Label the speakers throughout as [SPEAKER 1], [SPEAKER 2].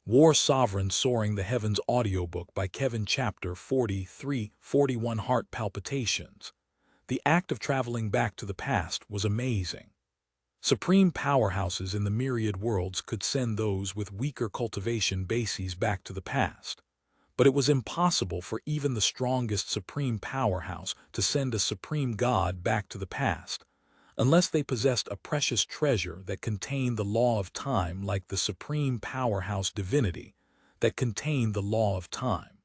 [SPEAKER 1] War Sovereign Soaring the Heavens audiobook by Kevin Chapter 43:41 Heart Palpitations. The act of traveling back to the past was amazing. Supreme powerhouses in the myriad worlds could send those with weaker cultivation bases back to the past. But it was impossible for even the strongest supreme powerhouse to send a supreme god back to the past, unless they possessed a precious treasure that contained the law of time, like the supreme powerhouse divinity that contained the law of time.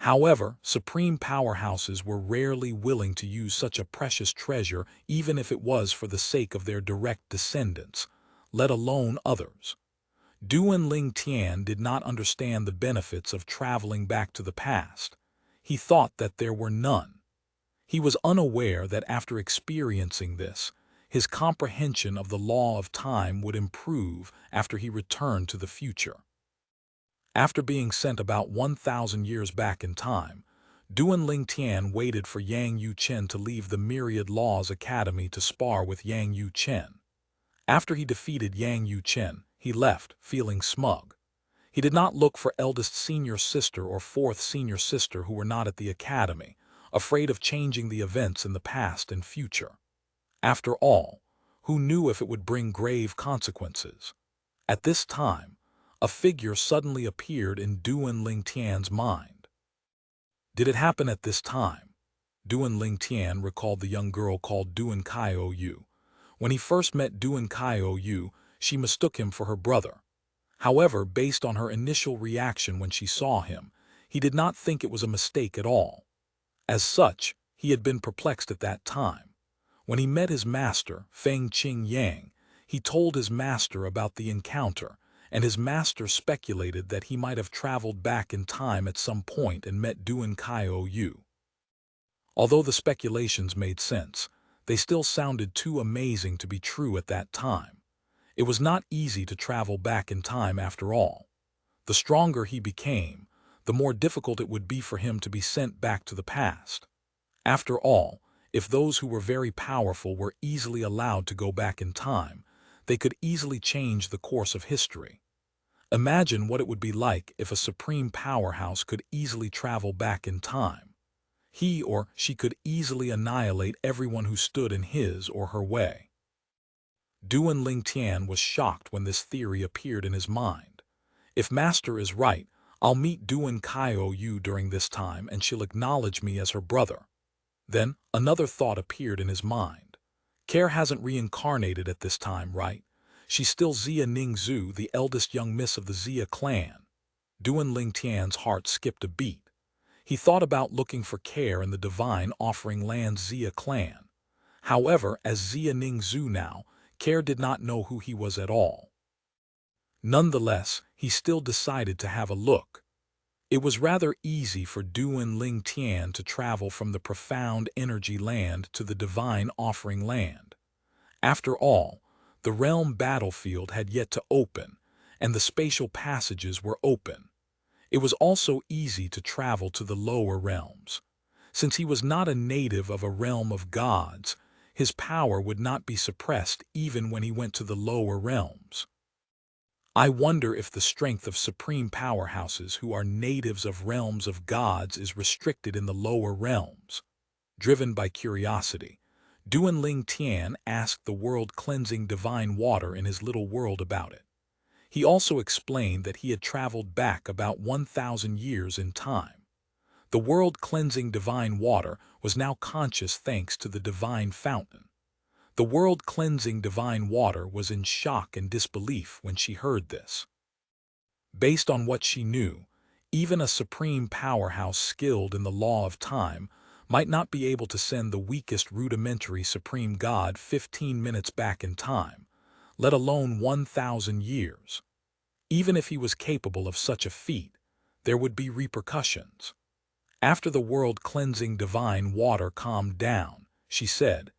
[SPEAKER 1] However, supreme powerhouses were rarely willing to use such a precious treasure, even if it was for the sake of their direct descendants, let alone others. Duan Ling Tian did not understand the benefits of traveling back to the past. He thought that there were none. He was unaware that after experiencing this, his comprehension of the law of time would improve after he returned to the future. After being sent about 1,000 years back in time, Duan Ling Tian waited for Yang Yu-chen to leave the Myriad Laws Academy to spar with Yang Yu-chen. After he defeated Yang Yu-chen, he left, feeling smug. He did not look for eldest senior sister or fourth senior sister who were not at the academy, afraid of changing the events in the past and future. After all, who knew if it would bring grave consequences? At this time, a figure suddenly appeared in Duan Ling Tian's mind. Did it happen at this time? Duan Ling Tian recalled the young girl called Duan Kai-O-Yu. When he first met Duan Kai-O-Yu, she mistook him for her brother. However, based on her initial reaction when she saw him, he did not think it was a mistake at all. As such, he had been perplexed at that time. When he met his master, Feng Qing Yang, he told his master about the encounter, and his master speculated that he might have traveled back in time at some point and met Duan Kai-O-Yu. Although the speculations made sense, they still sounded too amazing to be true at that time. It was not easy to travel back in time after all. The stronger he became, the more difficult it would be for him to be sent back to the past. After all, if those who were very powerful were easily allowed to go back in time, they could easily change the course of history. Imagine what it would be like if a supreme powerhouse could easily travel back in time. He or she could easily annihilate everyone who stood in his or her way. Duan Ling Tian was shocked when this theory appeared in his mind. If Master is right, I'll meet Duan Kai-O-Yu during this time and she'll acknowledge me as her brother. Then, another thought appeared in his mind. Care hasn't reincarnated at this time, right? She's still Xia Ningzhu, the eldest young miss of the Xia clan. Duan Ling Tian's heart skipped a beat. He thought about looking for Care in the divine offering land Xia clan. However, as Xia Ningzhu now, Care did not know who he was at all. Nonetheless, he still decided to have a look. It was rather easy for Duan Ling Tian to travel from the profound energy land to the divine offering land. After all, the realm battlefield had yet to open, and the spatial passages were open. It was also easy to travel to the lower realms. Since he was not a native of a realm of gods, his power would not be suppressed even when he went to the lower realms. I wonder if the strength of supreme powerhouses who are natives of realms of gods is restricted in the lower realms. Driven by curiosity, Duan Ling Tian asked the world-cleansing divine water in his little world about it. He also explained that he had traveled back about 1,000 years in time. The world-cleansing divine water was now conscious thanks to the divine fountain. The world-cleansing divine water was in shock and disbelief when she heard this. Based on what she knew, even a supreme powerhouse skilled in the law of time might not be able to send the weakest rudimentary supreme god 15 minutes back in time, let alone 1,000 years. Even if he was capable of such a feat, there would be repercussions. After the world-cleansing divine water calmed down, she said,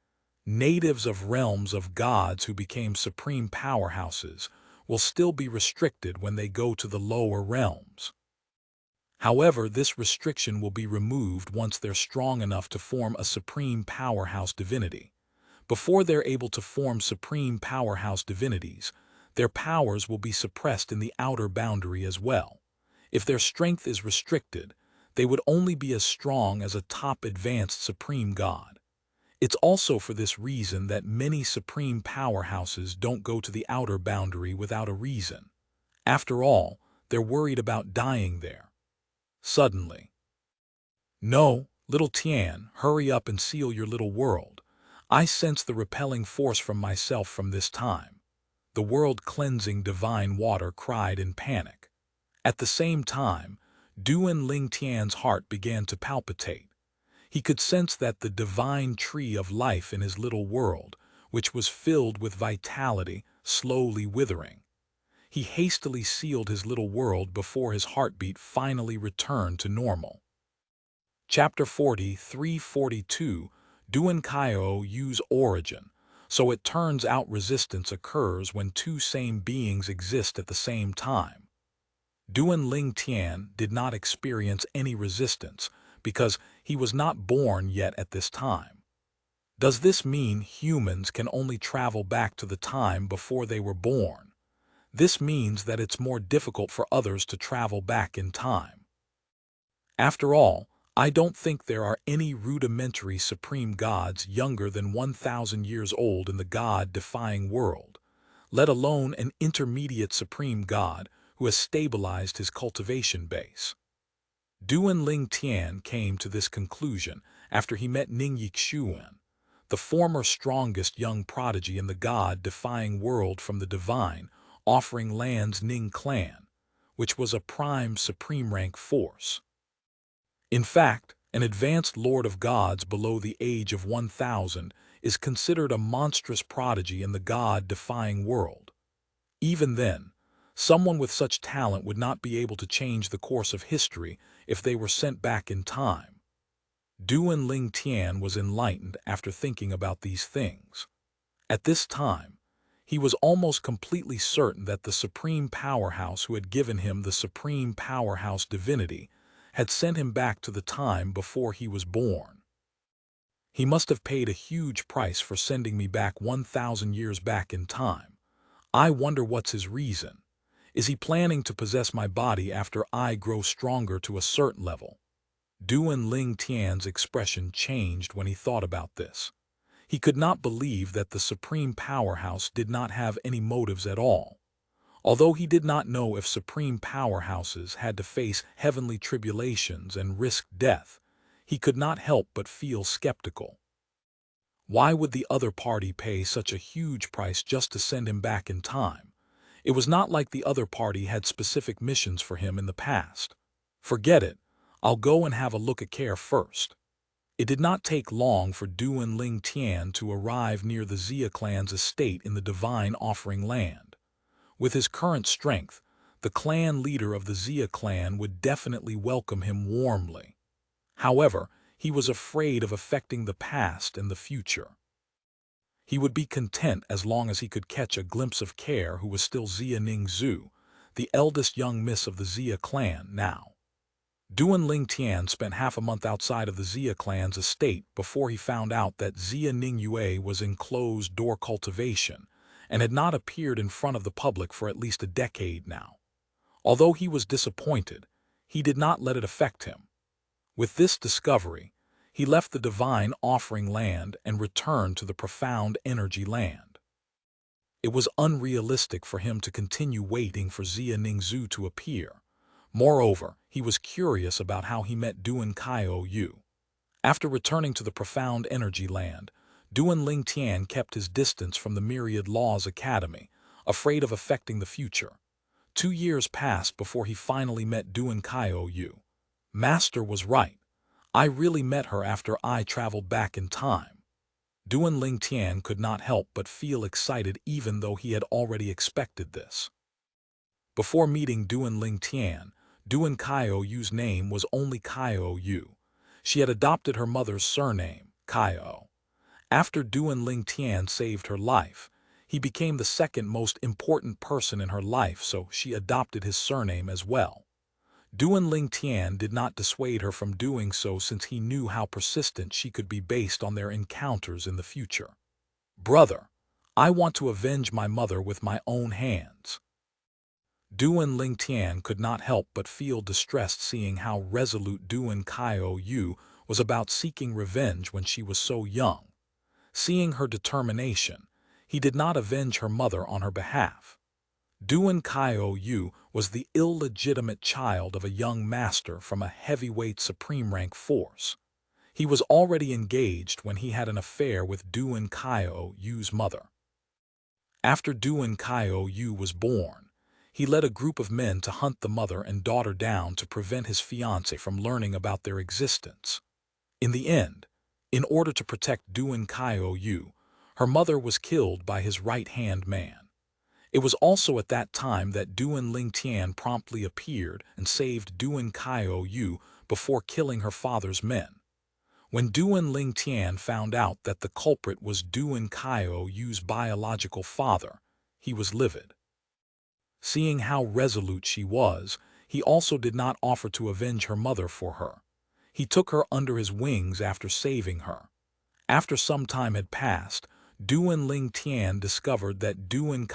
[SPEAKER 1] "Natives of realms of gods who became supreme powerhouses will still be restricted when they go to the lower realms. However, this restriction will be removed once they're strong enough to form a supreme powerhouse divinity. Before they're able to form supreme powerhouse divinities, their powers will be suppressed in the outer boundary as well. If their strength is restricted, they would only be as strong as a top advanced supreme god. It's also for this reason that many supreme powerhouses don't go to the outer boundary without a reason. After all, they're worried about dying there. Suddenly. No, little Tian, hurry up and seal your little world. I sense the repelling force from myself from this time. The world-cleansing divine water cried in panic. At the same time, Duan Ling Tian's heart began to palpitate. He could sense that the divine tree of life in his little world, which was filled with vitality, slowly withering. He hastily sealed his little world before his heartbeat finally returned to normal. Chapter 43-42, Duan Kaio Yu's origin. So it turns out resistance occurs when two same beings exist at the same time. Duan Ling Tian did not experience any resistance because he was not born yet at this time. Does this mean humans can only travel back to the time before they were born? This means that it's more difficult for others to travel back in time. After all, I don't think there are any rudimentary supreme gods younger than 1,000 years old in the god-defying world, let alone an intermediate supreme god who has stabilized his cultivation base. Duan Ling Tian came to this conclusion after he met Ning Yixuan, the former strongest young prodigy in the god-defying world from the divine, offering lands Ning clan, which was a prime supreme rank force. In fact, an advanced lord of gods below the age of 1,000 is considered a monstrous prodigy in the god-defying world. Even then, someone with such talent would not be able to change the course of history if they were sent back in time. Duan Ling Tian was enlightened after thinking about these things. At this time, he was almost completely certain that the supreme powerhouse who had given him the supreme powerhouse divinity had sent him back to the time before he was born. He must have paid a huge price for sending me back 1,000 years back in time. I wonder what's his reason. Is he planning to possess my body after I grow stronger to a certain level? Duan Ling Tian's expression changed when he thought about this. He could not believe that the supreme powerhouse did not have any motives at all. Although he did not know if supreme powerhouses had to face heavenly tribulations and risk death, he could not help but feel skeptical. Why would the other party pay such a huge price just to send him back in time? It was not like the other party had specific missions for him in the past. Forget it, I'll go and have a look at Care first. It did not take long for Duan Ling Tian to arrive near the Xia clan's estate in the divine offering land. With his current strength, the clan leader of the Xia clan would definitely welcome him warmly. However, he was afraid of affecting the past and the future. He would be content as long as he could catch a glimpse of Care, who was still Xia Ningzhu, the eldest young miss of the Xia clan now. Duan Ling Tian spent half a month outside of the Xia clan's estate before he found out that Xia Ningyue was in closed-door cultivation and had not appeared in front of the public for at least a decade now. Although he was disappointed, he did not let it affect him. With this discovery, he left the divine offering land and returned to the profound energy land. It was unrealistic for him to continue waiting for Xia Ningzhu to appear. Moreover, he was curious about how he met Duan Kaio Yu. After returning to the profound energy land, Duan Ling Tian kept his distance from the Myriad Laws Academy, afraid of affecting the future. 2 years passed before he finally met Duan Kaio Yu. Master was right. I really met her after I traveled back in time. Duan Ling Tian could not help but feel excited even though he had already expected this. Before meeting Duan Ling Tian, Duan Kaio Yu's name was only Kaio Yu. She had adopted her mother's surname, Kaio. After Duan Ling Tian saved her life, he became the second most important person in her life, so she adopted his surname as well. Duan Ling Tian did not dissuade her from doing so since he knew how persistent she could be based on their encounters in the future. Brother, I want to avenge my mother with my own hands." Duan Ling Tian could not help but feel distressed seeing how resolute Duan Yu was about seeking revenge when she was so young. Seeing her determination, he did not avenge her mother on her behalf. Duan Yu was the illegitimate child of a young master from a heavyweight supreme rank force. He was already engaged when he had an affair with Duan Yu's mother. After Duan Yu was born, he led a group of men to hunt the mother and daughter down to prevent his fiancée from learning about their existence. In the end, in order to protect Duan Yu, her mother was killed by his right-hand man. It was also at that time that Duan Ling Tian promptly appeared and saved Duan Yu before killing her father's men. When Duan Ling Tian found out that the culprit was Duan Yu's biological father, he was livid. Seeing how resolute she was, he also did not offer to avenge her mother for her. He took her under his wings after saving her. After some time had passed, Duan Ling Tian discovered that Duan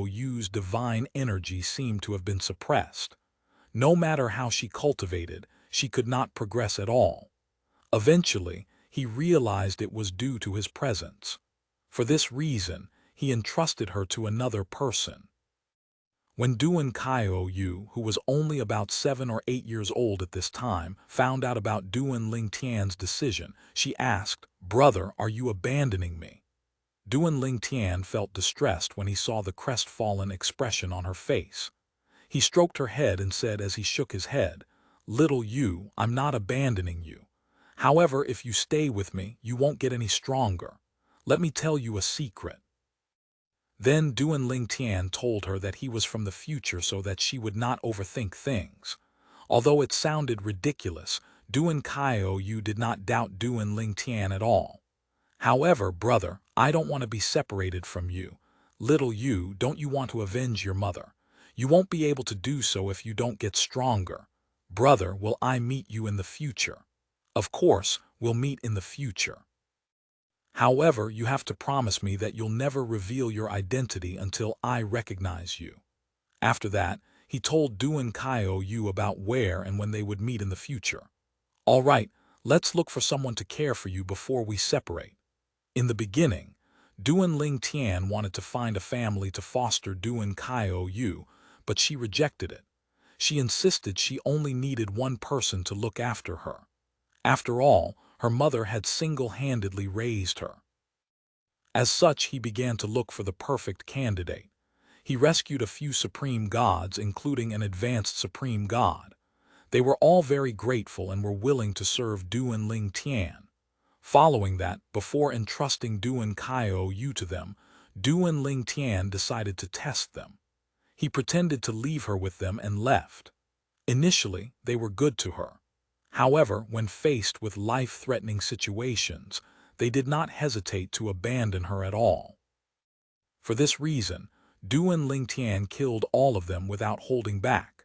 [SPEAKER 1] Yu's divine energy seemed to have been suppressed. No matter how she cultivated, she could not progress at all. Eventually, he realized it was due to his presence. For this reason, he entrusted her to another person. When Duan Yu, who was only about 7 or 8 years old at this time, found out about Duan Ling Tian's decision, she asked, "Brother, are you abandoning me?" Duan Ling Tian felt distressed when he saw the crestfallen expression on her face. He stroked her head and said as he shook his head, "Little Yu, I'm not abandoning you. However, if you stay with me, you won't get any stronger. Let me tell you a secret." Then Duan Ling Tian told her that he was from the future so that she would not overthink things. Although it sounded ridiculous, Duan Yu did not doubt Duan Ling Tian at all. "However, brother, I don't want to be separated from you. Little Yu, don't you want to avenge your mother? You won't be able to do so if you don't get stronger. Brother, will I meet you in the future? Of course, we'll meet in the future. However, you have to promise me that you'll never reveal your identity until I recognize you." After that, he told Duan Yu about where and when they would meet in the future. "All right, let's look for someone to care for you before we separate." In the beginning, Duan Ling Tian wanted to find a family to foster Duan Yu, but she rejected it. She insisted she only needed one person to look after her. After all, her mother had single-handedly raised her. As such, he began to look for the perfect candidate. He rescued a few supreme gods, including an advanced supreme god. They were all very grateful and were willing to serve Duan Ling Tian. Following that, before entrusting Duan Yu to them, Duan Ling Tian decided to test them. He pretended to leave her with them and left. Initially, they were good to her. However, when faced with life-threatening situations, they did not hesitate to abandon her at all. For this reason, Duan Ling Tian killed all of them without holding back.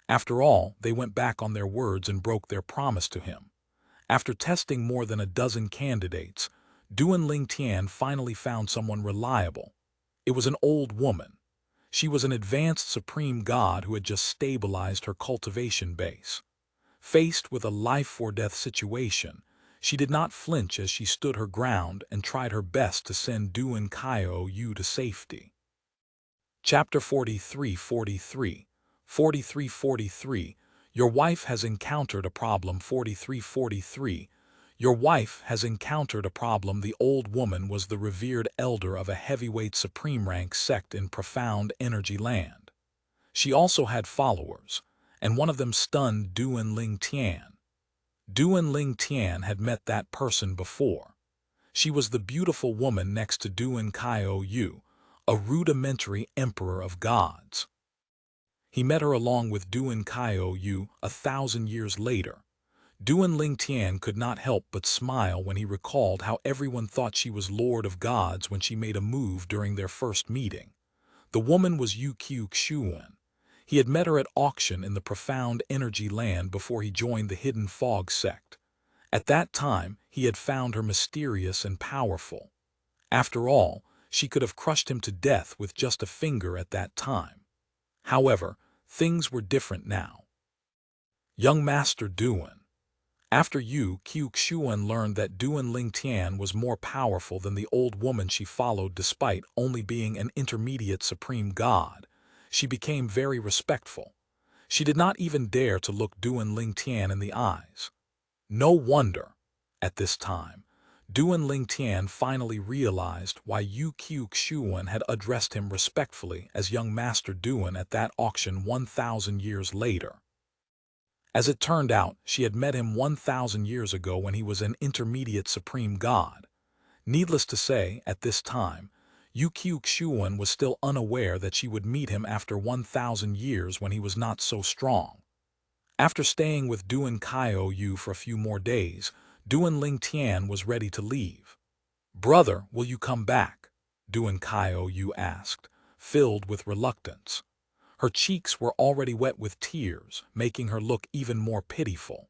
[SPEAKER 1] After all, they went back on their words and broke their promise to him. After testing more than a dozen candidates, Duan Ling Tian finally found someone reliable. It was an old woman. She was an advanced supreme god who had just stabilized her cultivation base. Faced with a life-or-death situation, she did not flinch as she stood her ground and tried her best to send Duan Yu to safety. Chapter 43:43, 43:43. Your wife has encountered a problem. 43:43. Your wife has encountered a problem. The old woman was the revered elder of a heavyweight supreme rank sect in profound energy land. She also had followers, and one of them stunned Duan Ling Tian. Duan Ling Tian had met that person before. She was the beautiful woman next to Duan Yu, a rudimentary emperor of gods. He met her along with Duan Yu 1,000 years later. Duan Ling Tian could not help but smile when he recalled how everyone thought she was Lord of Gods when she made a move during their first meeting. The woman was Yu Xuan. He had met her at auction in the profound energy land before he joined the hidden fog sect. At that time, he had found her mysterious and powerful. After all, she could have crushed him to death with just a finger at that time. However, things were different now. Young Master Duan. After Yu Qiuxuan learned that Duan Ling Tian was more powerful than the old woman she followed despite only being an intermediate supreme god, she became very respectful. She did not even dare to look Duan Ling Tian in the eyes. No wonder, at this time, Duan Ling Tian finally realized why Yu Qiuxuan had addressed him respectfully as young Master Duan at that auction 1,000 years later. As it turned out, she had met him 1,000 years ago when he was an intermediate supreme god. Needless to say, at this time, Yu Qiuxuan was still unaware that she would meet him after 1,000 years when he was not so strong. After staying with Duan Qiu for a few more days, Duan Ling Tian was ready to leave. "Brother, will you come back?" Duan Qiu asked, filled with reluctance. Her cheeks were already wet with tears, making her look even more pitiful.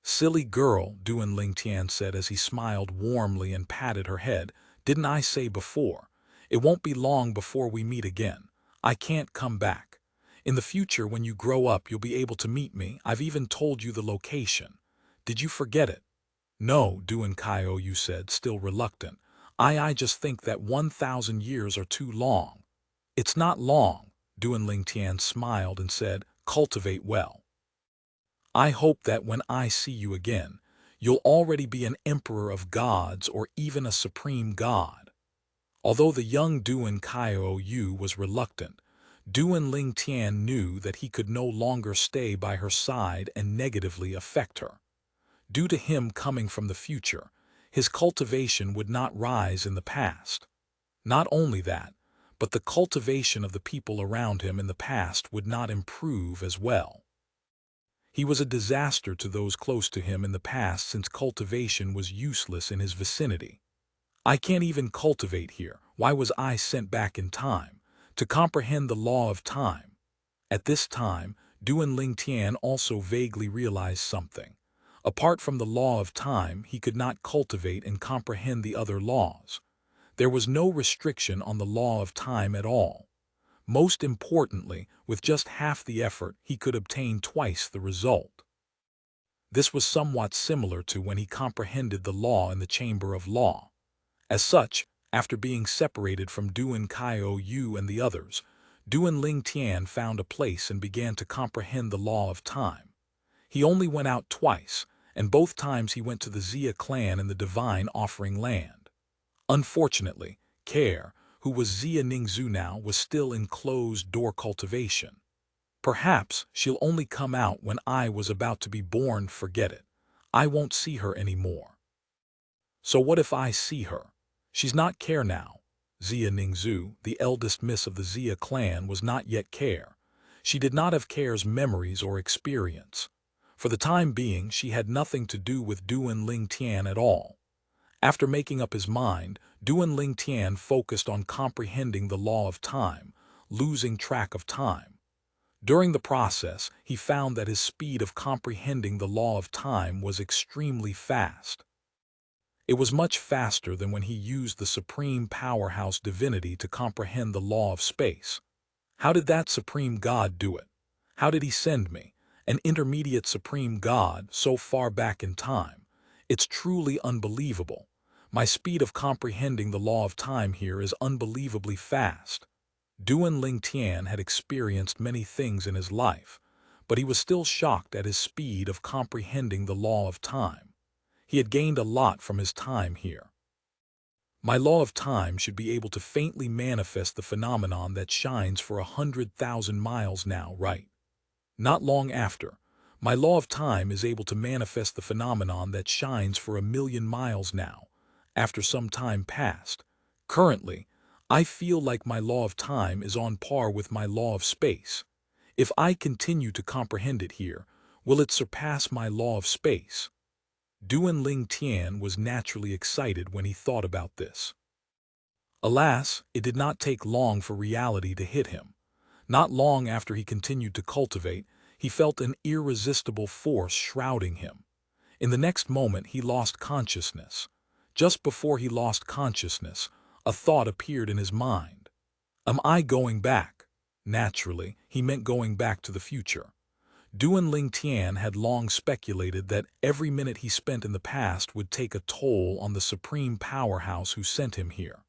[SPEAKER 1] "Silly girl," Duan Ling Tian said as he smiled warmly and patted her head. "Didn't I say before? It won't be long before we meet again. I can't come back. In the future, when you grow up, you'll be able to meet me. I've even told you the location. Did you forget it?" "No," Duan Qiu said, still reluctant. I just think that 1,000 years are too long." "It's not long." Duan Ling Tian smiled and said, "Cultivate well. I hope that when I see you again, you'll already be an emperor of gods or even a supreme god." Although the young Duan Qiu was reluctant, Duan Ling Tian knew that he could no longer stay by her side and negatively affect her. Due to him coming from the future, his cultivation would not rise in the past. Not only that, but the cultivation of the people around him in the past would not improve as well. He was a disaster to those close to him in the past since cultivation was useless in his vicinity. "I can't even cultivate here. Why was I sent back in time? To comprehend the law of time." At this time, Duan Ling Tian also vaguely realized something. Apart from the law of time, he could not cultivate and comprehend the other laws. There was no restriction on the law of time at all. Most importantly, with just half the effort, he could obtain twice the result. This was somewhat similar to when he comprehended the law in the Chamber of Law. As such, after being separated from Duan Qiu and the others, Duan Ling Tian found a place and began to comprehend the law of time. He only went out twice, and both times he went to the Xia clan in the Divine Offering Land. Unfortunately, Care, who was Xia Ningzhu now, was still in closed-door cultivation. "Perhaps she'll only come out when I was about to be born. Forget it. I won't see her anymore." "So what if I see her? She's not Care now." Xia Ningzhu, the eldest miss of the Xia clan, was not yet Care. She did not have Care's memories or experience. For the time being, she had nothing to do with Duan Ling Tian at all. After making up his mind, Duan Ling Tian focused on comprehending the law of time, losing track of time. During the process, he found that his speed of comprehending the law of time was extremely fast. It was much faster than when he used the supreme powerhouse divinity to comprehend the law of space. How did that supreme god do it? How did he send me, an intermediate supreme god, so far back in time? It's truly unbelievable. My speed of comprehending the law of time here is unbelievably fast. Duan Ling Tian had experienced many things in his life, but he was still shocked at his speed of comprehending the law of time. He had gained a lot from his time here. My law of time should be able to faintly manifest the phenomenon that shines for 100,000 miles now, right? Not long after, my law of time is able to manifest the phenomenon that shines for 1,000,000 miles now, after some time passed. Currently, I feel like my law of time is on par with my law of space. If I continue to comprehend it here, will it surpass my law of space? Duan Ling Tian was naturally excited when he thought about this. Alas, it did not take long for reality to hit him. Not long after he continued to cultivate, he felt an irresistible force shrouding him. In the next moment, he lost consciousness. Just before he lost consciousness, A thought appeared in his mind. Am I going back? Naturally, he meant going back to the future. Duan Ling Tian had long speculated that every minute he spent in the past would take a toll on the supreme powerhouse who sent him here.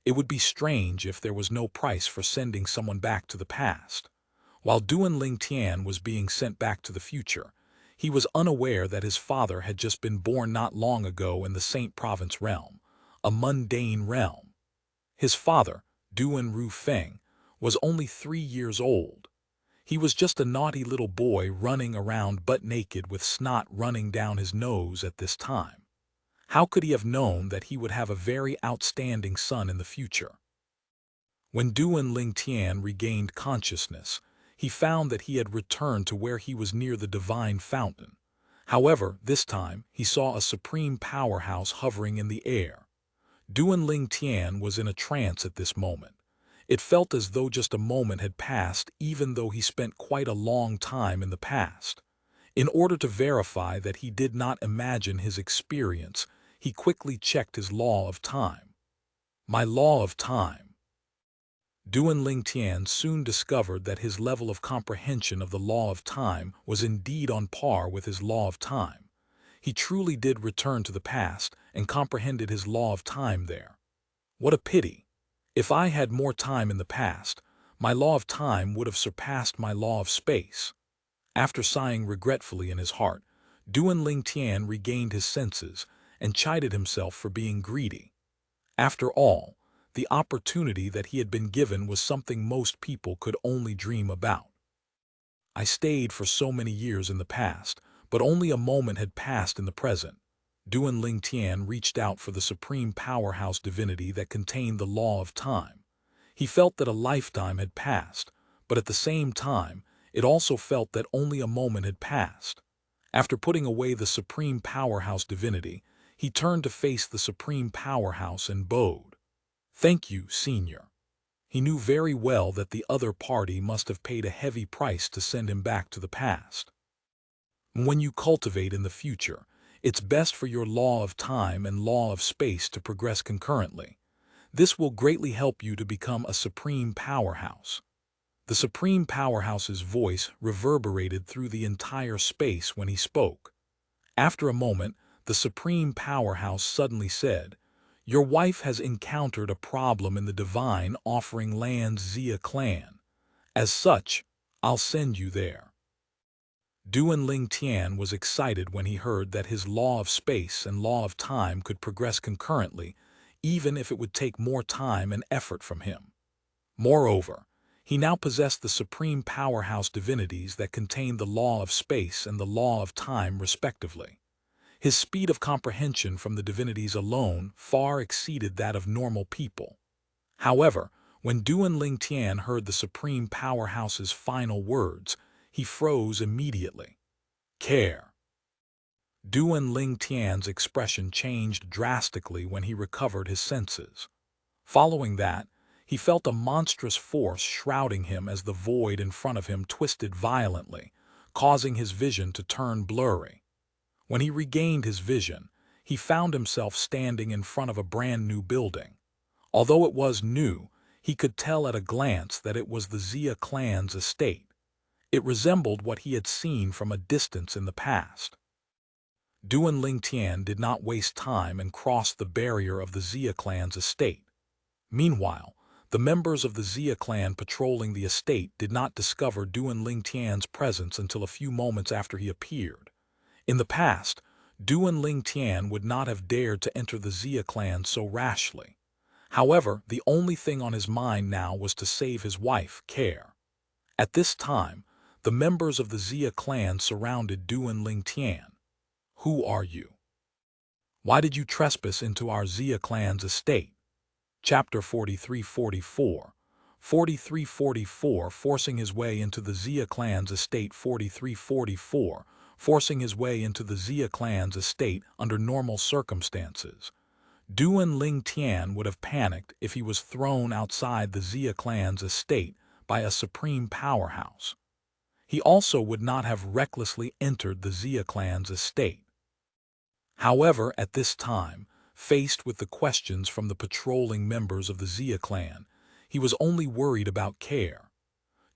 [SPEAKER 1] It would be strange if there was no price for sending someone back to the past. While Duan Ling Tian was being sent back to the future, he was unaware that his father had just been born not long ago in the Saint Province realm, a mundane realm. His father, Duan Ru Feng, was only 3 years old. He was just a naughty little boy running around butt naked with snot running down his nose at this time. How could he have known that he would have a very outstanding son in the future? When Duan Ling Tian regained consciousness, he found that he had returned to where he was near the divine fountain. However, this time he saw a supreme powerhouse hovering in the air. Duan Ling Tian was in a trance at this moment. It felt as though just a moment had passed, even though he spent quite a long time in the past. In order to verify that he did not imagine his experience, he quickly checked his law of time. My law of time. Duan Ling Tian soon discovered that his level of comprehension of the law of time was indeed on par with his law of time. He truly did return to the past and comprehended his law of time there. What a pity! If I had more time in the past, my law of time would have surpassed my law of space. After sighing regretfully in his heart, Duan Ling Tian regained his senses and chided himself for being greedy. After all, the opportunity that he had been given was something most people could only dream about. I stayed for so many years in the past, but only a moment had passed in the present. Duan Ling Tian reached out for the supreme powerhouse divinity that contained the law of time. He felt that a lifetime had passed, but at the same time, it also felt that only a moment had passed. After putting away the supreme powerhouse divinity, he turned to face the supreme powerhouse and bowed. Thank you, Senior. He knew very well that the other party must have paid a heavy price to send him back to the past. When you cultivate in the future, it's best for your law of time and law of space to progress concurrently. This will greatly help you to become a supreme powerhouse. The supreme powerhouse's voice reverberated through the entire space when he spoke. After a moment, the supreme powerhouse suddenly said, "Your wife has encountered a problem in the divine offering land's Xia clan. As such, I'll send you there." Duan Ling Tian was excited when he heard that his law of space and law of time could progress concurrently, even if it would take more time and effort from him. Moreover, he now possessed the supreme powerhouse divinities that contained the law of space and the law of time respectively. His speed of comprehension from the divinities alone far exceeded that of normal people. However, when Duan Ling Tian heard the supreme powerhouse's final words, he froze immediately. Care. Duan Ling Tian's expression changed drastically when he recovered his senses. Following that, he felt a monstrous force shrouding him as the void in front of him twisted violently, causing his vision to turn blurry. When he regained his vision, he found himself standing in front of a brand new building. Although it was new, he could tell at a glance that it was the Xia clan's estate. It resembled what he had seen from a distance in the past. Duan Ling Tian did not waste time and crossed the barrier of the Xia clan's estate. Meanwhile, the members of the Xia clan patrolling the estate did not discover Duan Ling Tian's presence until a few moments after he appeared. In the past, Duan Ling Tian would not have dared to enter the Xia clan so rashly. However, the only thing on his mind now was to save his wife, Care. At this time, the members of the Xia clan surrounded Duan Ling Tian. Who are you? Why did you trespass into our Xia clan's estate? Chapter 43-44. 43-44 Forcing his way into the Xia clan's estate. 43-44 Forcing his way into the Xia clan's estate under normal circumstances. Duan Ling Tian would have panicked if he was thrown outside the Xia clan's estate by a supreme powerhouse. He also would not have recklessly entered the Xia clan's estate. However, at this time, faced with the questions from the patrolling members of the Xia clan, he was only worried about Care.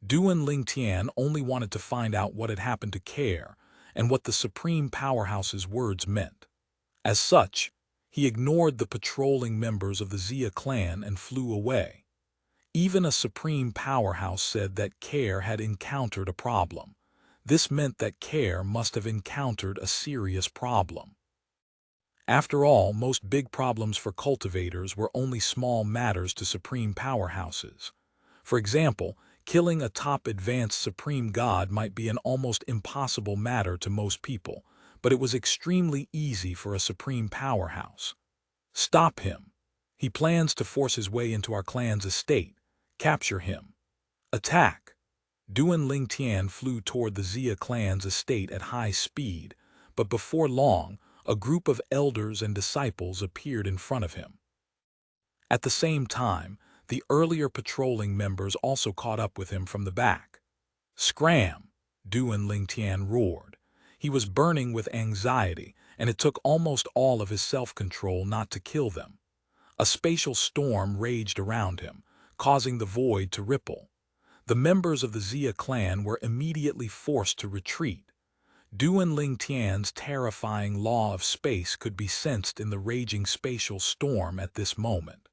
[SPEAKER 1] Duan Ling Tian only wanted to find out what had happened to Care and what the Supreme Powerhouse's words meant. As such, he ignored the patrolling members of the Xia clan and flew away. Even a Supreme Powerhouse said that Care had encountered a problem. This meant that Care must have encountered a serious problem. After all, most big problems for cultivators were only small matters to Supreme Powerhouses. For example, killing a top advanced Supreme God might be an almost impossible matter to most people, but it was extremely easy for a Supreme Powerhouse. Stop him. He plans to force his way into our clan's estate. Capture him. Attack. Duan Ling Tian flew toward the Xia clan's estate at high speed, but before long, a group of elders and disciples appeared in front of him. At the same time, the earlier patrolling members also caught up with him from the back. Scram! Duan Ling Tian roared. He was burning with anxiety, and it took almost all of his self-control not to kill them. A spatial storm raged around him, causing the void to ripple. The members of the Xia clan were immediately forced to retreat. Duan Ling Tian's terrifying law of space could be sensed in the raging spatial storm at this moment.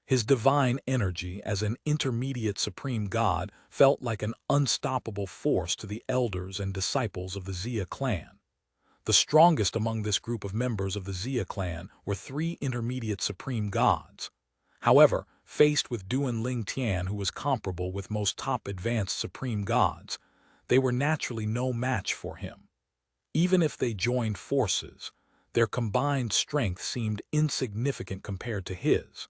[SPEAKER 1] His divine energy as an intermediate supreme god felt like an unstoppable force to the elders and disciples of the Xia clan. The strongest among this group of members of the Xia clan were 3 intermediate supreme gods. However, faced with Duan Ling Tian, who was comparable with most top advanced supreme gods, they were naturally no match for him. Even if they joined forces, their combined strength seemed insignificant compared to his.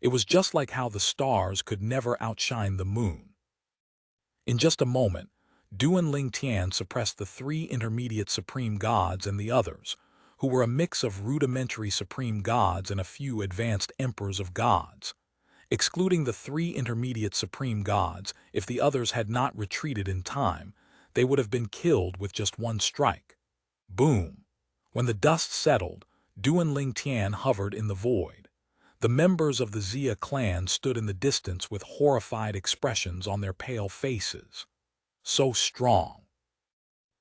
[SPEAKER 1] It was just like how the stars could never outshine the moon. In just a moment, Duan Ling Tian suppressed the 3 intermediate supreme gods and the others, who were a mix of rudimentary supreme gods and a few advanced emperors of gods. Excluding the 3 intermediate supreme gods, if the others had not retreated in time, they would have been killed with just one strike. Boom! When the dust settled, Duan Ling Tian hovered in the void. The members of the Xia clan stood in the distance with horrified expressions on their pale faces. So strong.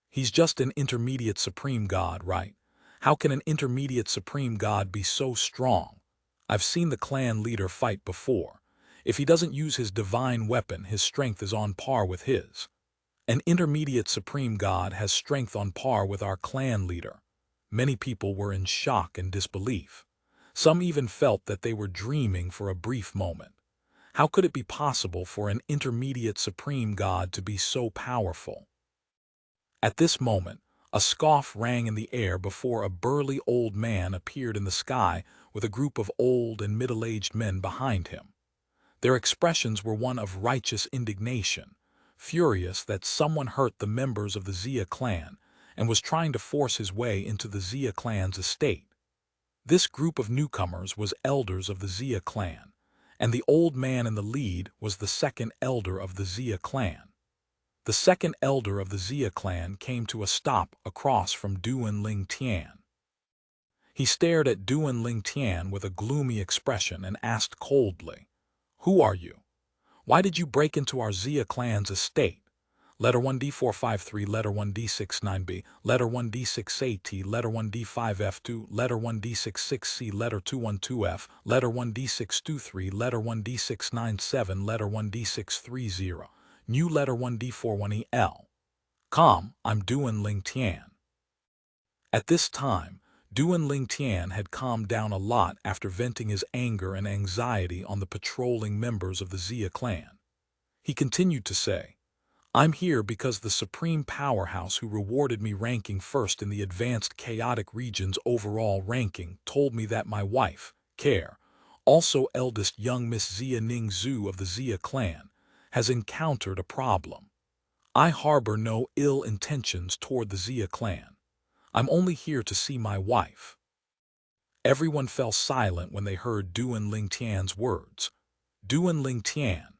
[SPEAKER 1] He's just an intermediate supreme god, right? How can an intermediate supreme god be so strong? I've seen the clan leader fight before. If he doesn't use his divine weapon, his strength is on par with his. An intermediate supreme god has strength on par with our clan leader. Many people were in shock and disbelief. Some even felt that they were dreaming for a brief moment. How could it be possible for an intermediate supreme god to be so powerful? At this moment, a scoff rang in the air before a burly old man appeared in the sky with a group of old and middle-aged men behind him. Their expressions were one of righteous indignation, furious that someone hurt the members of the Xia clan and was trying to force his way into the Xia clan's estate. This group of newcomers was elders of the Xia clan, and the old man in the lead was the second elder of the Xia clan. The second elder of the Xia clan came to a stop across from Duan Ling Tian. He stared at Duan Ling Tian with a gloomy expression and asked coldly, "Who are you? Why did you break into our Xia clan's estate? Letter 1D453, letter 1D69B, letter 1D68T, letter 1D5F2, letter 1D66C, letter 212F, letter 1D623, letter 1D697, letter 1D630, new letter 1D41EL. Calm, I'm Duan Ling Tian." At this time, Duan Ling Tian had calmed down a lot after venting his anger and anxiety on the patrolling members of the Xia clan. He continued to say, "I'm here because the Supreme Powerhouse who rewarded me ranking first in the Advanced Chaotic Region's overall ranking told me that my wife, Care, also eldest young Miss Xia Ning Zhu of the Xia clan, has encountered a problem. I harbor no ill intentions toward the Xia clan. I'm only here to see my wife." Everyone fell silent when they heard Duan Ling Tian's words. Duan Ling Tian.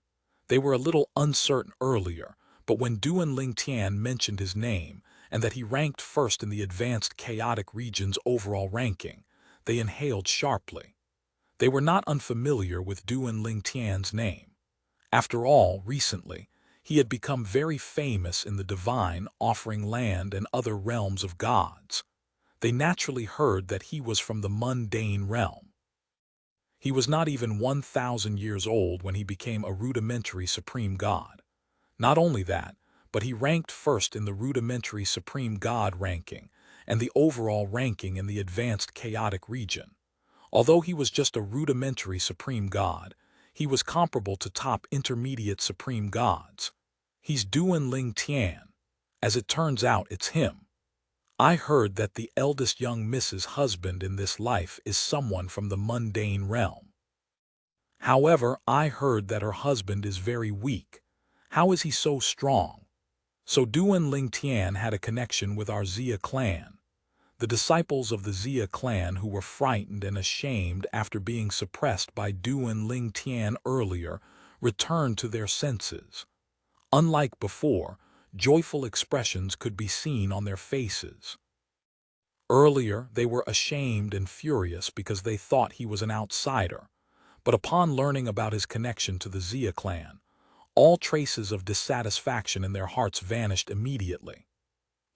[SPEAKER 1] They were a little uncertain earlier, but when Duan Ling Tian mentioned his name and that he ranked first in the Advanced Chaotic Region's overall ranking, they inhaled sharply. They were not unfamiliar with Duan Ling Tian's name. After all, recently, he had become very famous in the divine, offering land and other realms of gods. They naturally heard that he was from the mundane realm. He was not even 1,000 years old when he became a rudimentary supreme god. Not only that, but he ranked first in the rudimentary supreme god ranking and the overall ranking in the advanced chaotic region. Although he was just a rudimentary supreme god, he was comparable to top intermediate supreme gods. He's Duan Ling Tian. As it turns out, it's him. I heard that the eldest young Mrs. husband in this life is someone from the mundane realm. However, I heard that her husband is very weak. How is he so strong? So Duan Ling Tian had a connection with our Xia clan. The disciples of the Xia clan who were frightened and ashamed after being suppressed by Duan Ling Tian earlier returned to their senses. Unlike before, joyful expressions could be seen on their faces. Earlier, they were ashamed and furious because they thought he was an outsider, but upon learning about his connection to the Xia clan, all traces of dissatisfaction in their hearts vanished immediately.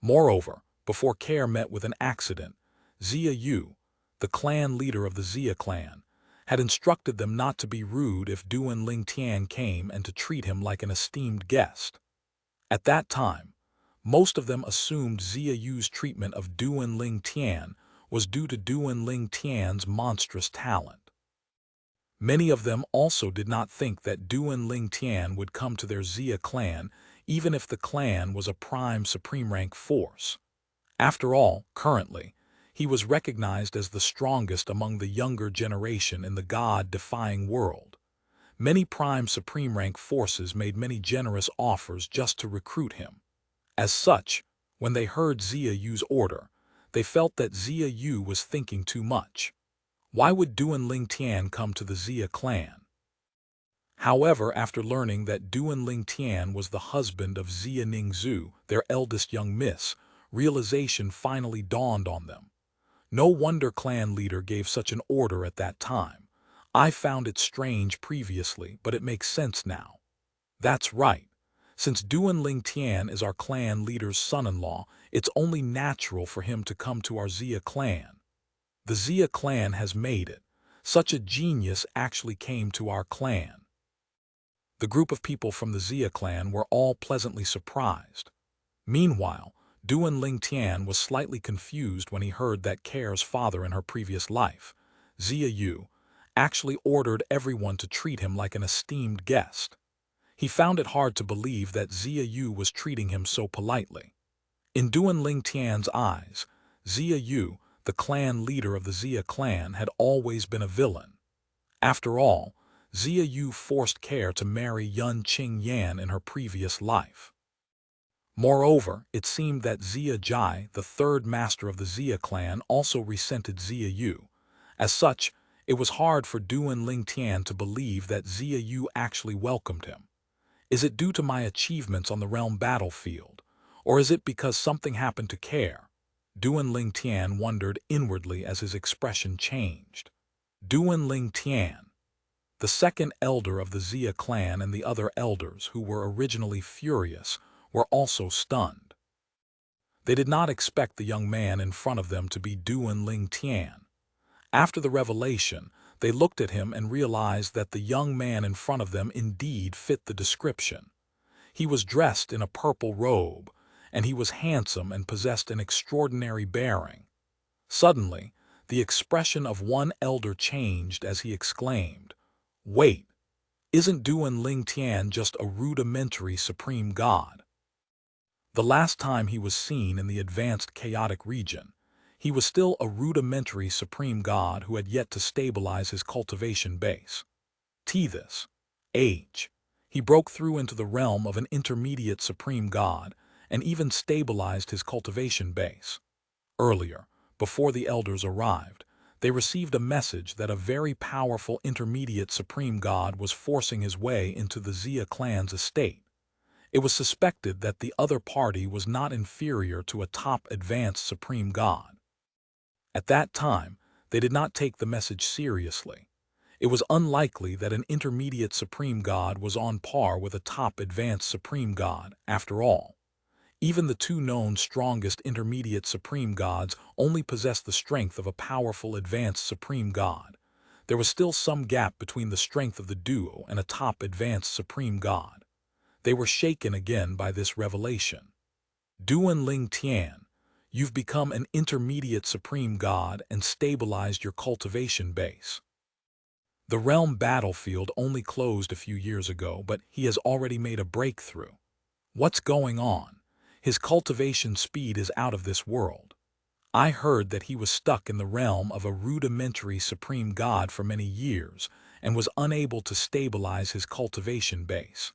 [SPEAKER 1] Moreover, before Care met with an accident, Xia Yu, the clan leader of the Xia clan, had instructed them not to be rude if Duan Ling Tian came and to treat him like an esteemed guest. At that time, most of them assumed Xia Yu's treatment of Duan Ling Tian was due to Duan Ling Tian's monstrous talent. Many of them also did not think that Duan Ling Tian would come to their Xia clan even if the clan was a prime supreme rank force. After all, currently, he was recognized as the strongest among the younger generation in the god-defying world. Many prime supreme rank forces made many generous offers just to recruit him. As such, when they heard Xia Yu's order, they felt that Xia Yu was thinking too much. Why would Duan Ling Tian come to the Xia clan? However, after learning that Duan Ling Tian was the husband of Xia Ningzhu, their eldest young miss, realization finally dawned on them. No wonder clan leader gave such an order at that time. I found it strange previously, but it makes sense now. That's right. Since Duan Ling Tian is our clan leader's son-in-law, it's only natural for him to come to our Xia clan. The Xia clan has made it. Such a genius actually came to our clan. The group of people from the Xia clan were all pleasantly surprised. Meanwhile, Duan Ling Tian was slightly confused when he heard that Care's father in her previous life, Xia Yu, actually ordered everyone to treat him like an esteemed guest. He found it hard to believe that Xia Yu was treating him so politely. In Duan Ling Tian's eyes, Xia Yu, the clan leader of the Xia clan, had always been a villain. After all, Xia Yu forced Care to marry Yun Qing Yan in her previous life. Moreover, it seemed that Xia Jai, the third master of the Xia clan, also resented Xia Yu. As such, it was hard for Duan Ling Tian to believe that Xia Yu actually welcomed him. Is it due to my achievements on the realm battlefield, or is it because something happened to Care? Duan Ling Tian wondered inwardly as his expression changed. Duan Ling Tian, the second elder of the Xia clan, and the other elders, who were originally furious, were also stunned. They did not expect the young man in front of them to be Duan Ling Tian. After the revelation, they looked at him and realized that the young man in front of them indeed fit the description. He was dressed in a purple robe, and he was handsome and possessed an extraordinary bearing. Suddenly, the expression of one elder changed as he exclaimed, "Wait, isn't Duan Ling Tian just a rudimentary supreme god?" The last time he was seen in the advanced chaotic region, he was still a rudimentary supreme god who had yet to stabilize his cultivation base. This age, he broke through into the realm of an intermediate supreme god and even stabilized his cultivation base. Earlier, before the elders arrived, they received a message that a very powerful intermediate supreme god was forcing his way into the Xia clan's estate. It was suspected that the other party was not inferior to a top advanced supreme god. At that time, they did not take the message seriously. It was unlikely that an intermediate supreme god was on par with a top advanced supreme god, after all. Even the two known strongest intermediate supreme gods only possessed the strength of a powerful advanced supreme god. There was still some gap between the strength of the duo and a top advanced supreme god. They were shaken again by this revelation. Duan Ling Tian, you've become an intermediate supreme god and stabilized your cultivation base. The realm battlefield only closed a few years ago, but he has already made a breakthrough. What's going on? His cultivation speed is out of this world. I heard that he was stuck in the realm of a rudimentary supreme god for many years and was unable to stabilize his cultivation base.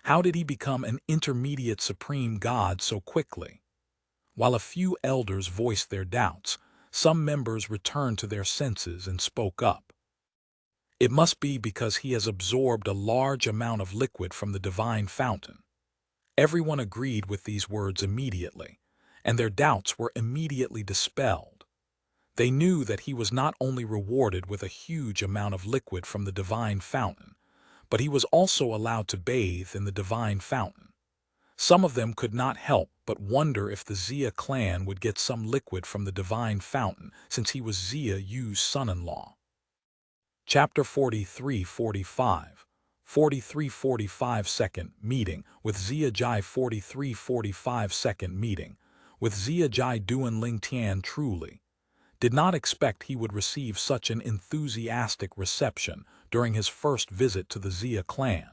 [SPEAKER 1] How did he become an intermediate supreme god so quickly? While a few elders voiced their doubts, some members returned to their senses and spoke up. It must be because he has absorbed a large amount of liquid from the divine fountain. Everyone agreed with these words immediately, and their doubts were immediately dispelled. They knew that he was not only rewarded with a huge amount of liquid from the divine fountain, but he was also allowed to bathe in the divine fountain. Some of them could not help but wonder if the Xia clan would get some liquid from the divine fountain, since he was Xia Yu's son-in-law. Chapter 43-45, 43-45 Second Meeting with Xia Jai 43-45 Second Meeting with Xia Jai. Duan Ling Tian truly did not expect he would receive such an enthusiastic reception during his first visit to the Xia clan.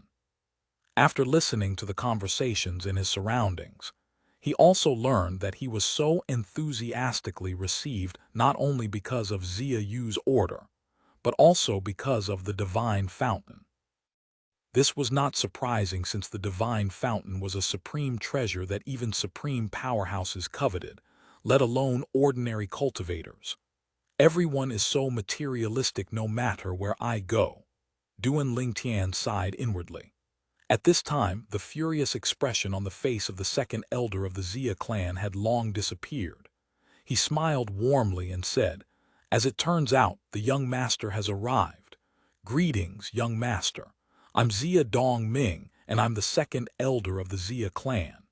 [SPEAKER 1] After listening to the conversations in his surroundings, he also learned that he was so enthusiastically received not only because of Xia Yu's order, but also because of the divine fountain. This was not surprising, since the divine fountain was a supreme treasure that even supreme powerhouses coveted, let alone ordinary cultivators. Everyone is so materialistic no matter where I go. Duan Ling Tian sighed inwardly. At this time, the furious expression on the face of the second elder of the Xia clan had long disappeared. He smiled warmly and said, "As it turns out, the young master has arrived. Greetings, young master. I'm Xia Dong Ming, and I'm the second elder of the Xia clan."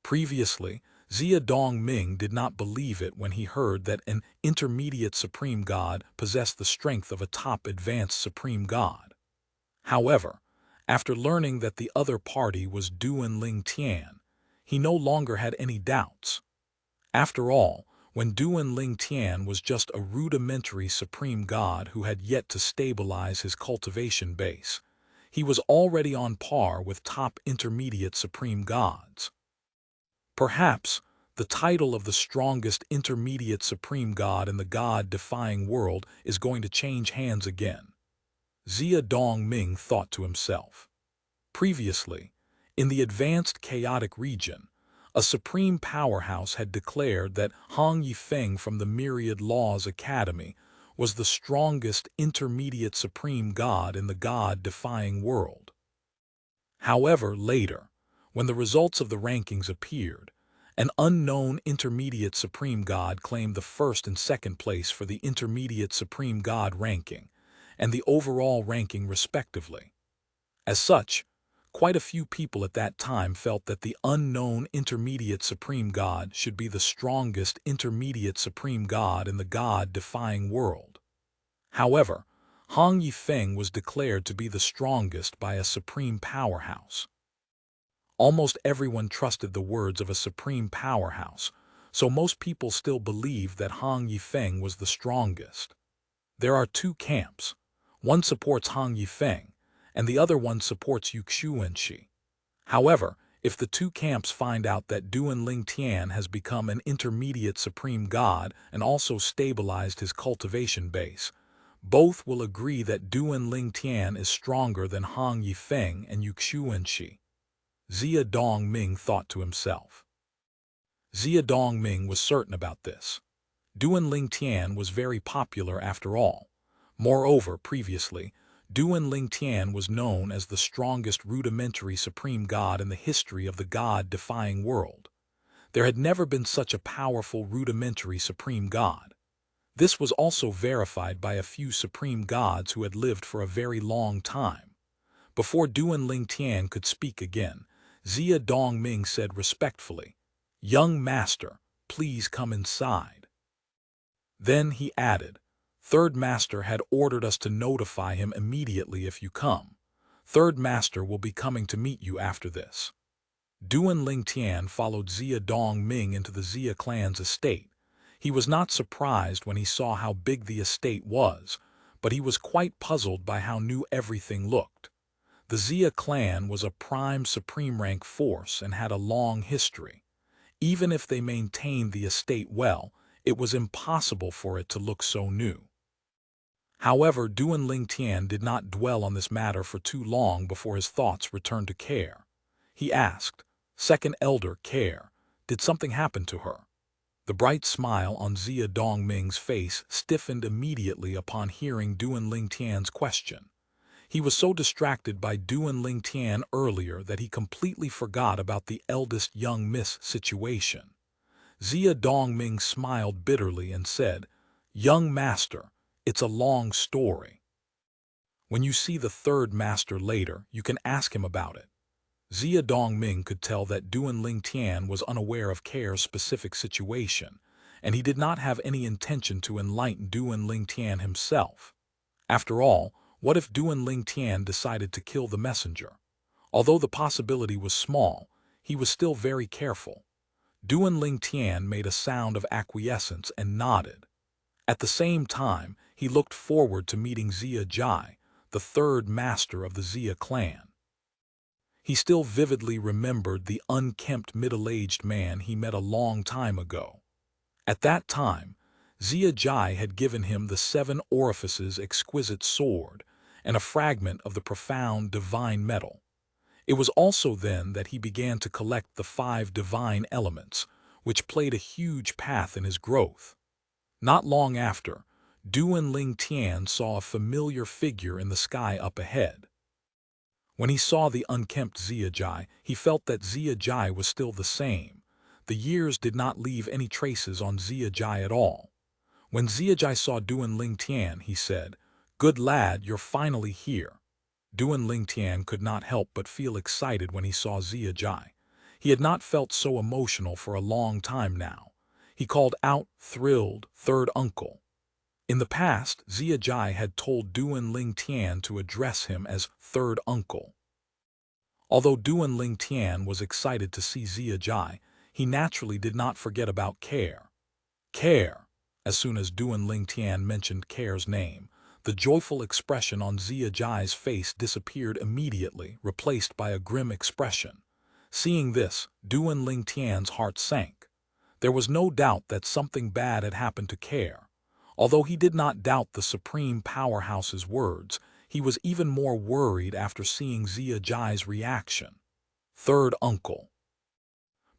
[SPEAKER 1] Previously, Xia Dong Ming did not believe it when he heard that an intermediate supreme god possessed the strength of a top advanced supreme god. However, after learning that the other party was Duan Ling Tian, he no longer had any doubts. After all, when Duan Ling Tian was just a rudimentary supreme god who had yet to stabilize his cultivation base, he was already on par with top intermediate supreme gods. Perhaps the title of the strongest intermediate supreme god in the god-defying world is going to change hands again. Xia Dong Ming thought to himself. Previously, in the advanced chaotic region, a supreme powerhouse had declared that Hong Yifeng from the Myriad Laws Academy was the strongest intermediate supreme god in the god-defying world. However, later, when the results of the rankings appeared, an unknown intermediate supreme god claimed the first and second place for the intermediate supreme god ranking and the overall ranking respectively. As such, quite a few people at that time felt that the unknown intermediate supreme god should be the strongest intermediate supreme god in the god-defying world. However, Hong Yifeng was declared to be the strongest by a supreme powerhouse. Almost everyone trusted the words of a supreme powerhouse, so most people still believed that Hong Yifeng was the strongest. There are two camps. One supports Hong Yifeng, and the other one supports Yuxuanxi. However, if the two camps find out that Duan Ling Tian has become an intermediate supreme god and also stabilized his cultivation base, both will agree that Duan Ling Tian is stronger than Hong Yifeng and Yuxuanxi. Xia Dong Ming thought to himself. Xia Dong Ming was certain about this. Duan Ling Tian was very popular after all. Moreover, previously, Duan Ling Tian was known as the strongest rudimentary supreme god in the history of the god-defying world. There had never been such a powerful rudimentary supreme god. This was also verified by a few supreme gods who had lived for a very long time. Before Duan Ling Tian could speak again, Zia Dongming said respectfully, "Young master, please come inside." Then he added, "Third master had ordered us to notify him immediately if you come. Third master will be coming to meet you after this." Duan Ling Tian followed Zia Dongming into the Zia clan's estate. He was not surprised when he saw how big the estate was, but he was quite puzzled by how new everything looked. The Zia clan was a prime supreme rank force and had a long history. Even if they maintained the estate well, it was impossible for it to look so new. However, Duan Ling Tian did not dwell on this matter for too long before his thoughts returned to Care. He asked, "Second Elder Care, did something happen to her?" The bright smile on Zia Dongming's face stiffened immediately upon hearing Duan Ling Tian's question. He was so distracted by Duan Ling Tian earlier that he completely forgot about the eldest young miss situation. Zia Dongming smiled bitterly and said, "Young master, it's a long story. When you see the third master later, you can ask him about it." Zia Dongming could tell that Duan Ling Tian was unaware of Care's specific situation, and he did not have any intention to enlighten Duan Ling Tian himself. After all, what if Duan Ling Tian decided to kill the messenger? Although the possibility was small, he was still very careful. Duan Ling Tian made a sound of acquiescence and nodded. At the same time, he looked forward to meeting Zia Jai, the third master of the Zia clan. He still vividly remembered the unkempt middle-aged man he met a long time ago. At that time, Zia Jai had given him the 7 orifices exquisite sword and a fragment of the profound divine metal. It was also then that he began to collect the 5 divine elements, which played a huge part in his growth. Not long after, Duan Ling Tian saw a familiar figure in the sky up ahead. When he saw the unkempt Zia Jai, he felt that Zia Jai was still the same. The years did not leave any traces on Zia Jai at all. When Zia Jai saw Duan Ling Tian, he said, "Good lad, you're finally here." Duan Ling Tian could not help but feel excited when he saw Zia Jai. He had not felt so emotional for a long time now. He called out, thrilled, "Third uncle." In the past, Zia Jai had told Duan Ling Tian to address him as third uncle. Although Duan Ling Tian was excited to see Zia Jai, he naturally did not forget about Care. Care. As soon as Duan Ling Tian mentioned Care's name, the joyful expression on Zia Jai's face disappeared immediately, replaced by a grim expression. Seeing this, Duan Ling Tian's heart sank. There was no doubt that something bad had happened to Care. Although he did not doubt the Supreme Powerhouse's words, he was even more worried after seeing Zia Jai's reaction. Third uncle.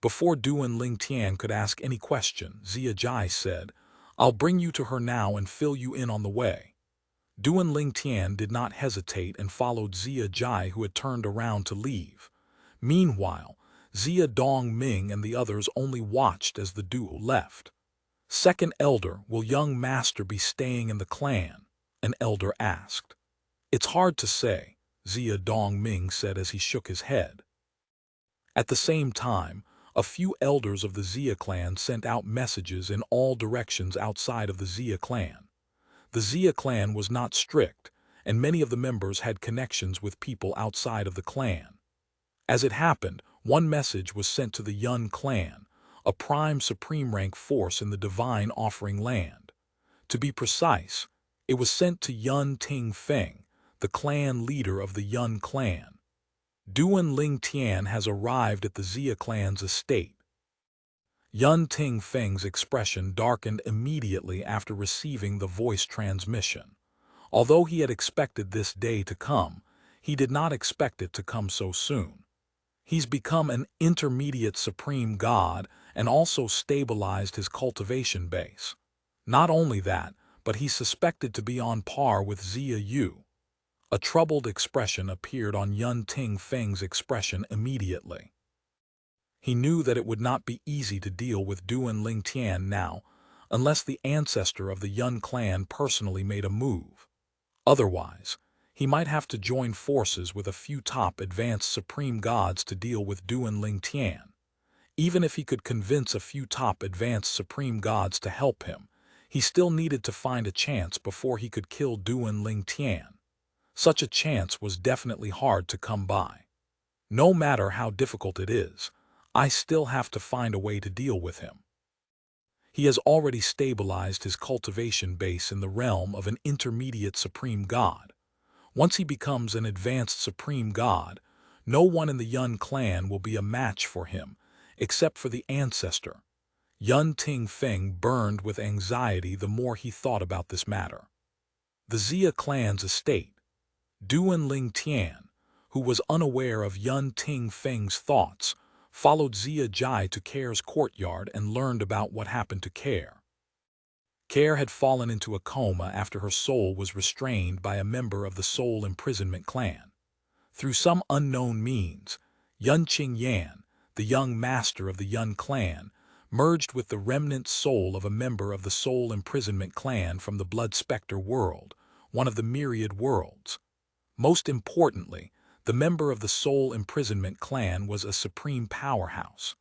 [SPEAKER 1] Before Duan Ling Tian could ask any question, Zia Jai said, "I'll bring you to her now and fill you in on the way." Duan Ling Tian did not hesitate and followed Zia Jai, who had turned around to leave. Meanwhile, Zia Dongming and the others only watched as the duo left. "Second elder, will young master be staying in the clan?" an elder asked. "It's hard to say," Zia Dongming said as he shook his head. At the same time, a few elders of the Zia clan sent out messages in all directions outside of the Zia clan. The Zia clan was not strict, and many of the members had connections with people outside of the clan. As it happened, one message was sent to the Yun clan, a prime supreme rank force in the divine offering land. To be precise, it was sent to Yun Ting Feng, the clan leader of the Yun clan. Duan Ling Tian has arrived at the Zia clan's estate. Yun Ting Feng's expression darkened immediately after receiving the voice transmission. Although he had expected this day to come, he did not expect it to come so soon. He's become an intermediate supreme god and also stabilized his cultivation base. Not only that, but he's suspected to be on par with Zia Yu. A troubled expression appeared on Yun Ting Feng's expression immediately. He knew that it would not be easy to deal with Duan Ling Tian now. unless the ancestor of the Yun clan personally made a move. Otherwise, he might have to join forces with a few top advanced supreme gods to deal with Duan Ling Tian. Even if he could convince a few top advanced supreme gods to help him, he still needed to find a chance before he could kill Duan Ling Tian. Such a chance was definitely hard to come by. No matter how difficult it is, I still have to find a way to deal with him. He has already stabilized his cultivation base in the realm of an intermediate supreme god. Once he becomes an advanced supreme god, no one in the Yun clan will be a match for him, except for the ancestor. Yun Ting Feng burned with anxiety the more he thought about this matter. The Xia clan's estate. Duan Ling Tian, who was unaware of Yun Ting Feng's thoughts, followed Xia Jai to Care's courtyard and learned about what happened to Care. Care had fallen into a coma after her soul was restrained by a member of the Soul Imprisonment clan. Through some unknown means, Yun Qing Yan, the young master of the Yun clan, merged with the remnant soul of a member of the Soul Imprisonment clan from the Blood Spectre world, one of the myriad worlds. Most importantly, the member of the Soul Imprisonment clan was a supreme powerhouse.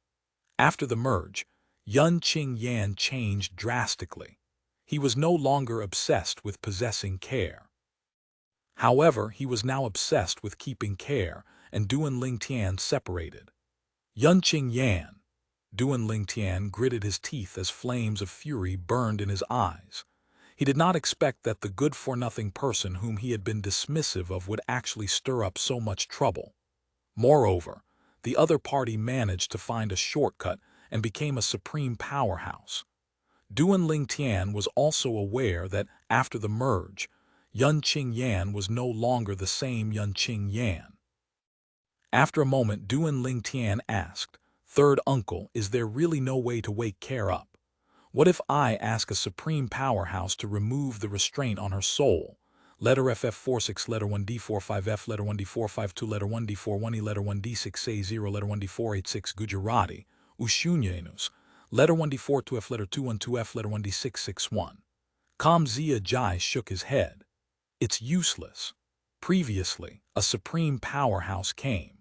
[SPEAKER 1] After the merge, Yun Qing Yan changed drastically. He was no longer obsessed with possessing Care. However, he was now obsessed with keeping Care and Duan Ling Tian separated. Yun Qing Yan. Duan Ling Tian gritted his teeth as flames of fury burned in his eyes. He did not expect that the good-for-nothing person whom he had been dismissive of would actually stir up so much trouble. Moreover, the other party managed to find a shortcut and became a supreme powerhouse. Duan Ling Tian was also aware that, after the merge, Yun Qing Yan was no longer the same Yun Qing Yan. After a moment, Duan Ling Tian asked, "Third uncle, is there really no way to wake Care up? What if I ask a supreme powerhouse to remove the restraint on her soul? Letter FF46, letter 1D45F, letter 1D452, letter 1D41E, letter 1D6A0, letter 1D486 Gujarati, Ushunyanus, letter 1D42F, letter 212F, letter 1D661. Xia Jai shook his head. It's useless. Previously, a supreme powerhouse came.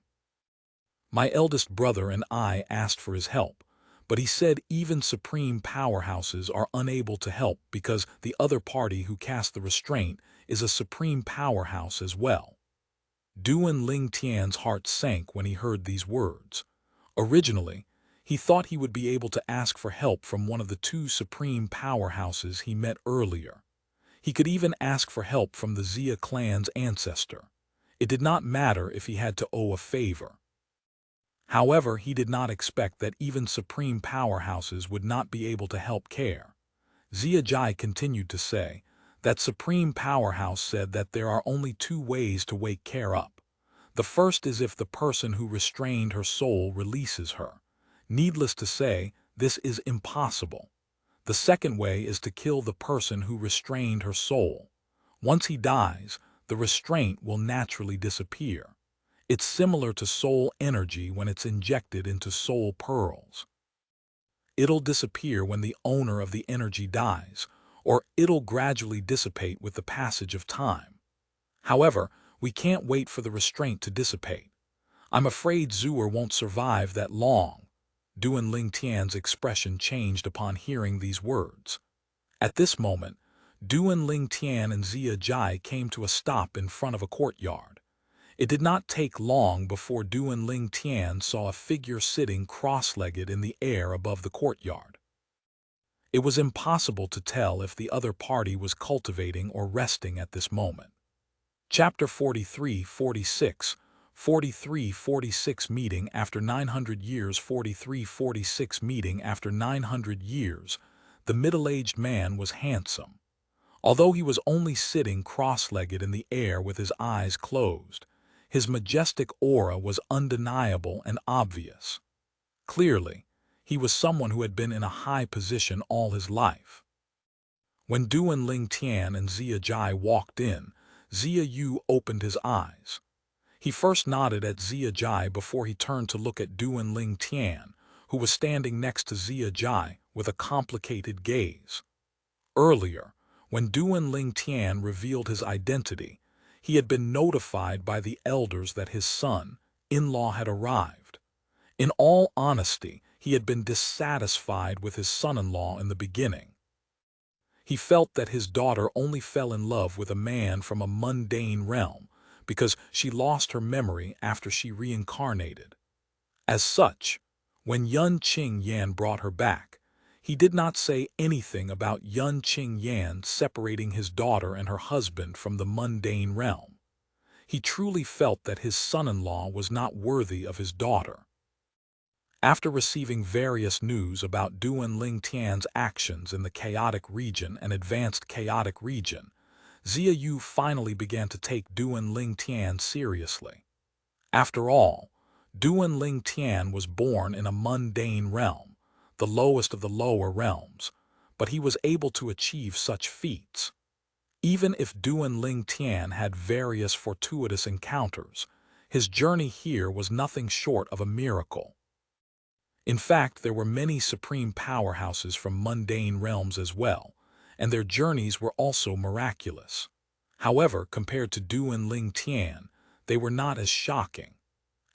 [SPEAKER 1] My eldest brother and I asked for his help, but he said even supreme powerhouses are unable to help because the other party who cast the restraint is a supreme powerhouse as well. Duan Ling Tian's heart sank when he heard these words. Originally, he thought he would be able to ask for help from one of the two supreme powerhouses he met earlier. He could even ask for help from the Xia clan's ancestor. It did not matter if he had to owe a favor. However, he did not expect that even supreme powerhouses would not be able to help Care. Xia Jai continued to say, that supreme powerhouse said that there are only two ways to wake Care up. The first is if the person who restrained her soul releases her. Needless to say, this is impossible. The second way is to kill the person who restrained her soul. Once he dies, the restraint will naturally disappear. It's similar to soul energy when it's injected into soul pearls. It'll disappear when the owner of the energy dies, or it'll gradually dissipate with the passage of time. However, we can't wait for the restraint to dissipate. I'm afraid Zuer won't survive that long. Duan Ling Tian's expression changed upon hearing these words. At this moment, Duan Ling Tian and Xia Jai came to a stop in front of a courtyard. It did not take long before Duan Ling Tian saw a figure sitting cross-legged in the air above the courtyard. It was impossible to tell if the other party was cultivating or resting at this moment. Chapter 43-46, 43-46 Meeting after 900 years 43-46 Meeting after 900 years, the middle-aged man was handsome. Although he was only sitting cross-legged in the air with his eyes closed, his majestic aura was undeniable and obvious. Clearly, he was someone who had been in a high position all his life. When Duan Ling Tian and Xia Jai walked in, Xia Yu opened his eyes. He first nodded at Xia Jai before he turned to look at Duan Ling Tian, who was standing next to Xia Jai, with a complicated gaze. Earlier, when Duan Ling Tian revealed his identity, he had been notified by the elders that his son-in-law had arrived. In all honesty, he had been dissatisfied with his son-in-law in the beginning. He felt that his daughter only fell in love with a man from a mundane realm because she lost her memory after she reincarnated. As such, when Yun Qing Yan brought her back, he did not say anything about Yun Qing Yan separating his daughter and her husband from the mundane realm. He truly felt that his son-in-law was not worthy of his daughter. After receiving various news about Duan Ling Tian's actions in the chaotic region and advanced chaotic region, Xia Yu finally began to take Duan Ling Tian seriously. After all, Duan Ling Tian was born in a mundane realm, the lowest of the lower realms, but he was able to achieve such feats. Even if Duan Ling Tian had various fortuitous encounters, his journey here was nothing short of a miracle. In fact, there were many supreme powerhouses from mundane realms as well, and their journeys were also miraculous. However, compared to Duan Ling Tian, they were not as shocking.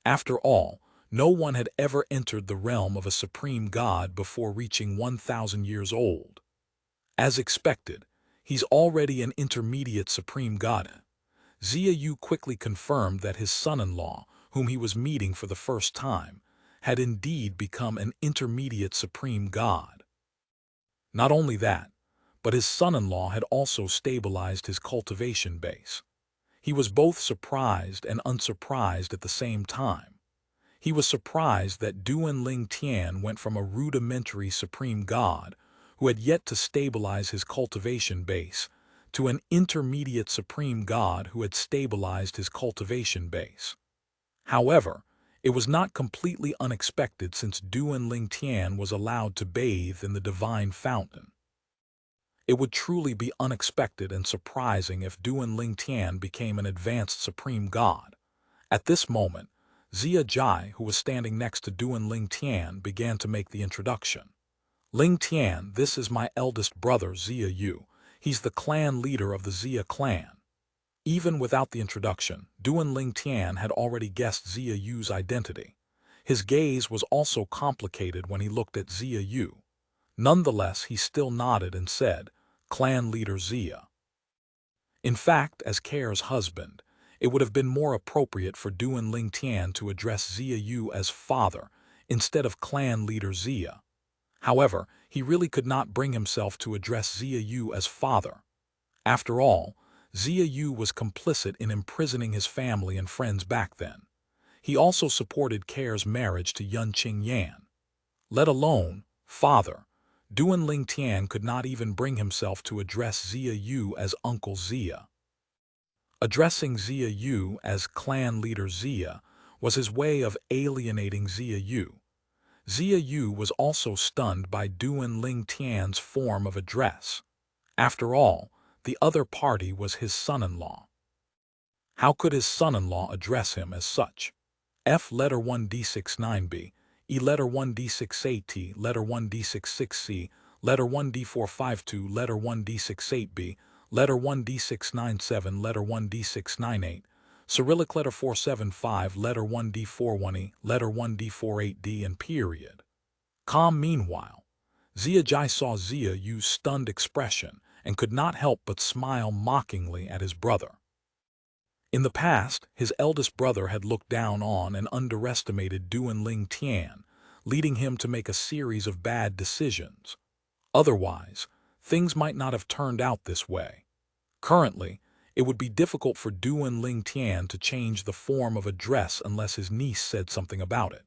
[SPEAKER 1] After all, no one had ever entered the realm of a supreme god before reaching 1,000 years old. As expected, he's already an intermediate supreme god. Xia Yu quickly confirmed that his son-in-law, whom he was meeting for the first time, had indeed become an intermediate supreme god. Not only that, but his son-in-law had also stabilized his cultivation base. He was both surprised and unsurprised at the same time. He was surprised that Duan Ling Tian went from a rudimentary supreme god, who had yet to stabilize his cultivation base, to an intermediate supreme god who had stabilized his cultivation base. However, it was not completely unexpected since Duan Ling Tian was allowed to bathe in the divine fountain. It would truly be unexpected and surprising if Duan Ling Tian became an advanced supreme god. At this moment, Xia Jai, who was standing next to Duan Ling Tian, began to make the introduction. Ling Tian, this is my eldest brother Xia Yu. He's the clan leader of the Xia clan. Even without the introduction, Duan Ling Tian had already guessed Xia Yu's identity. His gaze was also complicated when he looked at Xia Yu. Nonetheless, he still nodded and said, "Clan leader Xia." In fact, as Care's husband, it would have been more appropriate for Duan Ling Tian to address Xia Yu as father instead of clan leader Xia. However, he really could not bring himself to address Xia Yu as father. After all, Xia Yu was complicit in imprisoning his family and friends back then. He also supported Care's marriage to Yun Qing Yan. Let alone father, Duan Ling Tian could not even bring himself to address Xia Yu as Uncle Xia. Addressing Xia Yu as clan leader Xia was his way of alienating Xia Yu. Xia Yu was also stunned by Duan Ling Tian's form of address. After all, the other party was his son-in-law. How could his son-in-law address him as such? F letter 1d69b, E letter 1d68t, letter 1d66c, letter 1d452, letter 1d68b, letter 1d697, letter 1d698, Cyrillic letter 475, letter 1d41e, letter 1d48d, and period. Meanwhile, Xia Jai saw Xia Yu's stunned expression and could not help but smile mockingly at his brother. In the past, his eldest brother had looked down on and underestimated Duan Ling Tian, leading him to make a series of bad decisions. Otherwise, things might not have turned out this way. Currently, it would be difficult for Duan Ling Tian to change the form of address unless his niece said something about it.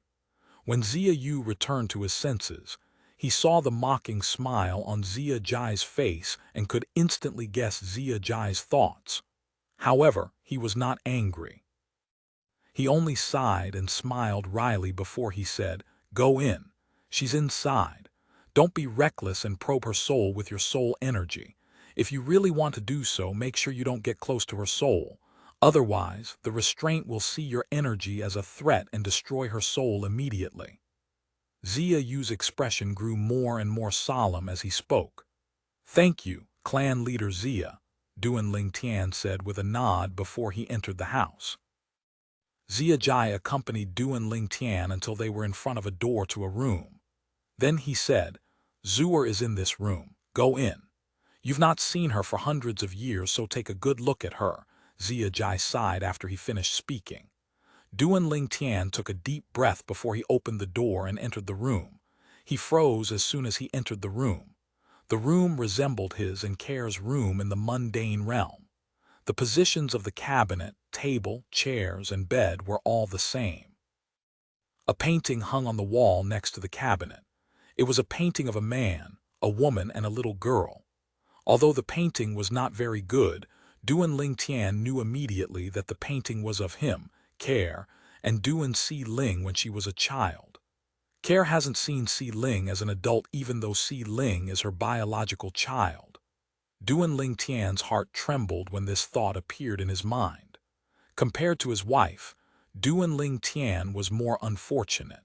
[SPEAKER 1] When Xia Yu returned to his senses, he saw the mocking smile on Xia Jai's face and could instantly guess Xia Jai's thoughts. However, he was not angry. He only sighed and smiled wryly before he said, "Go in. She's inside. Don't be reckless and probe her soul with your soul energy. If you really want to do so, make sure you don't get close to her soul. Otherwise, the restraint will see your energy as a threat and destroy her soul immediately." Zia Yu's expression grew more and more solemn as he spoke. "Thank you, clan leader Zia," Duan Ling Tian said with a nod before he entered the house. Zia Jai accompanied Duan Ling Tian until they were in front of a door to a room. Then he said, "Zuer is in this room. Go in. You've not seen her for hundreds of years, so take a good look at her." Zia Jai sighed after he finished speaking. Duan Ling Tian took a deep breath before he opened the door and entered the room. He froze as soon as he entered the room. The room resembled his and Care's room in the mundane realm. The positions of the cabinet, table, chairs, and bed were all the same. A painting hung on the wall next to the cabinet. It was a painting of a man, a woman, and a little girl. Although the painting was not very good, Duan Ling Tian knew immediately that the painting was of him, Care, and Duan Si Ling when she was a child. Care hasn't seen Si Ling as an adult even though Si Ling is her biological child. Duan Ling Tian's heart trembled when this thought appeared in his mind. Compared to his wife, Duan Ling Tian was more unfortunate.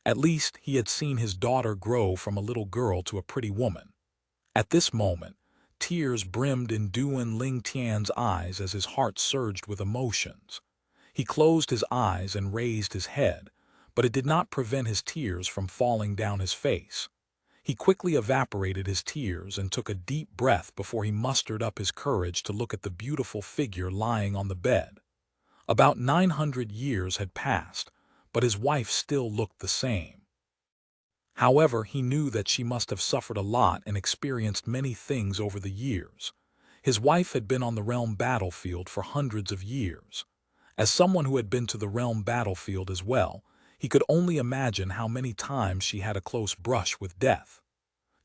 [SPEAKER 1] At least he had seen his daughter grow from a little girl to a pretty woman. At this moment, tears brimmed in Duan Ling Tian's eyes as his heart surged with emotions. He closed his eyes and raised his head, but it did not prevent his tears from falling down his face. He quickly evaporated his tears and took a deep breath before he mustered up his courage to look at the beautiful figure lying on the bed. About 900 years had passed, but his wife still looked the same. However, he knew that she must have suffered a lot and experienced many things over the years. His wife had been on the realm battlefield for hundreds of years. As someone who had been to the realm battlefield as well, he could only imagine how many times she had a close brush with death.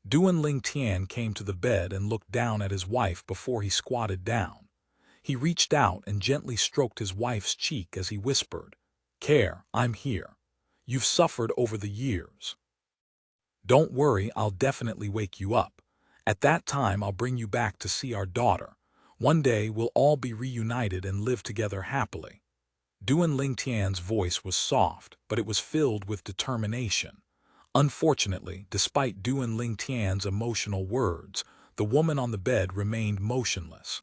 [SPEAKER 1] Duan Ling Tian came to the bed and looked down at his wife before he squatted down. He reached out and gently stroked his wife's cheek as he whispered, "Care, I'm here. You've suffered over the years. Don't worry, I'll definitely wake you up. At that time I'll bring you back to see our daughter. One day we'll all be reunited and live together happily." Duan Ling Tian's voice was soft, but it was filled with determination. Unfortunately, despite Duan Ling Tian's emotional words, the woman on the bed remained motionless.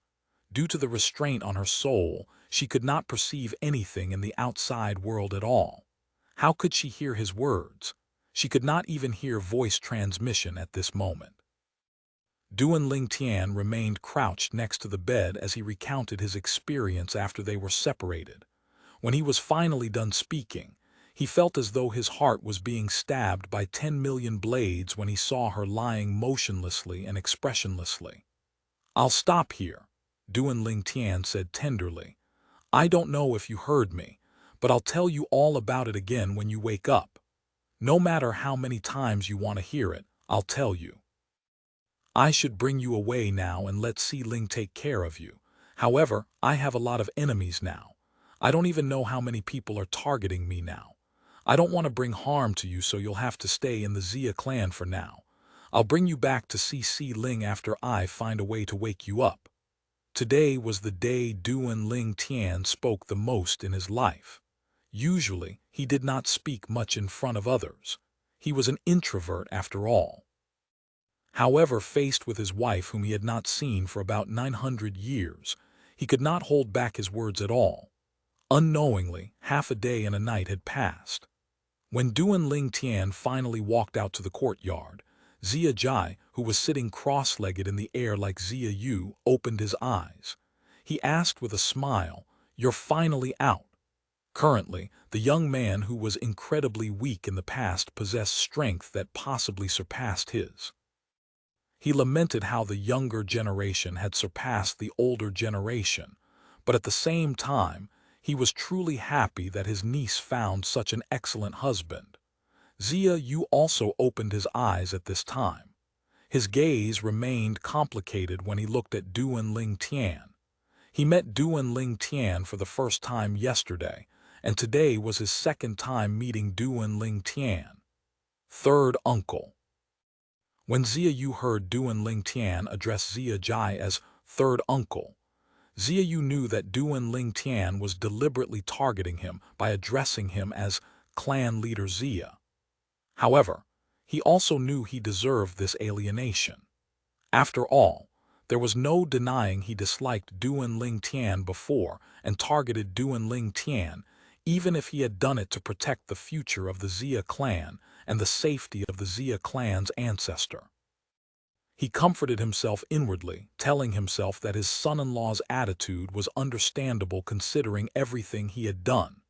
[SPEAKER 1] Due to the restraint on her soul, she could not perceive anything in the outside world at all. How could she hear his words? She could not even hear voice transmission at this moment. Duan Ling Tian remained crouched next to the bed as he recounted his experience after they were separated. When he was finally done speaking, he felt as though his heart was being stabbed by 10 million blades when he saw her lying motionlessly and expressionlessly. "I'll stop here," Duan Ling Tian said tenderly. "I don't know if you heard me, but I'll tell you all about it again when you wake up. No matter how many times you want to hear it, I'll tell you. I should bring you away now and let Si Ling take care of you. However, I have a lot of enemies now. I don't even know how many people are targeting me now. I don't want to bring harm to you, so you'll have to stay in the Zia clan for now. I'll bring you back to see Si Ling after I find a way to wake you up." Today was the day Duan Ling Tian spoke the most in his life. Usually, he did not speak much in front of others. He was an introvert after all. However, faced with his wife whom he had not seen for about 900 years, he could not hold back his words at all. Unknowingly, half a day and a night had passed. When Duan Ling Tian finally walked out to the courtyard, Zia Jai, who was sitting cross-legged in the air like Zia Yu, opened his eyes. He asked with a smile, "You're finally out." Currently, the young man who was incredibly weak in the past possessed strength that possibly surpassed his. He lamented how the younger generation had surpassed the older generation, but at the same time, he was truly happy that his niece found such an excellent husband. Zia Yu also opened his eyes at this time. His gaze remained complicated when he looked at Duan Ling Tian. He met Duan Ling Tian for the first time yesterday, and today was his second time meeting Duan Ling Tian. Third uncle. When Zia Yu heard Duan Ling Tian address Zia Jai as third uncle, Zia Yu knew that Duan Ling Tian was deliberately targeting him by addressing him as clan leader Zia. However, he also knew he deserved this alienation. After all, there was no denying he disliked Duan Ling Tian before and targeted Duan Ling Tian, even if he had done it to protect the future of the Xia clan and the safety of the Xia clan's ancestor. He comforted himself inwardly, telling himself that his son-in-law's attitude was understandable considering everything he had done.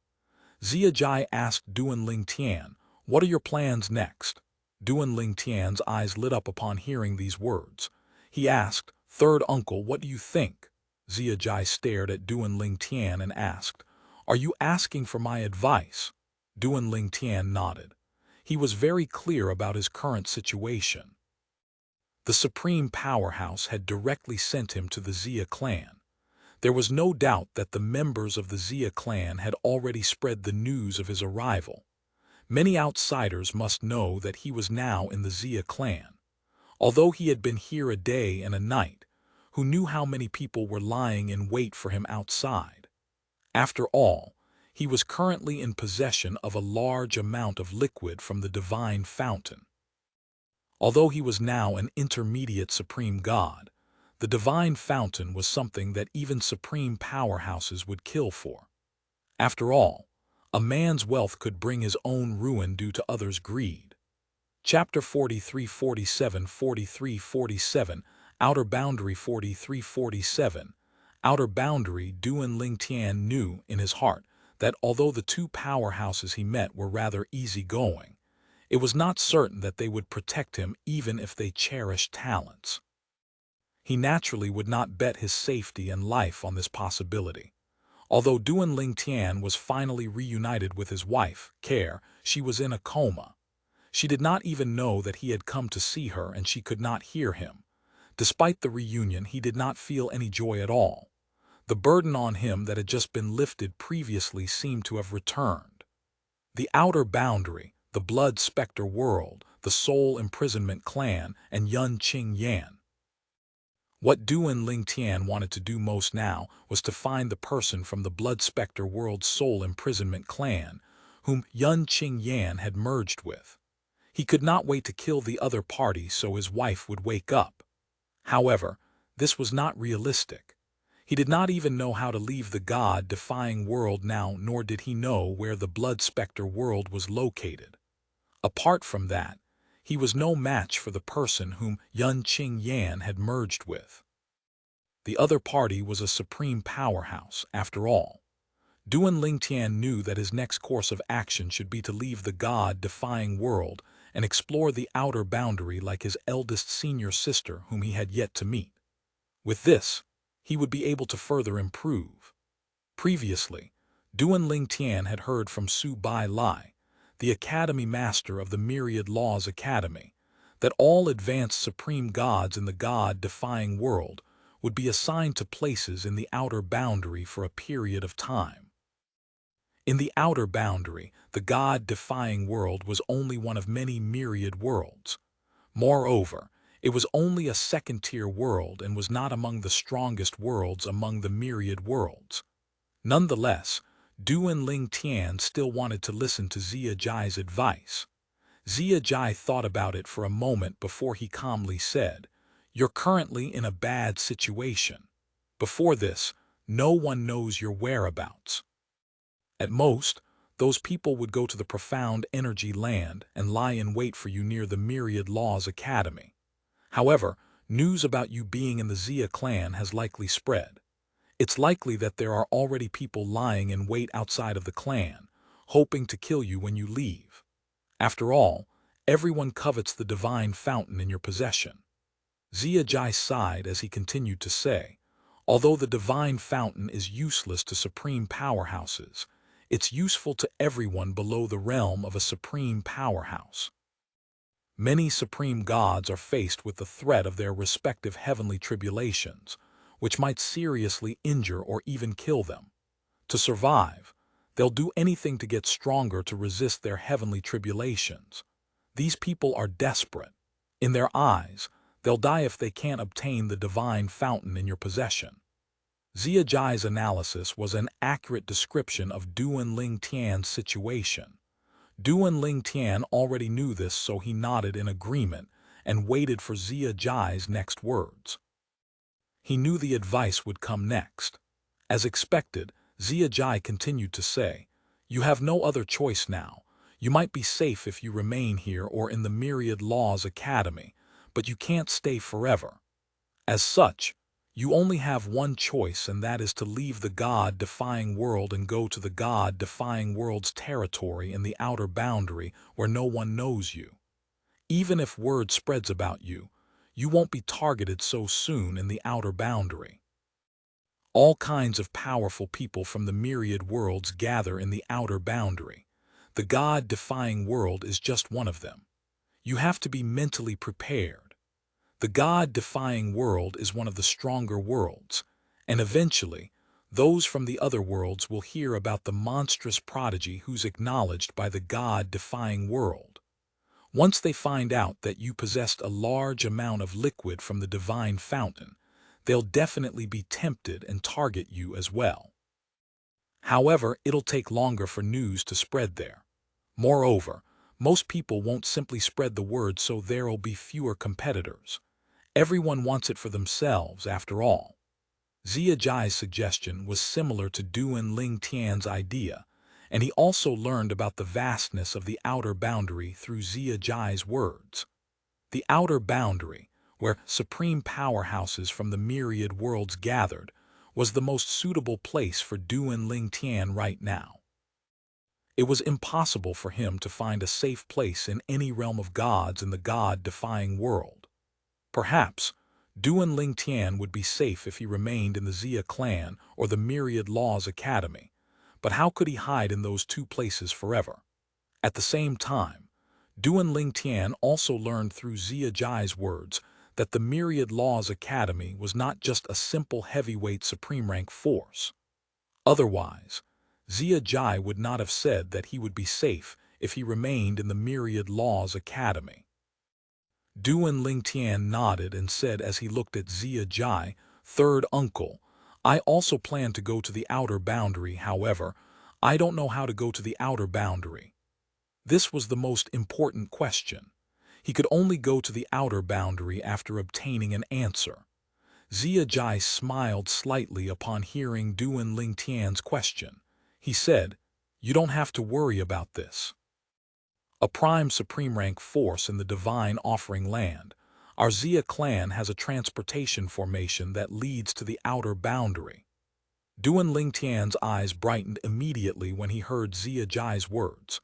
[SPEAKER 1] Xia Jai asked Duan Ling Tian, "What are your plans next?" Duan Ling Tian's eyes lit up upon hearing these words. He asked, "Third uncle, what do you think?" Xia Jai stared at Duan Ling Tian and asked, "Are you asking for my advice?" Duan Ling Tian nodded. He was very clear about his current situation. The supreme powerhouse had directly sent him to the Xia clan. There was no doubt that the members of the Xia clan had already spread the news of his arrival. Many outsiders must know that he was now in the Xia clan. Although he had been here a day and a night, who knew how many people were lying in wait for him outside? After all, he was currently in possession of a large amount of liquid from the divine fountain. Although he was now an intermediate supreme god, the divine fountain was something that even supreme powerhouses would kill for. After all, a man's wealth could bring his own ruin due to others' greed. Chapter 43-47 Outer Boundary 43-47 Outer Boundary. Duan Ling Tian knew in his heart that although the two powerhouses he met were rather easygoing, it was not certain that they would protect him even if they cherished talents. He naturally would not bet his safety and life on this possibility. Although Duan Ling Tian was finally reunited with his wife, Care, she was in a coma. She did not even know that he had come to see her and she could not hear him. Despite the reunion, he did not feel any joy at all. The burden on him that had just been lifted previously seemed to have returned. The outer boundary, the blood specter world, the soul imprisonment clan, and Yun Qing Yan. What Duan Ling Tian wanted to do most now was to find the person from the blood specter world's soul imprisonment clan, whom Yun Qing Yan had merged with. He could not wait to kill the other party so his wife would wake up. However, this was not realistic. He did not even know how to leave the god-defying world now, nor did he know where the blood specter world was located. Apart from that, he was no match for the person whom Yun Qing Yan had merged with. The other party was a supreme powerhouse, after all. Duan Ling Tian knew that his next course of action should be to leave the god-defying world and explore the outer boundary like his eldest senior sister whom he had yet to meet. With this, he would be able to further improve. Previously, Duan Ling Tian had heard from Su Bai Lai, the Academy Master of the Myriad Laws Academy, that all advanced supreme gods in the god-defying world would be assigned to places in the outer boundary for a period of time. In the outer boundary, the god-defying world was only one of many myriad worlds. Moreover, it was only a second-tier world and was not among the strongest worlds among the myriad worlds. Nonetheless, Duan Ling Tian still wanted to listen to Xia Jai's advice. Xia Jai thought about it for a moment before he calmly said, "You're currently in a bad situation. Before this, no one knows your whereabouts. At most, those people would go to the profound energy land and lie in wait for you near the Myriad Laws Academy. However, news about you being in the Xia clan has likely spread. It's likely that there are already people lying in wait outside of the clan, hoping to kill you when you leave. After all, everyone covets the divine fountain in your possession." Xia Jai sighed as he continued to say, "Although the divine fountain is useless to supreme powerhouses, it's useful to everyone below the realm of a supreme powerhouse. Many supreme gods are faced with the threat of their respective heavenly tribulations, which might seriously injure or even kill them. To survive, they'll do anything to get stronger to resist their heavenly tribulations. These people are desperate. In their eyes, they'll die if they can't obtain the divine fountain in your possession." Xia Jai's analysis was an accurate description of Duan Ling Tian's situation. Duan Ling Tian already knew this, so he nodded in agreement and waited for Zia Jai's next words. He knew the advice would come next. As expected, Zia Jai continued to say, "You have no other choice now. You might be safe if you remain here or in the Myriad Laws Academy, but you can't stay forever. As such, you only have one choice, and that is to leave the God-defying world and go to the God-defying world's territory in the outer boundary where no one knows you. Even if word spreads about you, you won't be targeted so soon in the outer boundary. All kinds of powerful people from the myriad worlds gather in the outer boundary. The God-defying world is just one of them. You have to be mentally prepared. The God-defying world is one of the stronger worlds, and eventually, those from the other worlds will hear about the monstrous prodigy who's acknowledged by the God-defying world. Once they find out that you possessed a large amount of liquid from the divine fountain, they'll definitely be tempted and target you as well. However, it'll take longer for news to spread there. Moreover, most people won't simply spread the word, so there'll be fewer competitors. Everyone wants it for themselves, after all." Zia Jai's suggestion was similar to Duan Ling Tian's idea, and he also learned about the vastness of the outer boundary through Zia Jai's words. The outer boundary, where supreme powerhouses from the myriad worlds gathered, was the most suitable place for Duan Ling Tian right now. It was impossible for him to find a safe place in any realm of gods in the God-defying world. Perhaps, Duan Ling Tian would be safe if he remained in the Zia clan or the Myriad Laws Academy, but how could he hide in those two places forever? At the same time, Duan Ling Tian also learned through Zia Jai's words that the Myriad Laws Academy was not just a simple heavyweight supreme rank force. Otherwise, Zia Jai would not have said that he would be safe if he remained in the Myriad Laws Academy. Duan Ling Tian nodded and said as he looked at Zia Jai, "Third uncle, I also plan to go to the outer boundary. However, I don't know how to go to the outer boundary." This was the most important question. He could only go to the outer boundary after obtaining an answer. Zia Jai smiled slightly upon hearing Duan Ling Tian's question. He said, "You don't have to worry about this. A prime supreme rank force in the divine offering land, our Zia clan has a transportation formation that leads to the outer boundary." Duan Ling Tian's eyes brightened immediately when he heard Zia Jai's words.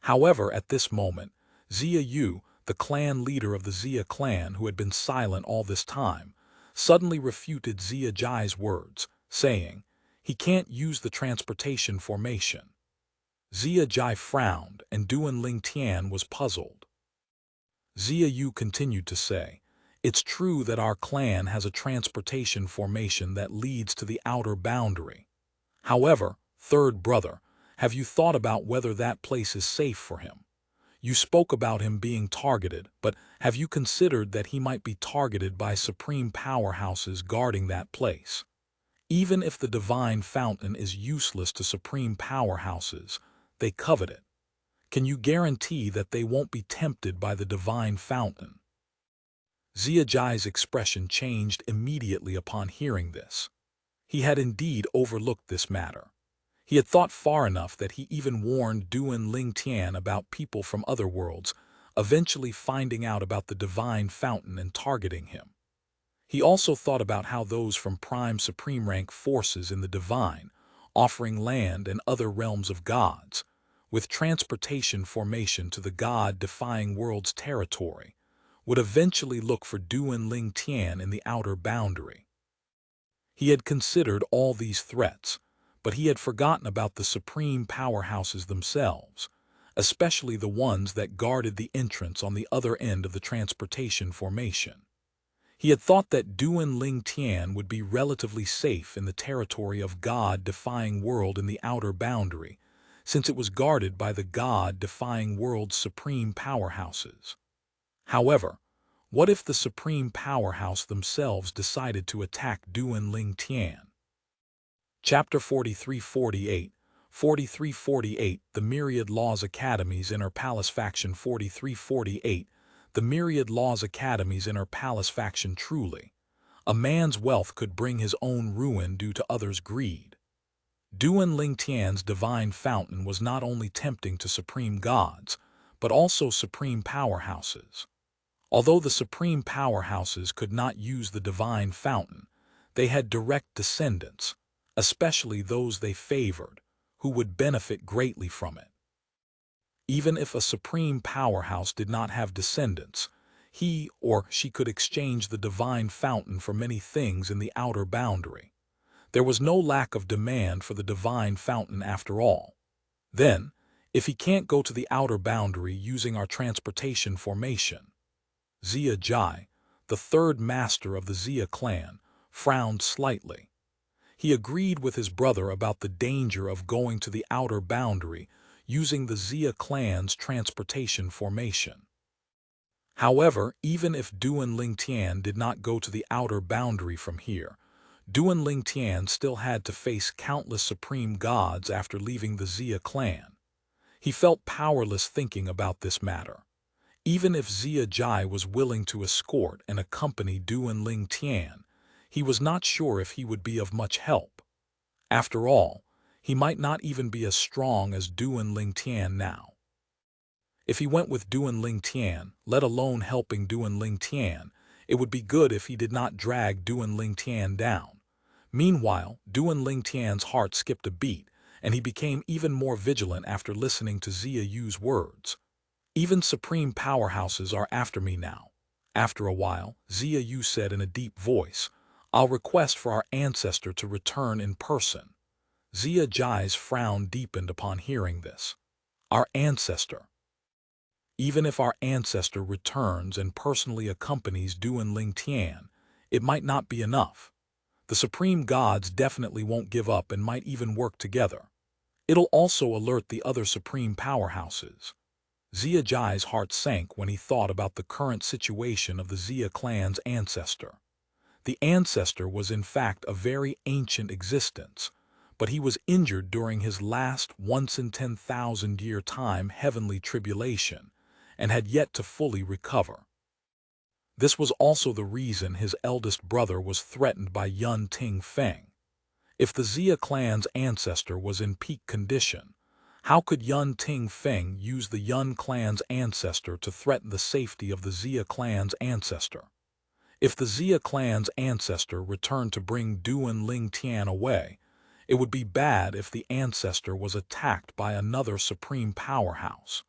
[SPEAKER 1] However, at this moment, Zia Yu, the clan leader of the Zia clan who had been silent all this time, suddenly refuted Zia Jai's words, saying, "He can't use the transportation formation." Zia Jai frowned, and Duan Ling Tian was puzzled. Zia Yu continued to say, "It's true that our clan has a transportation formation that leads to the outer boundary. However, third brother, have you thought about whether that place is safe for him? You spoke about him being targeted, but have you considered that he might be targeted by supreme powerhouses guarding that place? Even if the divine fountain is useless to supreme powerhouses, they covet it. Can you guarantee that they won't be tempted by the divine fountain?" Zia Jai's expression changed immediately upon hearing this. He had indeed overlooked this matter. He had thought far enough that he even warned Duan Ling Tian about people from other worlds, eventually finding out about the divine fountain and targeting him. He also thought about how those from prime supreme rank forces in the divine, offering land and other realms of gods, with transportation formation to the God-defying world's territory, would eventually look for Duan Ling Tian in the outer boundary. He had considered all these threats, but he had forgotten about the supreme powerhouses themselves, especially the ones that guarded the entrance on the other end of the transportation formation. He had thought that Duan Ling Tian would be relatively safe in the territory of God-defying world in the outer boundary, since it was guarded by the God-defying world's supreme powerhouses. However, what if the supreme powerhouse themselves decided to attack Duan Ling Tian? Chapter 43-48, 4348 The Myriad Laws Academy's Inner Palace Faction 4348 The Myriad Laws Academy's Inner Palace Faction Truly, a man's wealth could bring his own ruin due to others' greed. Duan Ling Tian's divine fountain was not only tempting to supreme gods, but also supreme powerhouses. Although the supreme powerhouses could not use the divine fountain, they had direct descendants, especially those they favored, who would benefit greatly from it. Even if a supreme powerhouse did not have descendants, he or she could exchange the divine fountain for many things in the outer boundary. There was no lack of demand for the divine fountain after all. Then, if he can't go to the outer boundary using our transportation formation, Zia Jai, the third master of the Zia clan, frowned slightly. He agreed with his brother about the danger of going to the outer boundary using the Zia clan's transportation formation. However, even if Duan Ling Tian did not go to the outer boundary from here, Duan Ling Tian still had to face countless supreme gods after leaving the Zia clan. He felt powerless thinking about this matter. Even if Zia Jai was willing to escort and accompany Duan Ling Tian, he was not sure if he would be of much help. After all, he might not even be as strong as Duan Ling Tian now. If he went with Duan Ling Tian, let alone helping Duan Ling Tian, it would be good if he did not drag Duan Ling Tian down. Meanwhile, Duan Ling Tian's heart skipped a beat, and he became even more vigilant after listening to Zia Yu's words. Even supreme powerhouses are after me now. After a while, Zia Yu said in a deep voice, I'll request for our ancestor to return in person. Zia Jai's frown deepened upon hearing this. Our ancestor. Even if our ancestor returns and personally accompanies Duan Ling Tian, it might not be enough. The supreme gods definitely won't give up and might even work together. It'll also alert the other supreme powerhouses. Zia Jai's heart sank when he thought about the current situation of the Zia clan's ancestor. The ancestor was in fact a very ancient existence, but he was injured during his last once-in-10,000-year time heavenly tribulation, and had yet to fully recover. This was also the reason his eldest brother was threatened by Yun Ting Feng. If the Zia clan's ancestor was in peak condition, how could Yun Ting Feng use the Yun clan's ancestor to threaten the safety of the Zia clan's ancestor? If the Zia clan's ancestor returned to bring Duan Ling Tian away, it would be bad if the ancestor was attacked by another supreme powerhouse.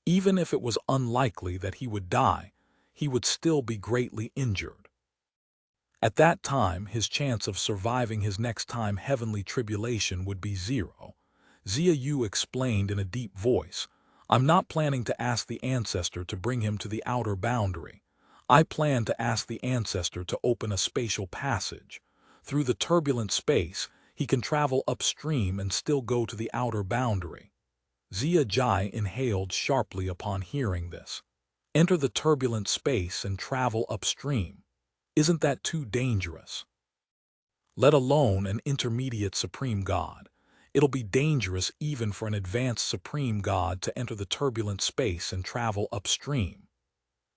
[SPEAKER 1] Even if it was unlikely that he would die, he would still be greatly injured. At that time, his chance of surviving his next time heavenly tribulation would be zero. Zia Yu explained in a deep voice, I'm not planning to ask the ancestor to bring him to the outer boundary. I plan to ask the ancestor to open a spatial passage. Through the turbulent space, he can travel upstream and still go to the outer boundary. Zia Jai inhaled sharply upon hearing this. Enter the turbulent space and travel upstream. Isn't that too dangerous? Let alone an intermediate supreme god. It'll be dangerous even for an advanced supreme god to enter the turbulent space and travel upstream.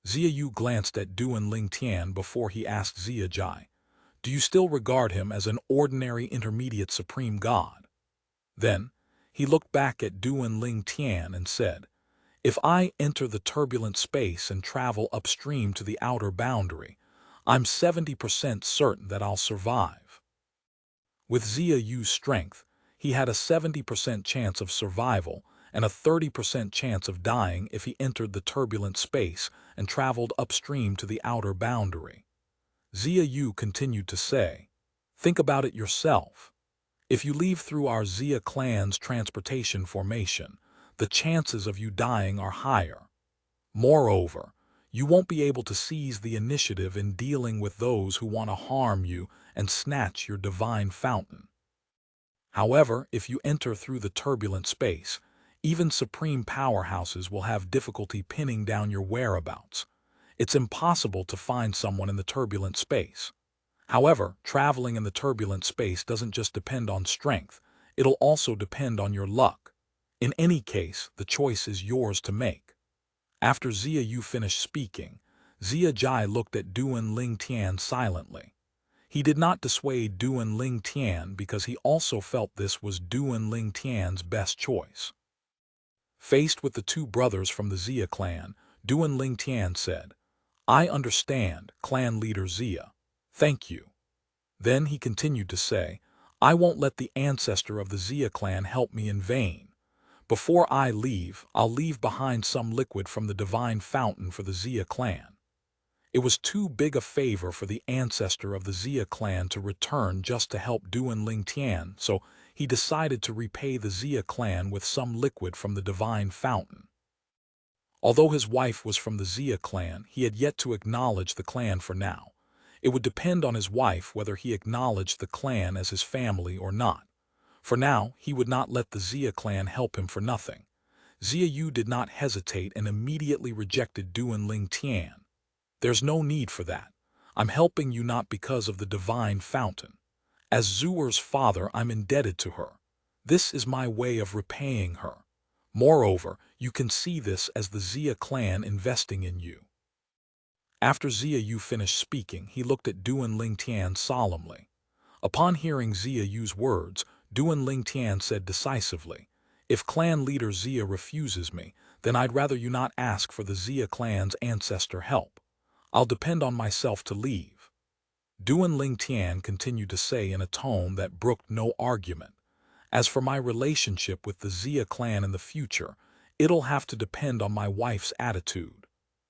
[SPEAKER 1] Zia Yu glanced at Duan Ling Tian before he asked Zia Jai, do you still regard him as an ordinary intermediate supreme god? Then, he looked back at Duan Ling Tian and said, if I enter the turbulent space and travel upstream to the outer boundary, I'm 70% certain that I'll survive. With Zia Yu's strength, he had a 70% chance of survival and a 30% chance of dying if he entered the turbulent space and traveled upstream to the outer boundary. Zia Yu continued to say, think about it yourself. If you leave through our Zia clan's transportation formation, the chances of you dying are higher. Moreover, you won't be able to seize the initiative in dealing with those who want to harm you and snatch your divine fountain. However, if you enter through the turbulent space, even supreme powerhouses will have difficulty pinning down your whereabouts. It's impossible to find someone in the turbulent space. However, traveling in the turbulent space doesn't just depend on strength, It'll also depend on your luck. In any case, the choice is yours to make. After Zia Yu finished speaking, Zia Jai looked at Duan Ling Tian silently. He did not dissuade Duan Ling Tian because he also felt this was Duan Ling Tian's best choice. Faced with the two brothers from the Zia clan, Duan Ling Tian said, "I understand, clan leader Zia. Thank you." Then he continued to say, "I won't let the ancestor of the Zia clan help me in vain. Before I leave, I'll leave behind some liquid from the divine fountain for the Zia clan." It was too big a favor for the ancestor of the Zia clan to return just to help Duan Ling Tian, so he decided to repay the Zia clan with some liquid from the divine fountain. Although his wife was from the Zia clan, he had yet to acknowledge the clan for now. It would depend on his wife whether he acknowledged the clan as his family or not. For now, he would not let the Zia clan help him for nothing. Zia Yu did not hesitate and immediately rejected Duan Ling Tian. "There's no need for that. I'm helping you not because of the divine fountain. As Zuer's father, I'm indebted to her. This is my way of repaying her. Moreover, you can see this as the Zia clan investing in you." After Zia Yu finished speaking, he looked at Duan Ling Tian solemnly. Upon hearing Zia Yu's words, Duan Ling Tian said decisively, "If clan leader Zia refuses me, then I'd rather you not ask for the Zia clan's ancestor help. I'll depend on myself to leave." Duan Ling Tian continued to say in a tone that brooked no argument, "As for my relationship with the Zia clan in the future, it'll have to depend on my wife's attitude.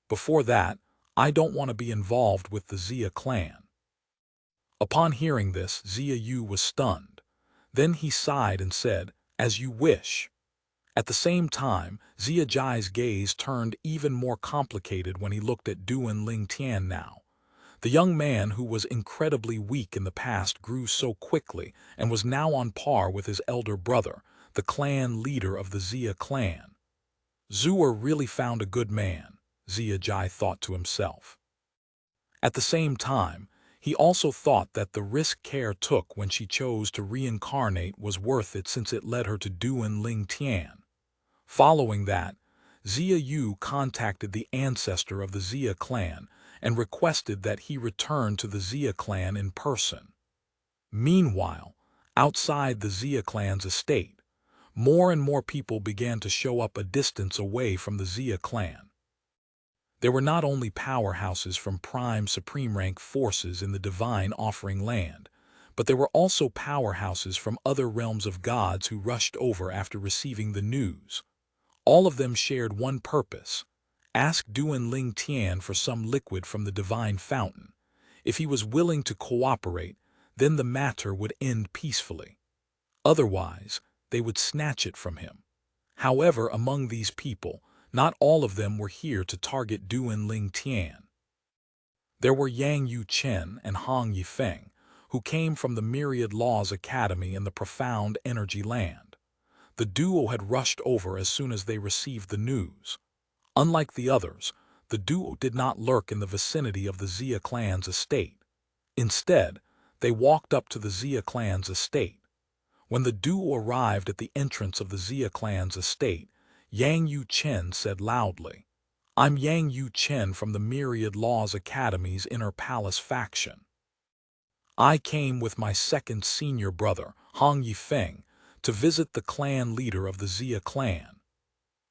[SPEAKER 1] Before that, I don't want to be involved with the Zia clan." Upon hearing this, Zia Yu was stunned. Then he sighed and said, "As you wish." At the same time, Zia Jai's gaze turned even more complicated when he looked at Duan Ling Tian now. The young man who was incredibly weak in the past grew so quickly and was now on par with his elder brother, the clan leader of the Zia clan. Zuer really found a good man, Zia Jai thought to himself. At the same time, he also thought that the risk Care took when she chose to reincarnate was worth it since it led her to Duan Ling Tian. Following that, Zia Yu contacted the ancestor of the Zia clan and requested that he return to the Zia clan in person. Meanwhile, outside the Zia clan's estate, more and more people began to show up a distance away from the Zia clan. There were not only powerhouses from prime supreme rank forces in the divine offering land, but there were also powerhouses from other realms of gods who rushed over after receiving the news. All of them shared one purpose: ask Duan Ling Tian for some liquid from the divine fountain. If he was willing to cooperate, then the matter would end peacefully. Otherwise, they would snatch it from him. However, among these people, not all of them were here to target Duan Ling Tian. There were Yang Yu Chen and Hong Yifeng, who came from the Myriad Laws Academy in the Profound Energy Land. The duo had rushed over as soon as they received the news. Unlike the others, the duo did not lurk in the vicinity of the Zia clan's estate. Instead, they walked up to the Zia clan's estate. When the duo arrived at the entrance of the Zia clan's estate, Yang Yu Chen said loudly, "I'm Yang Yu Chen from the Myriad Laws Academy's Inner Palace faction. I came with my second senior brother, Hong Yifeng, to visit the clan leader of the Zia clan."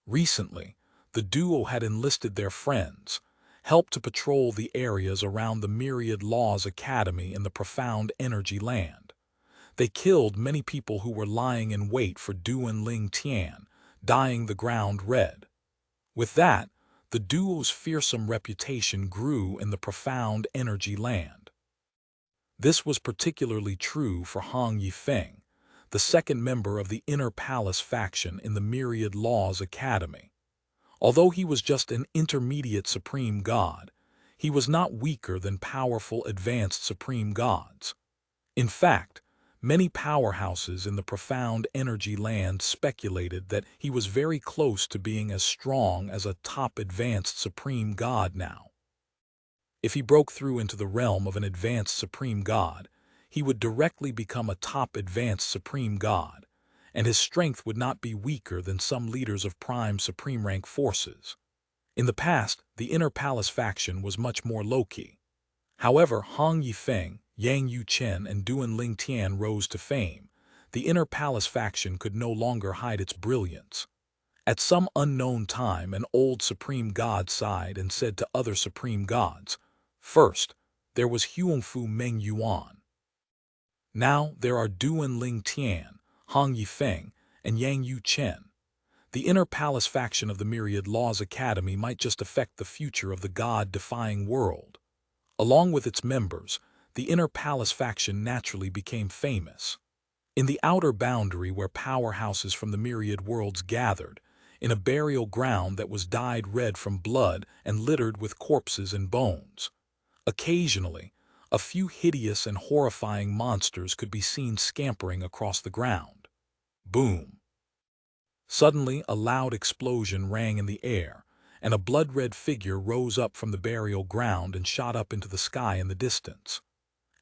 [SPEAKER 1] Recently, the duo had enlisted their friends, helped to patrol the areas around the Myriad Laws Academy in the Profound Energy Land. They killed many people who were lying in wait for Duan Ling Tian, dyeing the ground red. With that, the duo's fearsome reputation grew in the Profound Energy Land. This was particularly true for Hong Yifeng, the second member of the Inner Palace faction in the Myriad Laws Academy. Although he was just an intermediate supreme god, he was not weaker than powerful advanced supreme gods. In fact, many powerhouses in the Profound Energy Land speculated that he was very close to being as strong as a top advanced supreme god now. If he broke through into the realm of an advanced supreme god, he would directly become a top advanced supreme god, and his strength would not be weaker than some leaders of prime supreme rank forces. In the past, the Inner Palace faction was much more low-key. However, Hong Yifeng, Yang Yuchen, and Duan Ling Tian rose to fame. The Inner Palace faction could no longer hide its brilliance. At some unknown time, an old supreme god sighed and said to other supreme gods, "First, there was Huangfu Meng Yuan. Now there are Duan Ling Tian, Hong Yifeng, and Yang Yuchen. The Inner Palace faction of the Myriad Laws Academy might just affect the future of the god-defying world." Along with its members, the Inner Palace faction naturally became famous. In the outer boundary where powerhouses from the myriad worlds gathered, in a burial ground that was dyed red from blood and littered with corpses and bones. Occasionally, a few hideous and horrifying monsters could be seen scampering across the ground. Boom! Suddenly, a loud explosion rang in the air, and a blood-red figure rose up from the burial ground and shot up into the sky in the distance.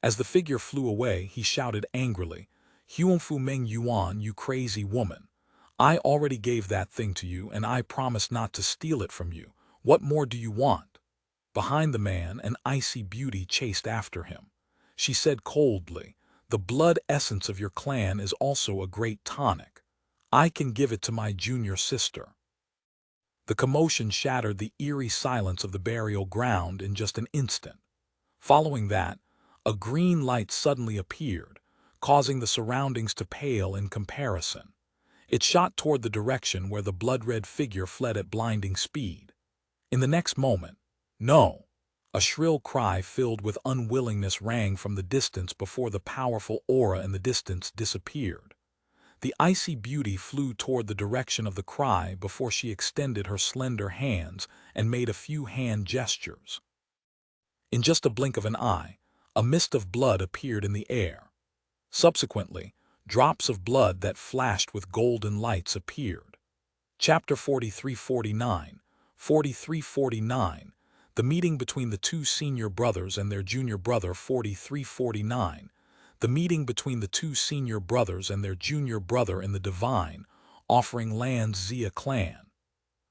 [SPEAKER 1] As the figure flew away, he shouted angrily, "Huangfu Meng Yuan, you crazy woman! I already gave that thing to you, and I promised not to steal it from you. What more do you want?" Behind the man, an icy beauty chased after him. She said coldly, "The blood essence of your clan is also a great tonic. I can give it to my junior sister." The commotion shattered the eerie silence of the burial ground in just an instant. Following that, a green light suddenly appeared, causing the surroundings to pale in comparison. It shot toward the direction where the blood-red figure fled at blinding speed. In the next moment, "No!" a shrill cry filled with unwillingness rang from the distance before the powerful aura in the distance disappeared. The icy beauty flew toward the direction of the cry before she extended her slender hands and made a few hand gestures. In just a blink of an eye, a mist of blood appeared in the air. Subsequently, drops of blood that flashed with golden lights appeared. Chapter 43-49, 43-49, The Meeting Between the Two Senior Brothers and Their Junior Brother. 43-49, The Meeting Between the Two Senior Brothers and Their Junior Brother in the Divine, Offering Land's Xia clan.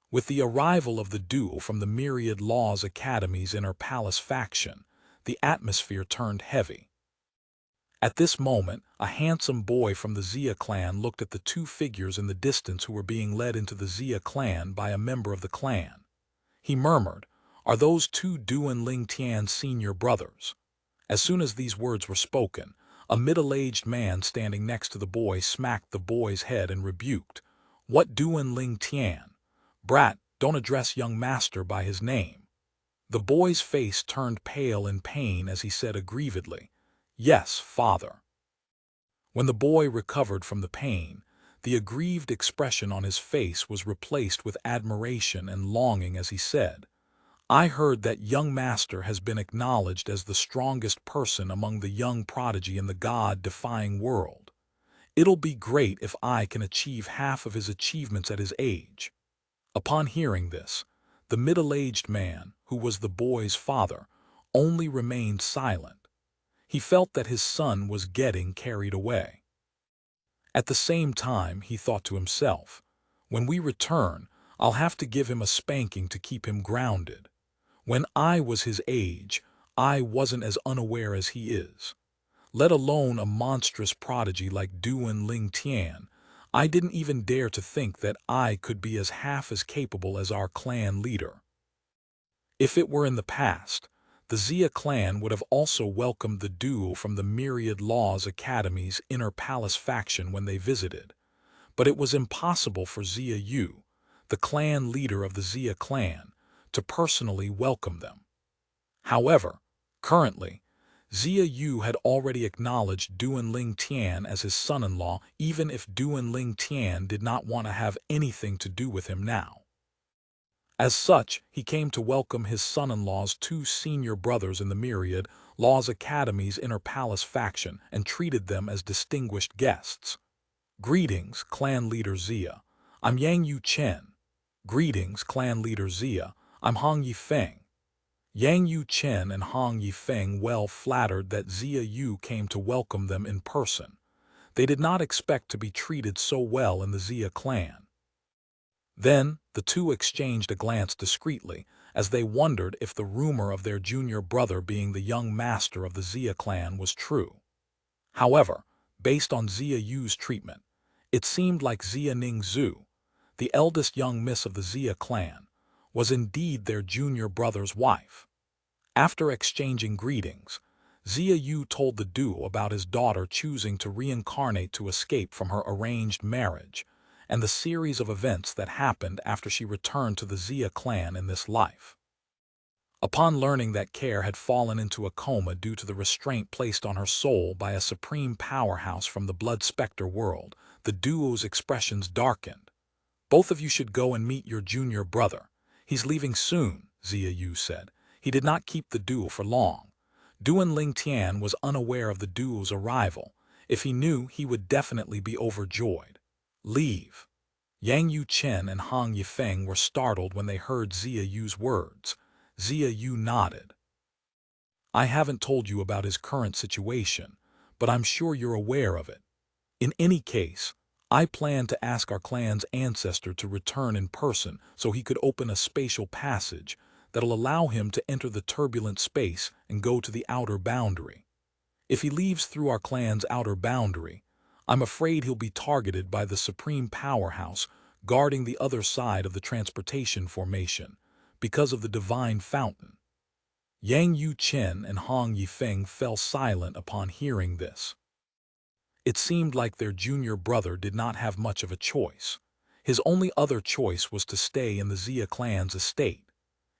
[SPEAKER 1] With the arrival of the duo from the Myriad Laws Academy's Inner Palace faction, the atmosphere turned heavy. At this moment, a handsome boy from the Xia clan looked at the two figures in the distance who were being led into the Xia clan by a member of the clan. He murmured, "Are those two Duan Ling Tian senior brothers?" As soon as these words were spoken, a middle-aged man standing next to the boy smacked the boy's head and rebuked, "What Duan Ling Tian? Brat, don't address young master by his name." The boy's face turned pale in pain as he said aggrievedly, "Yes, father." When the boy recovered from the pain, the aggrieved expression on his face was replaced with admiration and longing as he said, "I heard that young master has been acknowledged as the strongest person among the young prodigy in the god-defying world. It'll be great if I can achieve half of his achievements at his age." Upon hearing this, the middle-aged man, who was the boy's father, only remained silent. He felt that his son was getting carried away. At the same time, he thought to himself, "When we return, I'll have to give him a spanking to keep him grounded. When I was his age, I wasn't as unaware as he is. Let alone a monstrous prodigy like Duan Ling Tian, I didn't even dare to think that I could be half as capable as our clan leader." If it were in the past, the Xia clan would have also welcomed the duo from the Myriad Laws Academy's Inner Palace faction when they visited, but it was impossible for Xia Yu, the clan leader of the Xia clan, to personally welcome them. However, currently, Xia Yu had already acknowledged Duan Ling Tian as his son-in-law, even if Duan Ling Tian did not want to have anything to do with him now. As such, he came to welcome his son-in-law's two senior brothers in the Myriad Laws Academy's Inner Palace faction and treated them as distinguished guests. "Greetings, clan leader Xia. I'm Yang Yuchen." "Greetings, clan leader Xia. I'm Hong Yifeng." Yang Yuchen and Hong Yifeng well flattered that Xia Yu came to welcome them in person. They did not expect to be treated so well in the Xia clan. Then, the two exchanged a glance discreetly, as they wondered if the rumor of their junior brother being the young master of the Xia clan was true. However, based on Xia Yu's treatment, it seemed like Xia Ning Zhu, the eldest young miss of the Xia clan, was indeed their junior brother's wife. After exchanging greetings, Xia Yu told the duo about his daughter choosing to reincarnate to escape from her arranged marriage, and the series of events that happened after she returned to the Xia clan in this life. Upon learning that Care had fallen into a coma due to the restraint placed on her soul by a supreme powerhouse from the Blood Spectre world, the duo's expressions darkened. "Both of you should go and meet your junior brother. He's leaving soon," Xia Yu said. He did not keep the duo for long. Duan Ling Tian was unaware of the duo's arrival. If he knew, he would definitely be overjoyed. "Leave." Yang Yu Chen and Hong Yifeng were startled when they heard Xia Yu's words. Xia Yu nodded. "I haven't told you about his current situation, but I'm sure you're aware of it. In any case, I plan to ask our clan's ancestor to return in person so he could open a spatial passage that'll allow him to enter the turbulent space and go to the outer boundary. If he leaves through our clan's outer boundary, I'm afraid he'll be targeted by the supreme powerhouse guarding the other side of the transportation formation because of the divine fountain." Yang Yu Chen and Hong Yifeng fell silent upon hearing this. It seemed like their junior brother did not have much of a choice. His only other choice was to stay in the Xia clan's estate.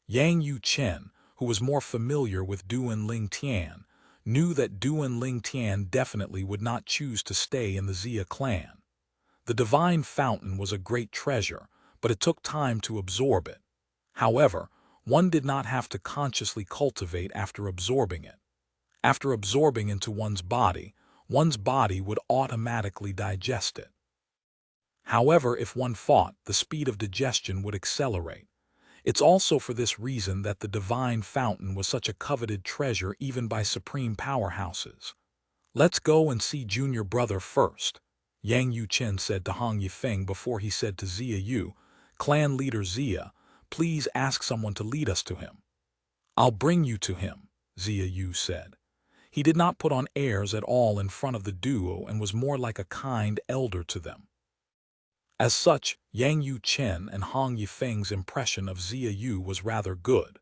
[SPEAKER 1] Yang Yu Chen, who was more familiar with Duan Ling Tian, knew that Duan Ling Tian definitely would not choose to stay in the Xia clan. The divine fountain was a great treasure, but it took time to absorb it. However, one did not have to consciously cultivate after absorbing it. After absorbing into one's body would automatically digest it. However, if one fought, the speed of digestion would accelerate. It's also for this reason that the divine fountain was such a coveted treasure even by supreme powerhouses. "Let's go and see junior brother first," Yang Yu Chen said to Hong Yifeng before he said to Xia Yu, "Clan leader Xia, please ask someone to lead us to him." "I'll bring you to him," Xia Yu said. He did not put on airs at all in front of the duo and was more like a kind elder to them. As such, Yang Yu Chen and Hong Yifeng's impression of Xia Yu was rather good.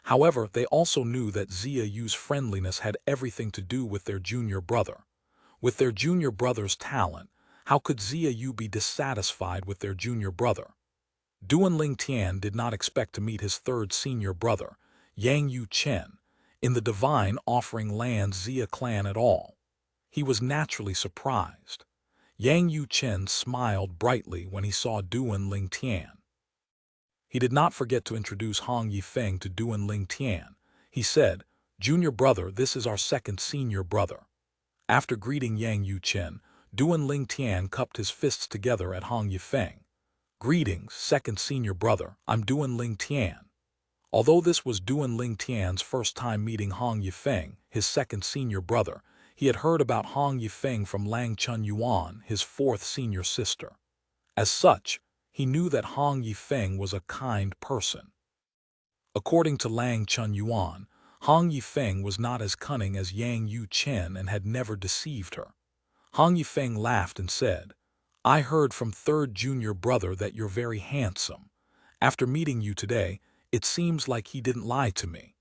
[SPEAKER 1] However, they also knew that Xia Yu's friendliness had everything to do with their junior brother. With their junior brother's talent, how could Xia Yu be dissatisfied with their junior brother? Duan Ling Tian did not expect to meet his third senior brother, Yang Yu Chen, in the divine offering land's Xia clan at all. He was naturally surprised. Yang Yu Chen smiled brightly when he saw Duan Ling Tian. He did not forget to introduce Hong Yifeng to Duan Ling Tian. He said, "Junior brother, this is our second senior brother." After greeting Yang Yu Chen, Duan Ling Tian cupped his fists together at Hong Yifeng. "Greetings, second senior brother, I'm Duan Ling Tian." Although this was Duan Ling Tian's first time meeting Hong Yifeng, his second senior brother, he had heard about Hong Yifeng from Lang Chun Yuan, his fourth senior sister. As such, he knew that Hong Yifeng was a kind person. According to Lang Chun Yuan, Hong Yifeng was not as cunning as Yang Yu Chen and had never deceived her. Hong Yifeng laughed and said, "I heard from third junior brother that you're very handsome. After meeting you today, it seems like he didn't lie to me.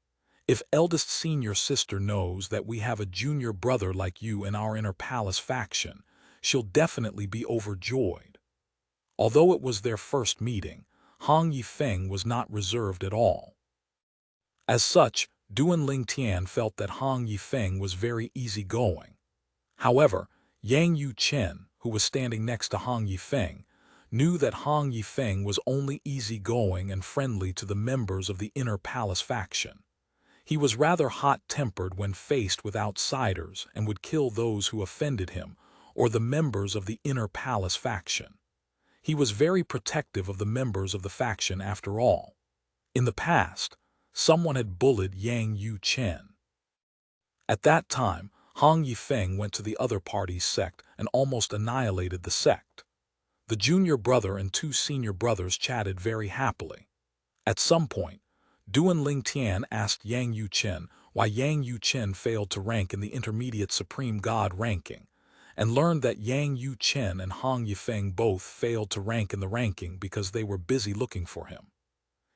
[SPEAKER 1] If eldest senior sister knows that we have a junior brother like you in our inner palace faction, she'll definitely be overjoyed." Although it was their first meeting, Hong Yifeng was not reserved at all. As such, Duan Ling Tian felt that Hong Yifeng was very easygoing. However, Yang Yu Chen, who was standing next to Hong Yifeng, knew that Hong Yifeng was only easygoing and friendly to the members of the inner palace faction. He was rather hot-tempered when faced with outsiders and would kill those who offended him or the members of the inner palace faction. He was very protective of the members of the faction after all. In the past, someone had bullied Yang Yu Chen. At that time, Hong Yifeng went to the other party's sect and almost annihilated the sect. The junior brother and two senior brothers chatted very happily. At some point, Duan Ling Tian asked Yang Yuchen why Yang Yuchen failed to rank in the intermediate supreme god ranking, and learned that Yang Yuchen and Hong Yifeng both failed to rank in the ranking because they were busy looking for him.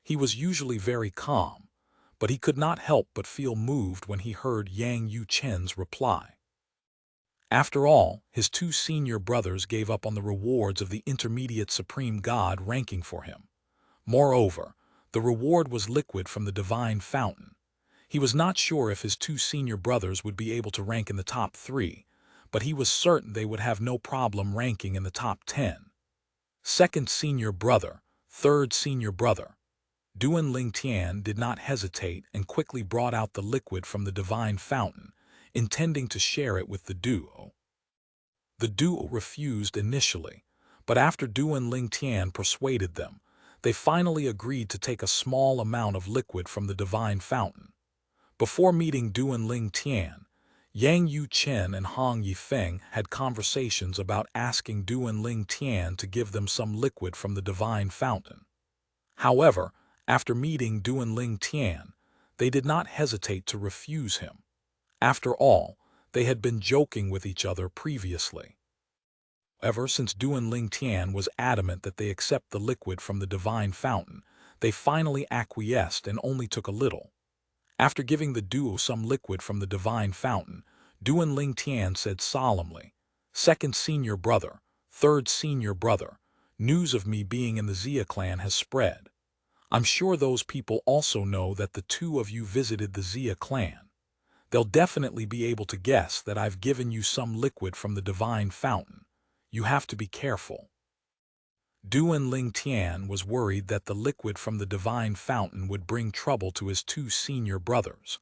[SPEAKER 1] He was usually very calm, but he could not help but feel moved when he heard Yang Yuchen's reply. After all, his two senior brothers gave up on the rewards of the intermediate supreme god ranking for him. Moreover, the reward was liquid from the divine fountain. He was not sure if his two senior brothers would be able to rank in the top 3, but he was certain they would have no problem ranking in the top 10. Second senior brother, third senior brother. Duan Ling Tian did not hesitate and quickly brought out the liquid from the divine fountain, intending to share it with the duo. The duo refused initially, but after Duan Ling Tian persuaded them, they finally agreed to take a small amount of liquid from the divine fountain. Before meeting Duan Ling Tian, Yang Yuchen and Hong Yifeng had conversations about asking Duan Ling Tian to give them some liquid from the divine fountain. However, after meeting Duan Ling Tian, they did not hesitate to refuse him. After all, they had been joking with each other previously. Ever since Duan Ling Tian was adamant that they accept the liquid from the divine fountain, they finally acquiesced and only took a little. After giving the duo some liquid from the divine fountain, Duan Ling Tian said solemnly, "Second senior brother, third senior brother, news of me being in the Xia clan has spread. I'm sure those people also know that the two of you visited the Xia clan. They'll definitely be able to guess that I've given you some liquid from the divine fountain. You have to be careful." Duan Ling Tian was worried that the liquid from the divine fountain would bring trouble to his two senior brothers.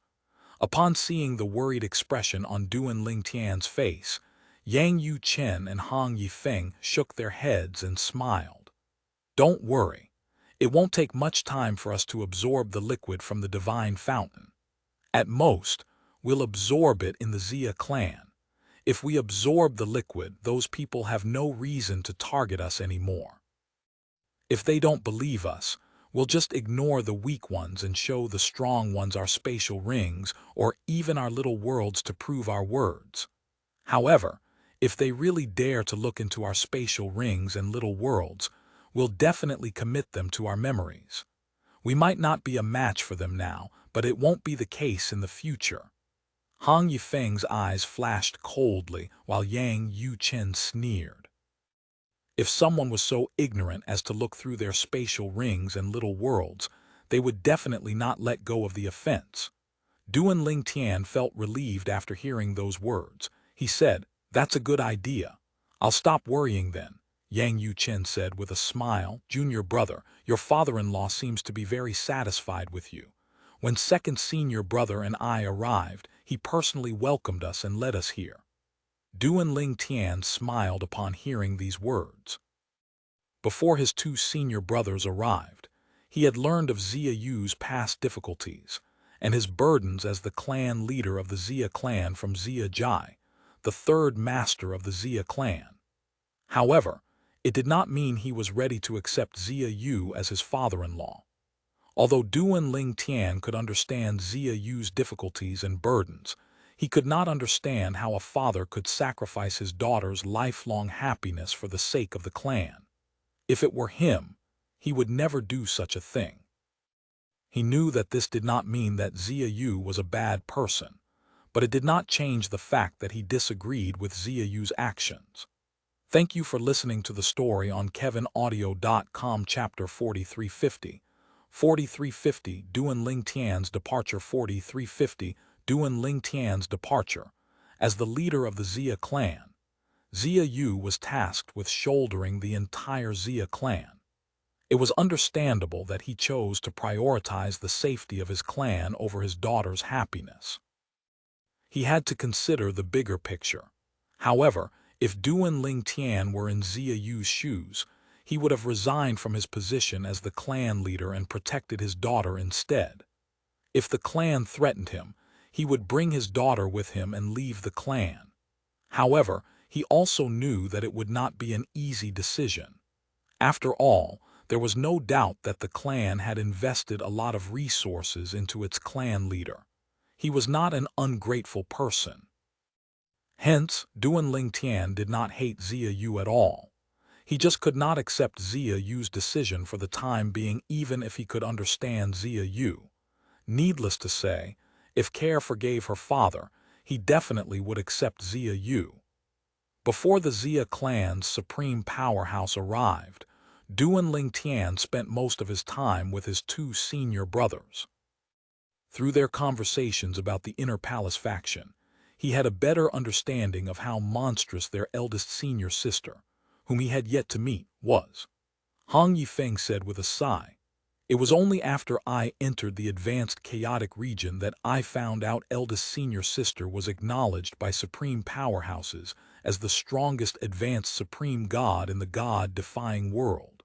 [SPEAKER 1] Upon seeing the worried expression on Duan Ling Tian's face, Yang Yuchen and Hong Yifeng shook their heads and smiled. "Don't worry. It won't take much time for us to absorb the liquid from the divine fountain. At most, we'll absorb it in the Xia clan. If we absorb the liquid, those people have no reason to target us anymore. If they don't believe us, we'll just ignore the weak ones and show the strong ones our spatial rings or even our little worlds to prove our words. However, if they really dare to look into our spatial rings and little worlds, we'll definitely commit them to our memories. We might not be a match for them now, but it won't be the case in the future." Hong Yifeng's eyes flashed coldly while Yang Yuchen sneered. If someone was so ignorant as to look through their spatial rings and little worlds, they would definitely not let go of the offense. Duan Ling Tian felt relieved after hearing those words. He said, "That's a good idea. I'll stop worrying then." Yang Yuchen said with a smile, "Junior brother, your father-in-law seems to be very satisfied with you. When second senior brother and I arrived, he personally welcomed us and led us here." Duan Ling Tian smiled upon hearing these words. Before his two senior brothers arrived, he had learned of Xia Yu's past difficulties and his burdens as the clan leader of the Xia clan from Xia Jai, the third master of the Xia clan. However, it did not mean he was ready to accept Xia Yu as his father-in-law. Although Duan Ling Tian could understand Xia Yu's difficulties and burdens, he could not understand how a father could sacrifice his daughter's lifelong happiness for the sake of the clan. If it were him, he would never do such a thing. He knew that this did not mean that Xia Yu was a bad person, but it did not change the fact that he disagreed with Xia Yu's actions. Thank you for listening to the story on KevinAudio.com Chapter 4350. 4350 Duan Ling Tian's Departure. 4350 Duan Ling Tian's departure. As the leader of the Xia clan, Xia Yu was tasked with shouldering the entire Xia clan. It was understandable that he chose to prioritize the safety of his clan over his daughter's happiness. He had to consider the bigger picture. However, if Duan Ling Tian were in Xia Yu's shoes, he would have resigned from his position as the clan leader and protected his daughter instead. If the clan threatened him, He would bring his daughter with him and leave the clan. However, he also knew that it would not be an easy decision. After all, there was no doubt that the clan had invested a lot of resources into its clan leader. He was not an ungrateful person. Hence, Duan Ling Tian did not hate Xia Yu at all. He just could not accept Xia Yu's decision for the time being, even if he could understand Xia Yu. Needless to say, if Care forgave her father, he definitely would accept Xia Yu. Before the Xia clan's supreme powerhouse arrived, Duan Ling Tian spent most of his time with his two senior brothers. Through their conversations about the inner palace faction, he had a better understanding of how monstrous their eldest senior sister, whom he had yet to meet, was. Hong Yifeng said with a sigh, "It was only after I entered the advanced chaotic region that I found out eldest senior sister was acknowledged by supreme powerhouses as the strongest advanced supreme god in the god-defying world.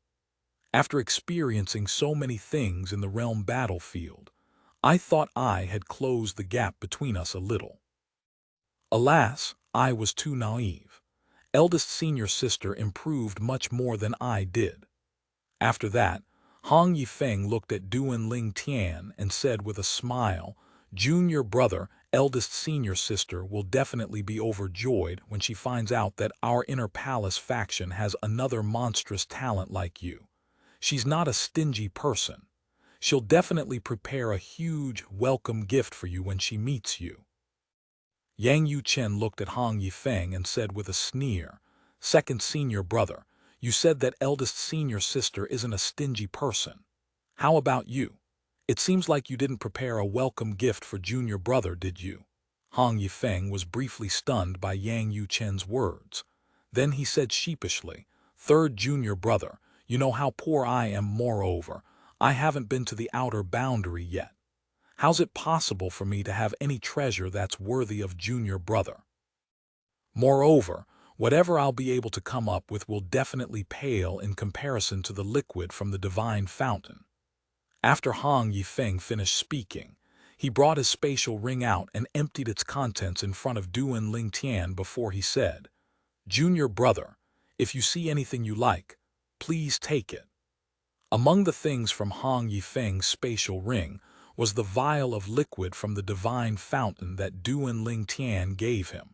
[SPEAKER 1] After experiencing so many things in the realm battlefield, I thought I had closed the gap between us a little. Alas, I was too naive. Eldest senior sister improved much more than I did." After that, Hong Yifeng looked at Duan Ling Tian and said with a smile, "Junior brother, eldest senior sister will definitely be overjoyed when she finds out that our inner palace faction has another monstrous talent like you. She's not a stingy person. She'll definitely prepare a huge welcome gift for you when she meets you." Yang Yuchen looked at Hong Yifeng and said with a sneer, "Second senior brother, you said that eldest senior sister isn't a stingy person. How about you? It seems like you didn't prepare a welcome gift for junior brother, did you?" Hong Yifeng was briefly stunned by Yang Yuchen's words. Then he said sheepishly, "Third junior brother, you know how poor I am. Moreover, I haven't been to the outer boundary yet. How's it possible for me to have any treasure that's worthy of junior brother? Moreover, whatever I'll be able to come up with will definitely pale in comparison to the liquid from the divine fountain." After Hong Yifeng finished speaking, he brought his spatial ring out and emptied its contents in front of Duan Ling Tian before he said, "Junior brother, if you see anything you like, please take it." Among the things from Hong Yifeng's spatial ring was the vial of liquid from the divine fountain that Duan Ling Tian gave him.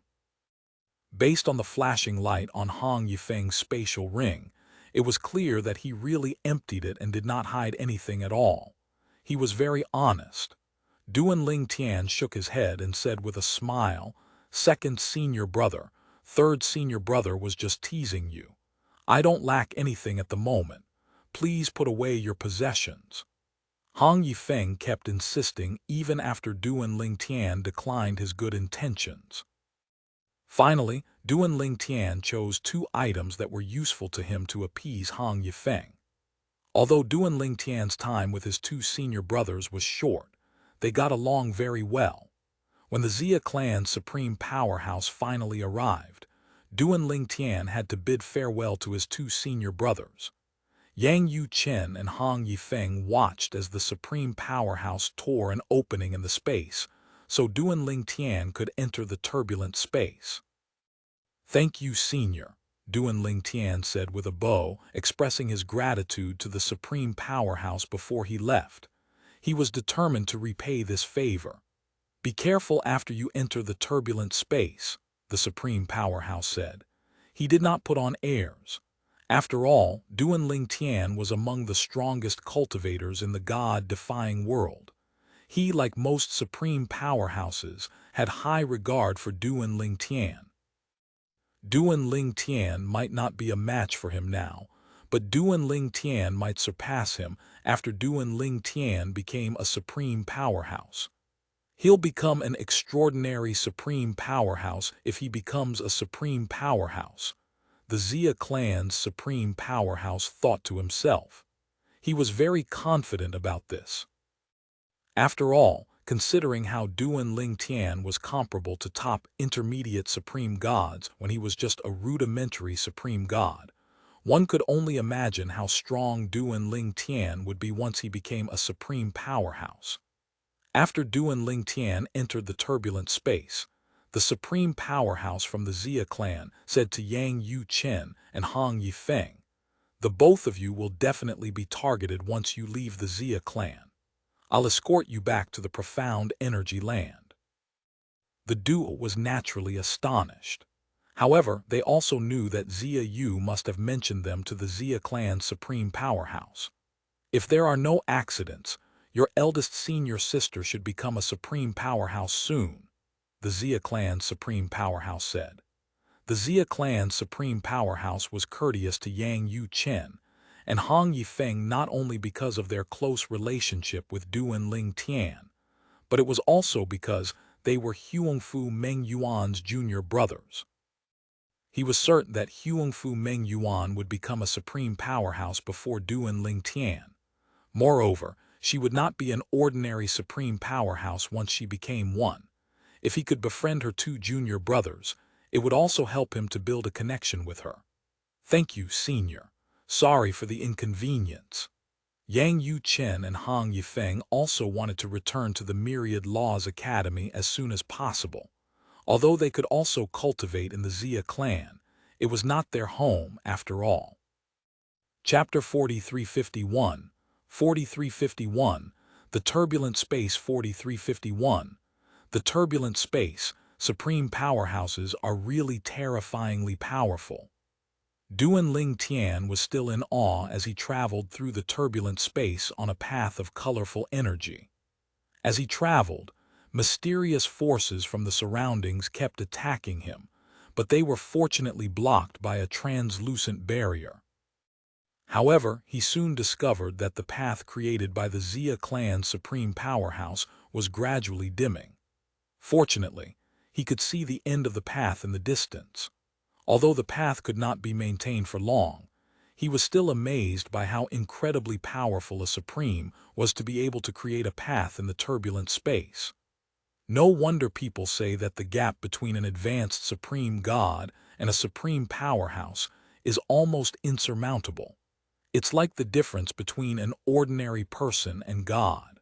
[SPEAKER 1] Based on the flashing light on Hong Yifeng's spatial ring, it was clear that he really emptied it and did not hide anything at all. He was very honest. Duan Ling Tian shook his head and said with a smile, "Second senior brother, third senior brother was just teasing you. I don't lack anything at the moment. Please put away your possessions." Hong Yifeng kept insisting even after Duan Ling Tian declined his good intentions. Finally, Duan Ling Tian chose two items that were useful to him to appease Hong Yifeng. Although Duan Ling Tian's time with his two senior brothers was short, they got along very well. When the Xia clan's supreme powerhouse finally arrived, Duan Ling Tian had to bid farewell to his two senior brothers. Yang Yuchen and Hong Yifeng watched as the supreme powerhouse tore an opening in the space, so Duan Ling Tian could enter the turbulent space. "Thank you, senior," Duan Ling Tian said with a bow, expressing his gratitude to the supreme powerhouse before he left. He was determined to repay this favor. "Be careful after you enter the turbulent space," the supreme powerhouse said. He did not put on airs. After all, Duan Ling Tian was among the strongest cultivators in the god-defying world. He, like most supreme powerhouses, had high regard for Duan Ling Tian. Duan Ling Tian might not be a match for him now, but Duan Ling Tian might surpass him after Duan Ling Tian became a supreme powerhouse. He'll become an extraordinary supreme powerhouse if he becomes a supreme powerhouse. The Xia clan's supreme powerhouse thought to himself. He was very confident about this. After all, considering how Duan Ling Tian was comparable to top intermediate supreme gods when he was just a rudimentary supreme god, one could only imagine how strong Duan Ling Tian would be once he became a supreme powerhouse. After Duan Ling Tian entered the turbulent space, the supreme powerhouse from the Xia clan said to Yang Yu Chen and Hong Yifeng, "The both of you will definitely be targeted once you leave the Xia clan. I'll escort you back to the profound energy land." The duo was naturally astonished. However, they also knew that Xia Yu must have mentioned them to the Xia clan's supreme powerhouse. "If there are no accidents, your eldest senior sister should become a supreme powerhouse soon," the Xia clan's supreme powerhouse said. The Xia clan's supreme powerhouse was courteous to Yang Yu Chen and Hong Yifeng not only because of their close relationship with Duan Ling Tian, but it was also because they were Huangfu Meng Yuan's junior brothers. He was certain that Huangfu Meng Yuan would become a supreme powerhouse before Duan Ling Tian. Moreover, she would not be an ordinary supreme powerhouse once she became one. If he could befriend her two junior brothers, it would also help him to build a connection with her. "Thank you, Senior. Sorry for the inconvenience." Yang Yu Chen and Hong Yifeng also wanted to return to the Myriad Laws Academy as soon as possible. Although they could also cultivate in the Xia clan, it was not their home after all. Chapter 4351, 4351, The Turbulent Space. 4351. The turbulent space, supreme powerhouses are really terrifyingly powerful. Duan Ling Tian was still in awe as he traveled through the turbulent space on a path of colorful energy. As he traveled, mysterious forces from the surroundings kept attacking him, but they were fortunately blocked by a translucent barrier. However, he soon discovered that the path created by the Xia clan's supreme powerhouse was gradually dimming. Fortunately, he could see the end of the path in the distance. Although the path could not be maintained for long, he was still amazed by how incredibly powerful a supreme was to be able to create a path in the turbulent space. No wonder people say that the gap between an advanced supreme god and a supreme powerhouse is almost insurmountable. It's like the difference between an ordinary person and God.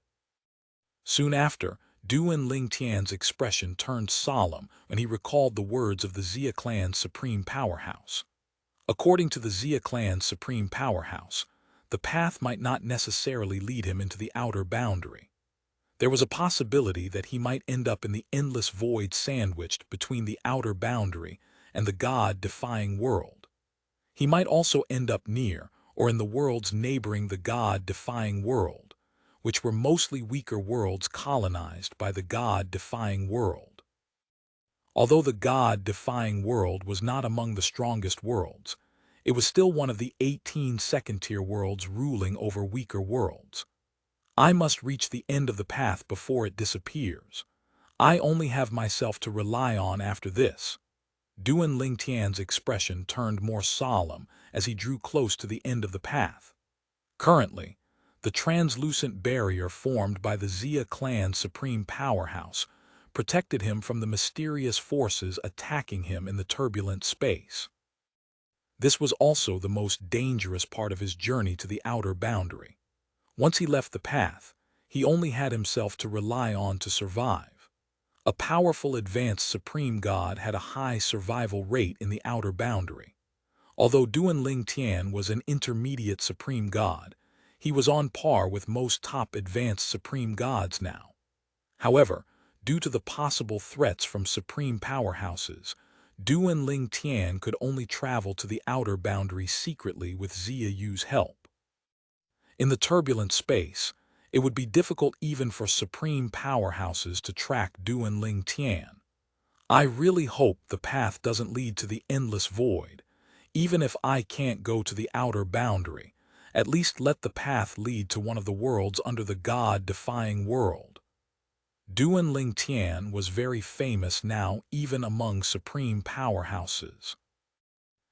[SPEAKER 1] Soon after, Duan Ling Tian's expression turned solemn when he recalled the words of the Xia clan's supreme powerhouse. According to the Xia clan's supreme powerhouse, the path might not necessarily lead him into the outer boundary. There was a possibility that he might end up in the endless void sandwiched between the outer boundary and the God-defying world. He might also end up near or in the worlds neighboring the God-defying world, which were mostly weaker worlds colonized by the God-defying world. Although the God-defying world was not among the strongest worlds, it was still one of the 18 second-tier worlds ruling over weaker worlds. "I must reach the end of the path before it disappears. I only have myself to rely on after this." Duan Ling Tian's expression turned more solemn as he drew close to the end of the path. Currently, the translucent barrier formed by the Xia clan's supreme powerhouse protected him from the mysterious forces attacking him in the turbulent space. This was also the most dangerous part of his journey to the outer boundary. Once he left the path, he only had himself to rely on to survive. A powerful advanced supreme god had a high survival rate in the outer boundary. Although Duan Ling Tian was an intermediate supreme god, he was on par with most top advanced supreme gods now. However, due to the possible threats from supreme powerhouses, Duan Ling Tian could only travel to the outer boundary secretly with Xia Yu's help. In the turbulent space, it would be difficult even for supreme powerhouses to track Duan Ling Tian. "I really hope the path doesn't lead to the endless void. Even if I can't go to the outer boundary, at least let the path lead to one of the worlds under the God-defying world." Duan Ling Tian was very famous now even among supreme powerhouses.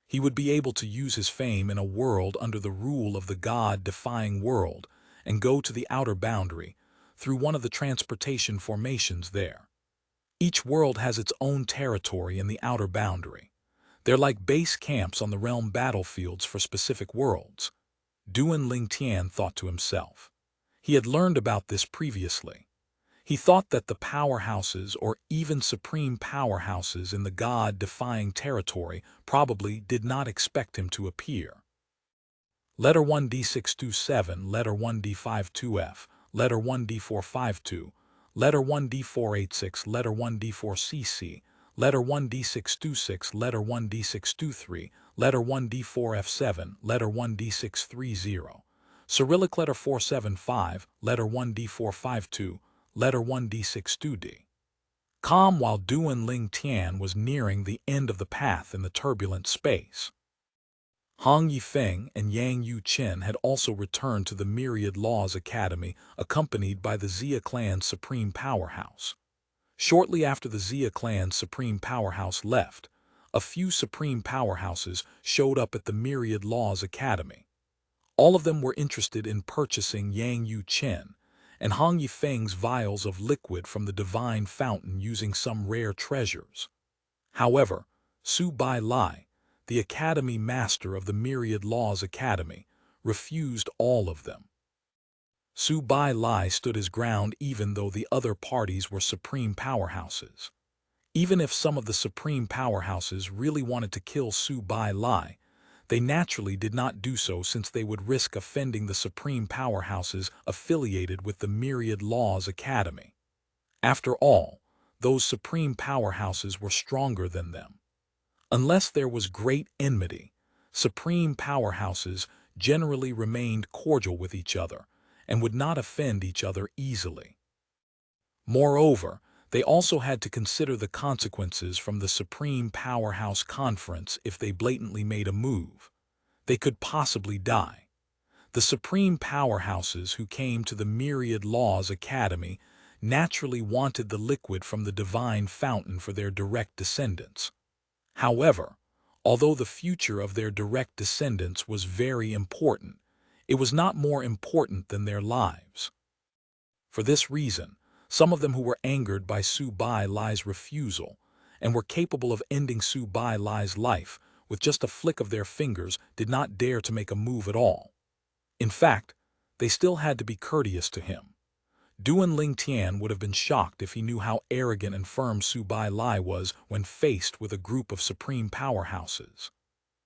[SPEAKER 1] He would be able to use his fame in a world under the rule of the God-defying world and go to the outer boundary through one of the transportation formations there. Each world has its own territory in the outer boundary. They're like base camps on the realm battlefields for specific worlds. Duan Ling Tian thought to himself. He had learned about this previously. He thought that the powerhouses or even supreme powerhouses in the God-defying territory probably did not expect him to appear. Letter 1D627, letter 1D52F, letter 1D452, letter 1D486, letter 1D4CC, letter 1D626, letter 1D623, letter 1D4F7, letter 1D630, Cyrillic letter 475, letter 1D452, letter 1D62D. Calm while Duan Ling Tian was nearing the end of the path in the turbulent space. Hong Yifeng and Yang Yu-Chen had also returned to the Myriad Laws Academy, accompanied by the Xia clan's supreme powerhouse. Shortly after the Xia clan's supreme powerhouse left, a few supreme powerhouses showed up at the Myriad Laws Academy. All of them were interested in purchasing Yang Yu-Chen and Hong Yifeng's vials of liquid from the divine fountain using some rare treasures. However, Su Bai Lai, the Academy Master of the Myriad Laws Academy, refused all of them. Su Bai Lai stood his ground even though the other parties were supreme powerhouses. Even if some of the supreme powerhouses really wanted to kill Su Bai Lai, they naturally did not do so since they would risk offending the supreme powerhouses affiliated with the Myriad Laws Academy. After all, those supreme powerhouses were stronger than them. Unless there was great enmity, supreme powerhouses generally remained cordial with each other and would not offend each other easily. Moreover, they also had to consider the consequences from the Supreme Powerhouse Conference if they blatantly made a move. They could possibly die. The Supreme Powerhouses who came to the Myriad Laws Academy naturally wanted the liquid from the divine fountain for their direct descendants. However, although the future of their direct descendants was very important, it was not more important than their lives. For this reason, some of them who were angered by Su Bai Lai's refusal and were capable of ending Su Bai Lai's life with just a flick of their fingers did not dare to make a move at all. In fact, they still had to be courteous to him. Duan Ling Tian would have been shocked if he knew how arrogant and firm Su Bai Lai was when faced with a group of supreme powerhouses.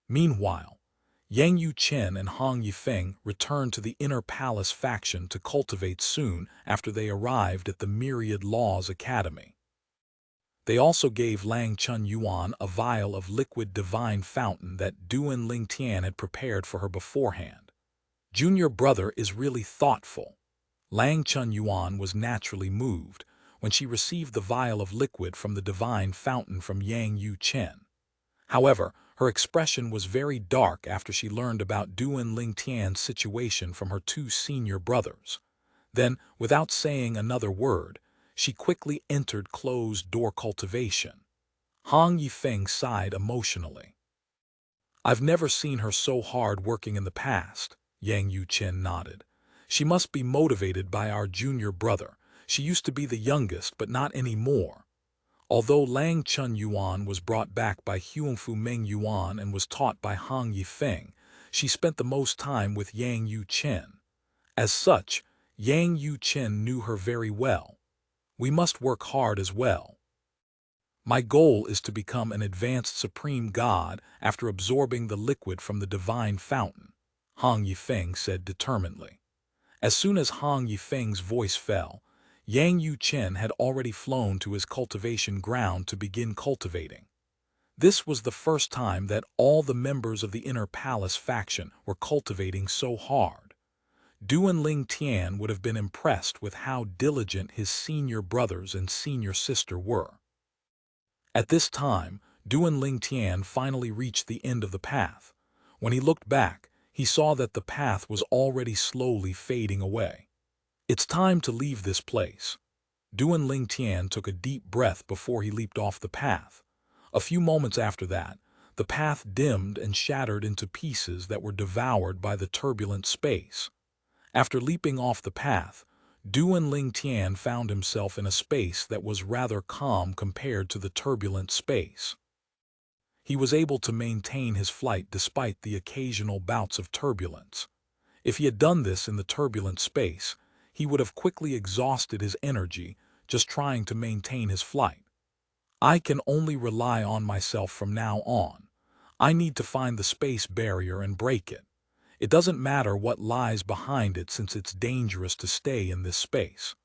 [SPEAKER 1] Meanwhile, Yang Yu-Chen and Hong Yifeng returned to the Inner Palace faction to cultivate soon after they arrived at the Myriad Laws Academy. They also gave Lang Chun Yuan a vial of liquid divine fountain that Duan Ling Tian had prepared for her beforehand. Junior brother is really thoughtful. Lang Chun Yuan was naturally moved when she received the vial of liquid from the divine fountain from Yang Yu-Chen. However, her expression was very dark after she learned about Duan Ling Tian's situation from her two senior brothers. Then, without saying another word, she quickly entered closed-door cultivation. Hong Yifeng sighed emotionally. "I've never seen her so hard working in the past," Yang Yu-Chen nodded. "She must be motivated by our junior brother. She used to be the youngest, but not anymore." Although Lang Chun Yuan was brought back by Huangfu Meng Yuan and was taught by Hong Yifeng, she spent the most time with Yang Yu-Chen. As such, Yang Yu-Chen knew her very well. "We must work hard as well. My goal is to become an advanced supreme god after absorbing the liquid from the divine fountain," Hong Yifeng said determinedly. As soon as Hong Yifeng's voice fell, Yang Yu-Chen had already flown to his cultivation ground to begin cultivating. This was the first time that all the members of the Inner Palace faction were cultivating so hard. Duan Ling Tian would have been impressed with how diligent his senior brothers and senior sister were. At this time, Duan Ling Tian finally reached the end of the path. When he looked back, he saw that the path was already slowly fading away. "It's time to leave this place." Duan Ling Tian took a deep breath before he leaped off the path. A few moments after that, the path dimmed and shattered into pieces that were devoured by the turbulent space. After leaping off the path, Duan Ling Tian found himself in a space that was rather calm compared to the turbulent space. He was able to maintain his flight despite the occasional bouts of turbulence. If he had done this in the turbulent space, he would have quickly exhausted his energy just trying to maintain his flight. I can only rely on myself from now on. I need to find the space barrier and break it. It doesn't matter what lies behind it since it's dangerous to stay in this space.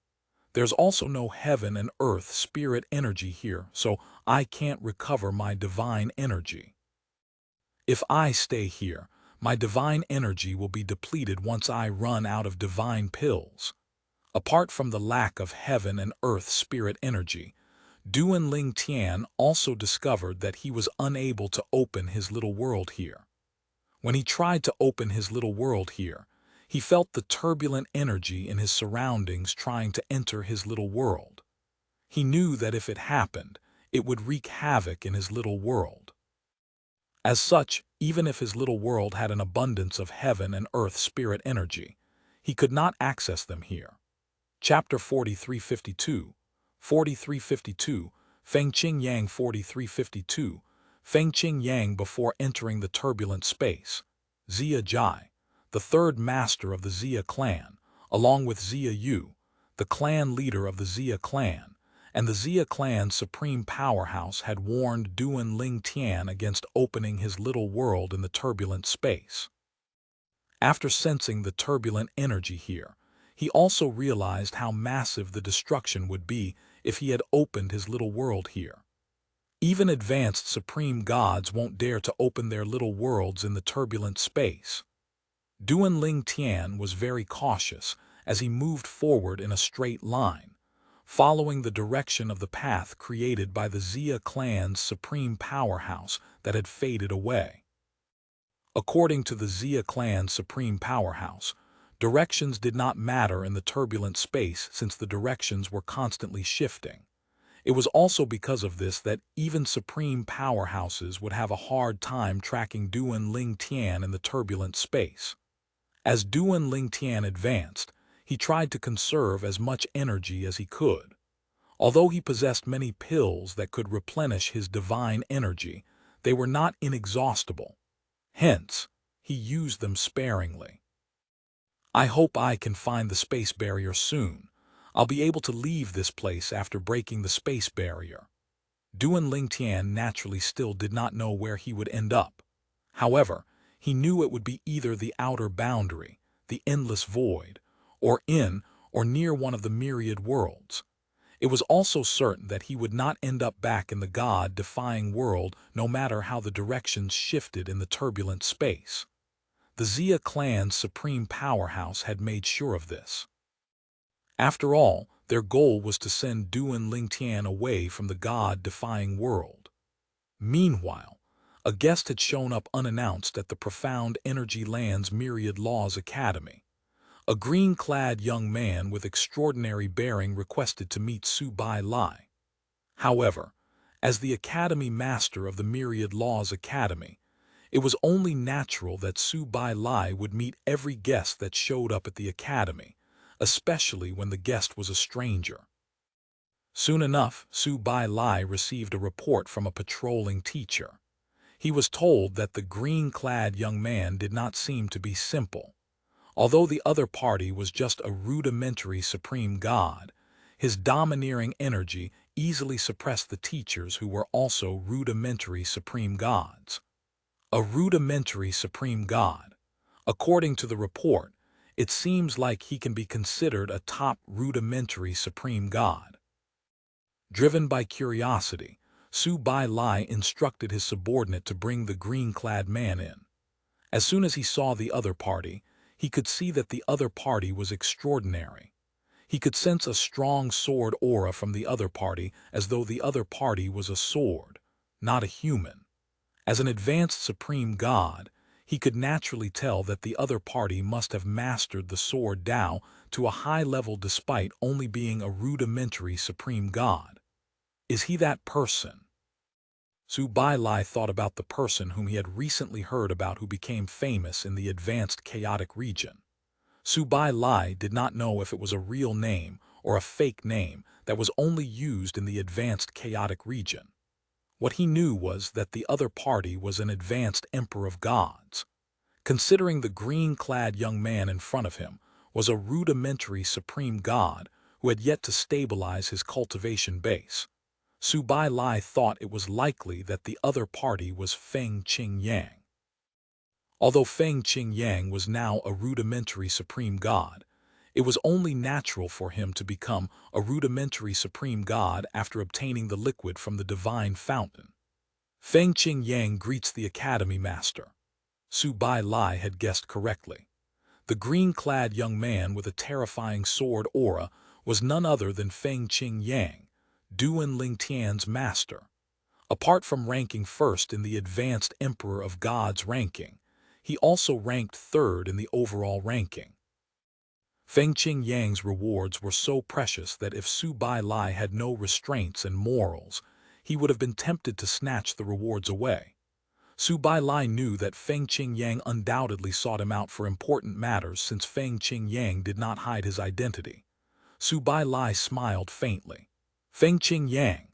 [SPEAKER 1] There's also no heaven and earth spirit energy here, so I can't recover my divine energy. If I stay here, my divine energy will be depleted once I run out of divine pills. Apart from the lack of heaven and earth spirit energy, Duan Ling Tian also discovered that he was unable to open his little world here. When he tried to open his little world here, he felt the turbulent energy in his surroundings trying to enter his little world. He knew that if it happened, it would wreak havoc in his little world. As such, even if his little world had an abundance of heaven and earth spirit energy, he could not access them here. Chapter 4352, 4352, Feng Qing Yang 4352, Feng Qing Yang before entering the turbulent space. Xia Jai, the third master of the Xia clan, along with Xia Yu, the clan leader of the Xia clan, and the Xia clan's supreme powerhouse had warned Duan Ling Tian against opening his little world in the turbulent space. After sensing the turbulent energy here, he also realized how massive the destruction would be if he had opened his little world here. Even advanced supreme gods won't dare to open their little worlds in the turbulent space. Duan Ling Tian was very cautious as he moved forward in a straight line, following the direction of the path created by the Xia clan's supreme powerhouse that had faded away. According to the Xia clan's supreme powerhouse, directions did not matter in the turbulent space since the directions were constantly shifting. It was also because of this that even supreme powerhouses would have a hard time tracking Duan Ling Tian in the turbulent space. As Duan Ling Tian advanced, he tried to conserve as much energy as he could. Although he possessed many pills that could replenish his divine energy, they were not inexhaustible. Hence, he used them sparingly. I hope I can find the space barrier soon. I'll be able to leave this place after breaking the space barrier. Duan Ling Tian naturally still did not know where he would end up. However, he knew it would be either the outer boundary, the endless void, or in or near one of the myriad worlds. It was also certain that he would not end up back in the God-defying world no matter how the directions shifted in the turbulent space. The Xia clan's supreme powerhouse had made sure of this. After all, their goal was to send Duan Ling Tian away from the God-defying world. Meanwhile, a guest had shown up unannounced at the Profound Energy Land's Myriad Laws Academy. A green-clad young man with extraordinary bearing requested to meet Su Bai Lai. However, as the Academy Master of the Myriad Laws Academy, it was only natural that Su Bai Lai would meet every guest that showed up at the Academy, especially when the guest was a stranger. Soon enough, Su Bai Lai received a report from a patrolling teacher. He was told that the green-clad young man did not seem to be simple. Although the other party was just a rudimentary supreme god, his domineering energy easily suppressed the teachers who were also rudimentary supreme gods. A rudimentary supreme god. According to the report, it seems like he can be considered a top rudimentary supreme god. Driven by curiosity, Su Bai Lai instructed his subordinate to bring the green-clad man in. As soon as he saw the other party, he could see that the other party was extraordinary. He could sense a strong sword aura from the other party as though the other party was a sword, not a human. As an advanced supreme god, he could naturally tell that the other party must have mastered the sword Tao to a high level despite only being a rudimentary supreme god. Is he that person? Su Bai Lai thought about the person whom he had recently heard about who became famous in the advanced chaotic region. Su Bai Lai did not know if it was a real name or a fake name that was only used in the advanced chaotic region. What he knew was that the other party was an advanced emperor of gods. Considering the green-clad young man in front of him was a rudimentary supreme god who had yet to stabilize his cultivation base. Su Bai Lai thought it was likely that the other party was Feng Qingyang. Although Feng Qingyang was now a rudimentary supreme god, it was only natural for him to become a rudimentary supreme god after obtaining the liquid from the divine fountain. Feng Qingyang greets the academy master. Su Bai Lai had guessed correctly. The green-clad young man with a terrifying sword aura was none other than Feng Qingyang, Duan Ling Tian's master. Apart from ranking first in the Advanced Emperor of Gods ranking, he also ranked third in the overall ranking. Feng Qingyang's rewards were so precious that if Su Bai Lai had no restraints and morals, he would have been tempted to snatch the rewards away. Su Bai Lai knew that Feng Qingyang undoubtedly sought him out for important matters since Feng Qingyang did not hide his identity. Su Bai Lai smiled faintly. Feng Qingyang,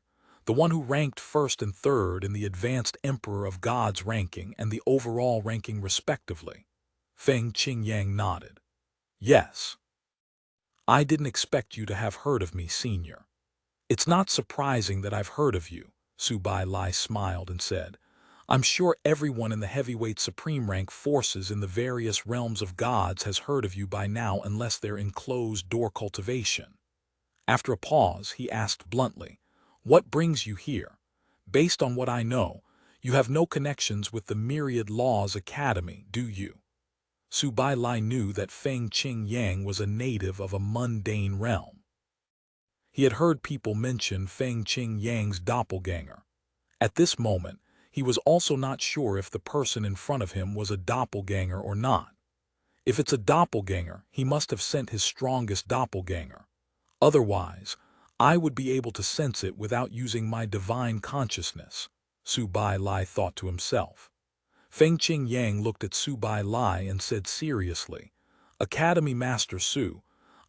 [SPEAKER 1] the one who ranked first and third in the Advanced Emperor of Gods ranking and the overall ranking respectively. Feng Qingyang nodded. Yes. I didn't expect you to have heard of me, senior. It's not surprising that I've heard of you, Su Bai Lai smiled and said. I'm sure everyone in the heavyweight supreme rank forces in the various realms of gods has heard of you by now unless they're in closed-door cultivation. After a pause, he asked bluntly, what brings you here? Based on what I know, you have no connections with the Myriad Laws Academy, do you? Su Bai Lai knew that Feng Qingyang was a native of a mundane realm. He had heard people mention Feng Qingyang's doppelganger. At this moment, he was also not sure if the person in front of him was a doppelganger or not. If it's a doppelganger, he must have sent his strongest doppelganger. Otherwise, I would be able to sense it without using my divine consciousness, Su Bai Lai thought to himself. Feng Qingyang looked at Su Bai Lai and said seriously, Academy Master Su,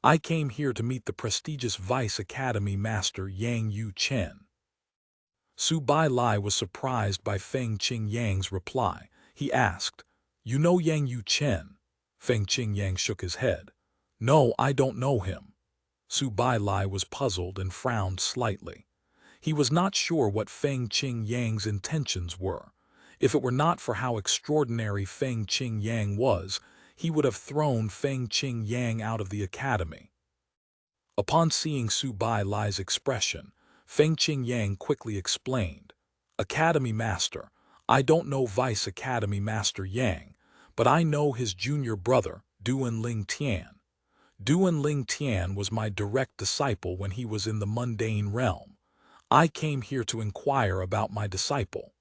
[SPEAKER 1] I came here to meet the prestigious Vice Academy Master Yang Yu Chen. Su Bai Lai was surprised by Feng Qingyang's reply. He asked, You know Yang Yu Chen? Feng Qingyang shook his head. No, I don't know him. Su Bai Lai was puzzled and frowned slightly. He was not sure what Feng Qingyang's intentions were. If it were not for how extraordinary Feng Qingyang was, he would have thrown Feng Qingyang out of the academy. Upon seeing Su Bai Lai's expression, Feng Qingyang quickly explained, Academy Master, I don't know Vice Academy Master Yang, but I know his junior brother, Duan Ling Tian. Duan Ling Tian was my direct disciple when he was in the mundane realm. I came here to inquire about my disciple.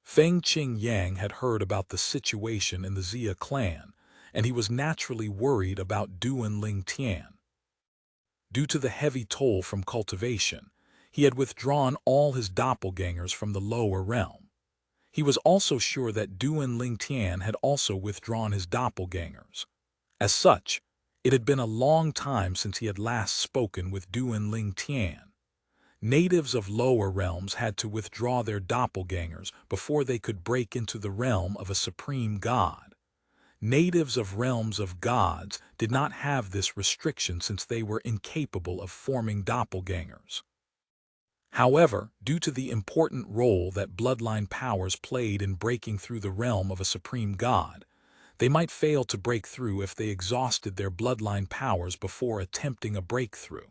[SPEAKER 1] Feng Qingyang had heard about the situation in the Xia clan, and he was naturally worried about Duan Ling Tian. Due to the heavy toll from cultivation, he had withdrawn all his doppelgangers from the lower realm. He was also sure that Duan Ling Tian had also withdrawn his doppelgangers. As such, it had been a long time since he had last spoken with Duan Ling Tian. Natives of lower realms had to withdraw their doppelgangers before they could break into the realm of a supreme god. Natives of realms of gods did not have this restriction since they were incapable of forming doppelgangers. However, due to the important role that bloodline powers played in breaking through the realm of a supreme god, they might fail to break through if they exhausted their bloodline powers before attempting a breakthrough.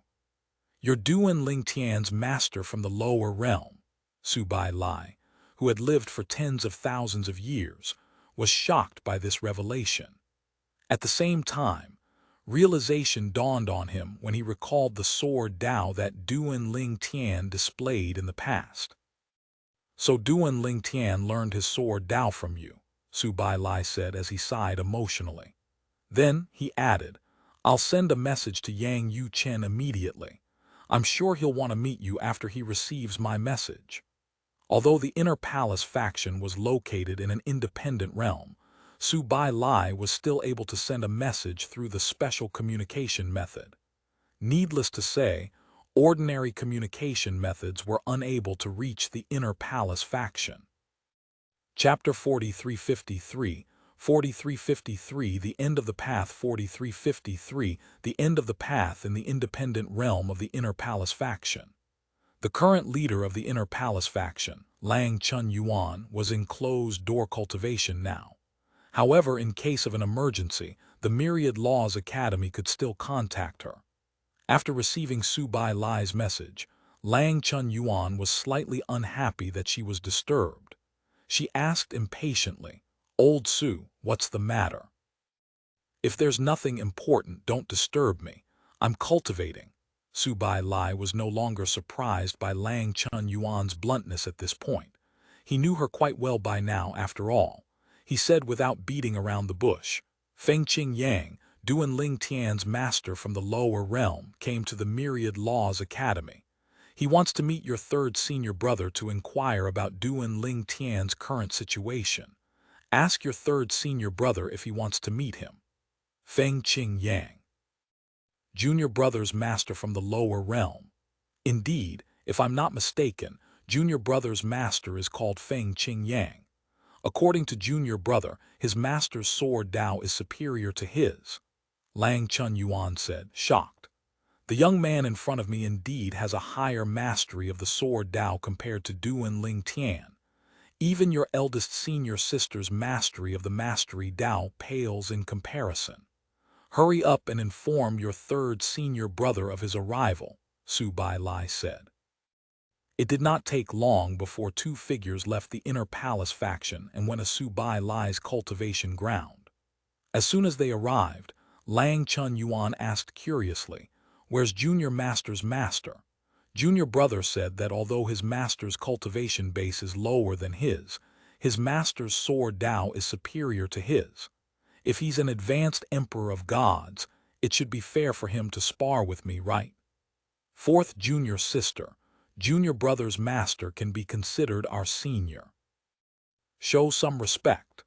[SPEAKER 1] You're Duan Ling Tian's master from the lower realm, Su Bai Lai, who had lived for tens of thousands of years, was shocked by this revelation. At the same time, realization dawned on him when he recalled the sword Dao that Duan Ling Tian displayed in the past. So Duan Ling Tian learned his sword Dao from you, Su Bai Lai said as he sighed emotionally. Then, he added, I'll send a message to Yang Yu Chen immediately. I'm sure he'll want to meet you after he receives my message. Although the Inner Palace faction was located in an independent realm, Su Bai Lai was still able to send a message through the special communication method. Needless to say, ordinary communication methods were unable to reach the Inner Palace faction. Chapter 4353, 4353 The End of the Path 4353 The End of the Path in the Independent Realm of the Inner Palace Faction. The current leader of the Inner Palace Faction, Lang Chun Yuan, was in closed-door cultivation now. However, in case of an emergency, the Myriad Laws Academy could still contact her. After receiving Su Bai Lai's message, Lang Chun Yuan was slightly unhappy that she was disturbed. She asked impatiently, "Old Su, what's the matter?" "If there's nothing important, don't disturb me. I'm cultivating." Su Bai Lai was no longer surprised by Lang Chun Yuan's bluntness at this point. He knew her quite well by now, after all. He said without beating around the bush, "Feng Qing Yang, Duan Ling Tian's master from the lower realm, came to the Myriad Laws Academy. He wants to meet your third senior brother to inquire about Duan Ling Tian's current situation. Ask your third senior brother if he wants to meet him." Feng Qing Yang, junior brother's master from the lower realm. Indeed, if I'm not mistaken, junior brother's master is called Feng Qing Yang. According to junior brother, his master's sword Dao is superior to his. Lang Chun Yuan said, shocked. The young man in front of me indeed has a higher mastery of the sword Dao compared to Duan Ling Tian. Even your eldest senior sister's mastery of the mastery Dao pales in comparison. Hurry up and inform your third senior brother of his arrival, Su Bai Lai said. It did not take long before two figures left the Inner Palace faction and went to Su Bai Lai's cultivation ground. As soon as they arrived, Lang Chun Yuan asked curiously, "Where's Junior Master's master?" Junior brother said that although his master's cultivation base is lower than his master's sword Dao is superior to his. If he's an advanced emperor of gods, it should be fair for him to spar with me, right? Fourth junior sister, junior brother's master can be considered our senior. Show some respect.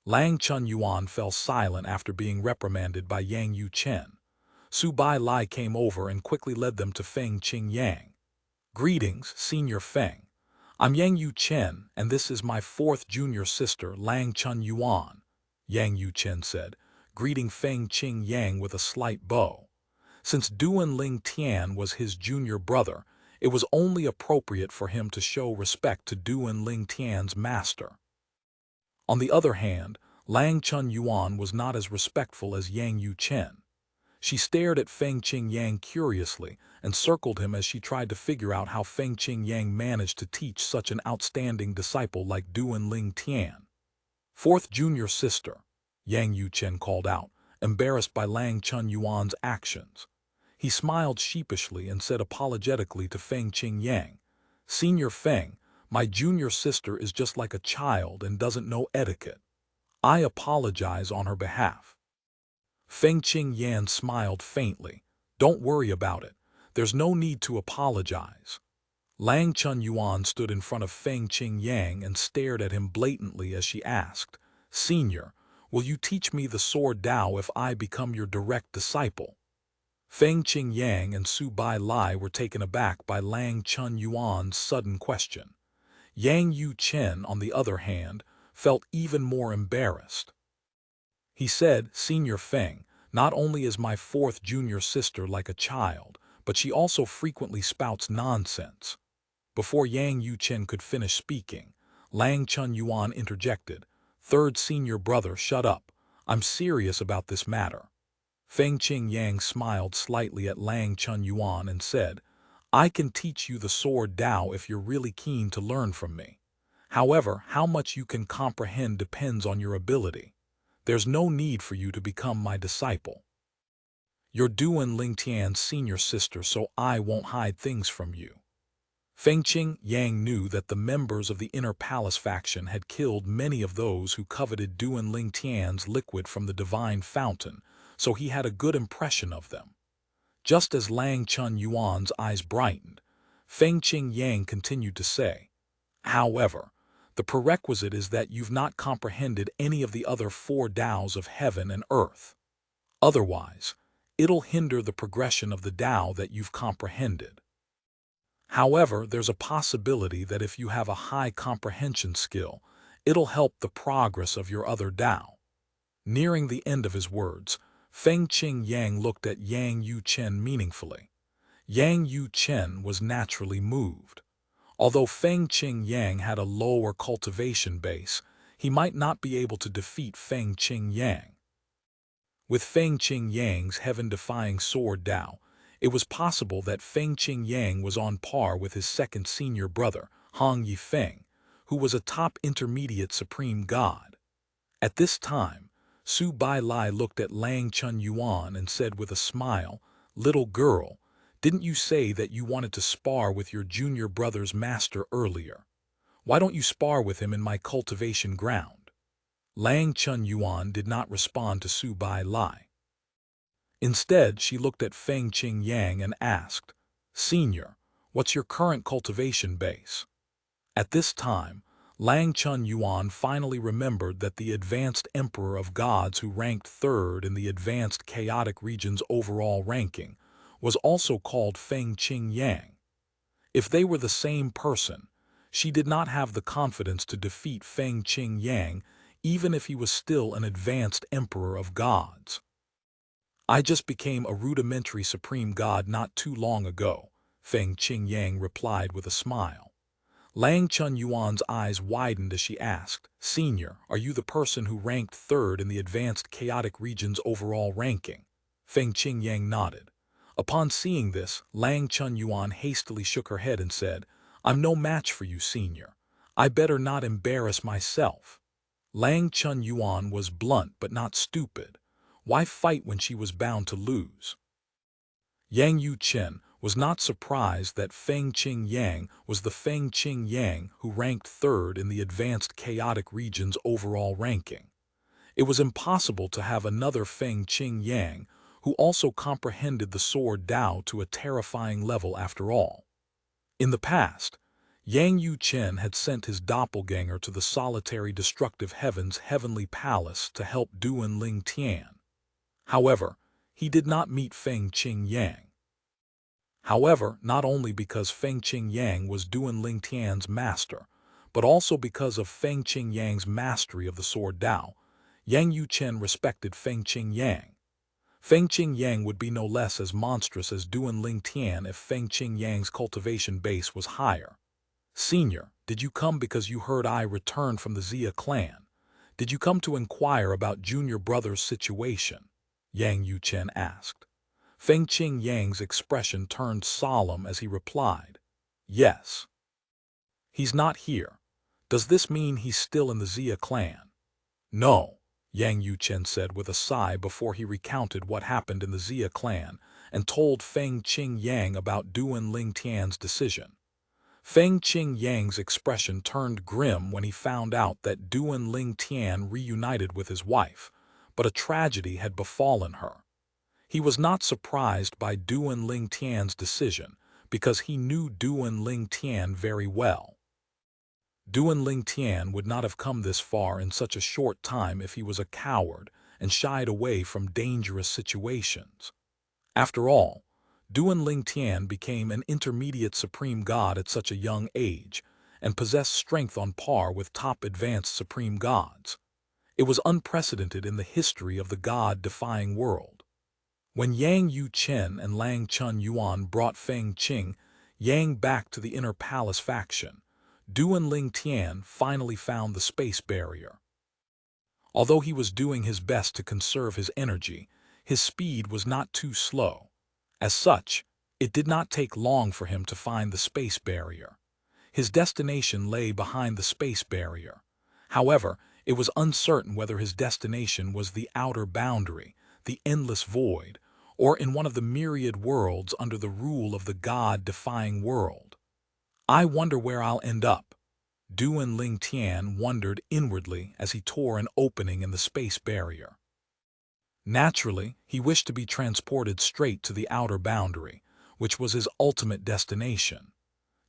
[SPEAKER 1] Lang Chun Yuan fell silent after being reprimanded by Yang Yu Chen. Su Bai Lai came over and quickly led them to Feng Qing Yang. "Greetings, Senior Feng. I'm Yang Yu Chen, and this is my fourth junior sister, Lang Chun Yuan," Yang Yu Chen said, greeting Feng Qing Yang with a slight bow. Since Duan Ling Tian was his junior brother, it was only appropriate for him to show respect to Duan Ling Tian's master. On the other hand, Lang Chun Yuan was not as respectful as Yang Yu Chen. She stared at Feng Qing Yang curiously and circled him as she tried to figure out how Feng Qing Yang managed to teach such an outstanding disciple like Duan Ling Tian. "Fourth junior sister," Yang Yu Chen called out, embarrassed by Lang Chun Yuan's actions. He smiled sheepishly and said apologetically to Feng Qing Yang, "Senior Feng, my junior sister is just like a child and doesn't know etiquette. I apologize on her behalf." Feng Qing Yan smiled faintly. "Don't worry about it. There's no need to apologize." Lang Chun Yuan stood in front of Feng Qing Yang and stared at him blatantly as she asked, "Senior, will you teach me the sword Dao if I become your direct disciple?" Feng Qing Yang and Su Bai Lai were taken aback by Lang Chun Yuan's sudden question. Yang Yu Chen, on the other hand, felt even more embarrassed. He said, "Senior Feng, not only is my fourth junior sister like a child, but she also frequently spouts nonsense." Before Yang Yu Chen could finish speaking, Lang Chun Yuan interjected, "Third senior brother, shut up. I'm serious about this matter." Feng Qing Yang smiled slightly at Lang Chun Yuan and said, "I can teach you the sword Dao if you're really keen to learn from me. However, how much you can comprehend depends on your ability. There's no need for you to become my disciple. You're Duan Ling Tian's senior sister, so I won't hide things from you." Feng Qing Yang knew that the members of the Inner Palace faction had killed many of those who coveted Duan Ling Tian's liquid from the divine fountain, so he had a good impression of them. Just as Lang Chun Yuan's eyes brightened, Feng Qing Yang continued to say, "However, the prerequisite is that you've not comprehended any of the other four Daos of heaven and earth. Otherwise, it'll hinder the progression of the Dao that you've comprehended. However, there's a possibility that if you have a high comprehension skill, it'll help the progress of your other Dao." Nearing the end of his words, Feng Qing Yang looked at Yang Yu Chen meaningfully. Yang Yu Chen was naturally moved. Although Feng Qing Yang had a lower cultivation base, he might not be able to defeat Feng Qing Yang. With Feng Qing Yang's heaven-defying sword Dao, it was possible that Feng Qing Yang was on par with his second senior brother, Hong Yifeng, who was a top intermediate supreme god. At this time, Su Bai Lai looked at Lang Chun Yuan and said with a smile, "Little girl, didn't you say that you wanted to spar with your junior brother's master earlier? Why don't you spar with him in my cultivation ground?" Lang Chun Yuan did not respond to Su Bai Lai. Instead, she looked at Feng Qing Yang and asked, "Senior, what's your current cultivation base?" At this time, Lang Chun Yuan finally remembered that the advanced emperor of gods who ranked third in the advanced chaotic region's overall ranking was also called Feng Qing Yang. If they were the same person, she did not have the confidence to defeat Feng Qing Yang even if he was still an advanced emperor of gods. "I just became a rudimentary supreme god not too long ago," Feng Qing Yang replied with a smile. Lang Chun Yuan's eyes widened as she asked, "Senior, are you the person who ranked third in the advanced chaotic region's overall ranking?" Feng Qing Yang nodded. Upon seeing this, Lang Chun Yuan hastily shook her head and said, "I'm no match for you, senior. I better not embarrass myself." Lang Chun Yuan was blunt but not stupid. Why fight when she was bound to lose? Yang Yu Chen was not surprised that Feng Qing Yang was the Feng Qing Yang who ranked third in the advanced chaotic region's overall ranking. It was impossible to have another Feng Qing Yang who also comprehended the sword Dao to a terrifying level after all. In the past, Yang Yu Chen had sent his doppelganger to the solitary destructive heaven's heavenly palace to help Duan Ling Tian. However, he did not meet Feng Qing Yang. However, not only because Feng Qing Yang was Duan Ling Tian's master, but also because of Feng Qing Yang's mastery of the sword Dao, Yang Yu Chen respected Feng Qing Yang. Feng Qing Yang would be no less as monstrous as Duan Ling Tian if Feng Qing Yang's cultivation base was higher. "Senior, did you come because you heard I returned from the Xia clan? Did you come to inquire about junior brother's situation?" Yang Yu Chen asked. Feng Qing Yang's expression turned solemn as he replied, "Yes." "He's not here. Does this mean he's still in the Xia clan?" "No," Yang Yu Chen said with a sigh before he recounted what happened in the Xia clan and told Feng Qing Yang about Duan Ling Tian's decision. Feng Qing Yang's expression turned grim when he found out that Duan Ling Tian reunited with his wife, but a tragedy had befallen her. He was not surprised by Duan Ling Tian's decision because he knew Duan Ling Tian very well. Duan Ling Tian would not have come this far in such a short time if he was a coward and shied away from dangerous situations. After all, Duan Ling Tian became an intermediate supreme god at such a young age and possessed strength on par with top advanced supreme gods. It was unprecedented in the history of the god-defying world. When Yang Yu Chen and Lang Chun Yuan brought Feng Qing Yang back to the inner palace faction, Duan Ling Tian finally found the space barrier. Although he was doing his best to conserve his energy, his speed was not too slow. As such, it did not take long for him to find the space barrier. His destination lay behind the space barrier. However, it was uncertain whether his destination was the outer boundary, the endless void, or in one of the myriad worlds under the rule of the god-defying world. "I wonder where I'll end up," Duan Ling Tian wondered inwardly as he tore an opening in the space barrier. Naturally, he wished to be transported straight to the outer boundary, which was his ultimate destination.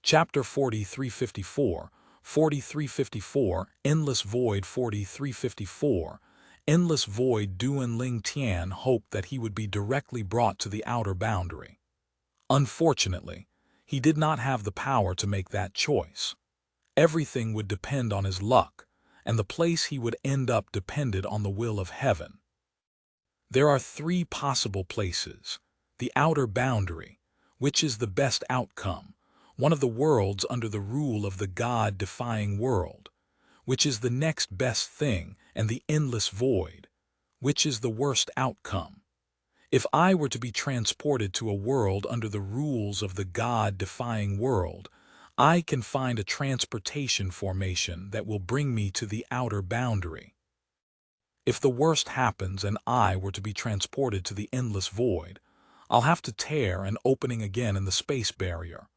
[SPEAKER 1] Chapter 4354, 4354, Endless Void 4354, Endless Void. Duan Ling Tian hoped that he would be directly brought to the outer boundary. Unfortunately, he did not have the power to make that choice. Everything would depend on his luck, and the place he would end up depended on the will of heaven. There are three possible places: the outer boundary, which is the best outcome, one of the worlds under the rule of the God-defying world, which is the next best thing, and the endless void, which is the worst outcome. If I were to be transported to a world under the rules of the God-defying world, I can find a transportation formation that will bring me to the outer boundary. If the worst happens and I were to be transported to the endless void, I'll have to tear an opening again in the space barrier,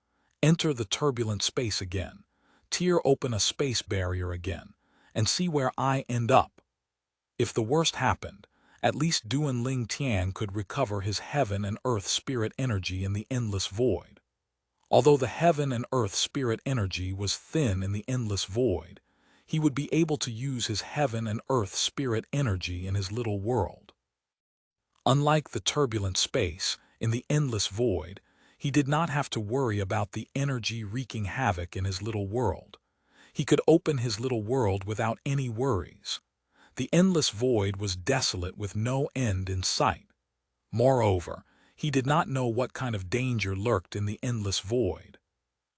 [SPEAKER 1] enter the turbulent space again, tear open a space barrier again, and see where I end up. If the worst happened, at least Duan Ling Tian could recover his heaven and earth spirit energy in the endless void. Although the heaven and earth spirit energy was thin in the endless void, he would be able to use his heaven and earth spirit energy in his little world. Unlike the turbulent space, in the endless void, he did not have to worry about the energy wreaking havoc in his little world. He could open his little world without any worries. The endless void was desolate with no end in sight. Moreover, he did not know what kind of danger lurked in the endless void.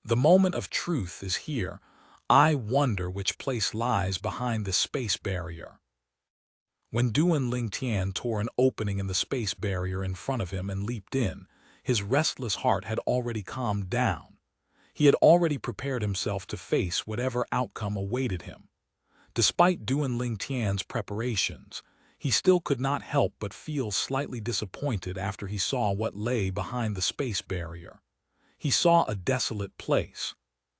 [SPEAKER 1] The moment of truth is here. I wonder which place lies behind the space barrier. When Duan Ling Tian tore an opening in the space barrier in front of him and leaped in, his restless heart had already calmed down. He had already prepared himself to face whatever outcome awaited him. Despite Duan Ling Tian's preparations, he still could not help but feel slightly disappointed after he saw what lay behind the space barrier. He saw a desolate place.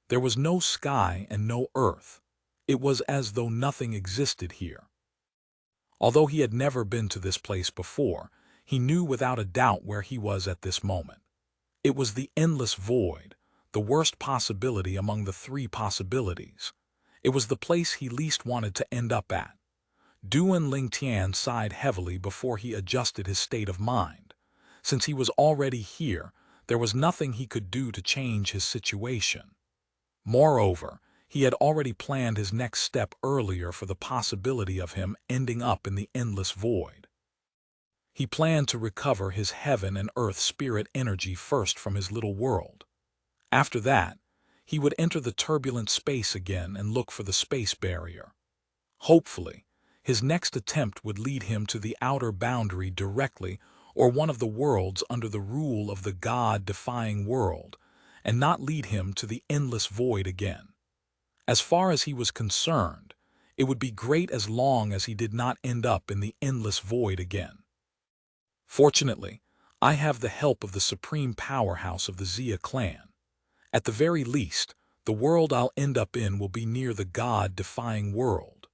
[SPEAKER 1] There was no sky and no earth. It was as though nothing existed here. Although he had never been to this place before, he knew without a doubt where he was at this moment. It was the endless void, the worst possibility among the three possibilities. It was the place he least wanted to end up at. Duan Ling Tian sighed heavily before he adjusted his state of mind. Since he was already here, there was nothing he could do to change his situation. Moreover, he had already planned his next step earlier for the possibility of him ending up in the endless void. He planned to recover his heaven and earth spirit energy first from his little world. After that, he would enter the turbulent space again and look for the space barrier. Hopefully, his next attempt would lead him to the outer boundary directly, or one of the worlds under the rule of the God-defying world, and not lead him to the endless void again. As far as he was concerned, it would be great as long as he did not end up in the endless void again. Fortunately, I have the help of the supreme powerhouse of the Xia clan. At the very least, the world I'll end up in will be near the God-defying world.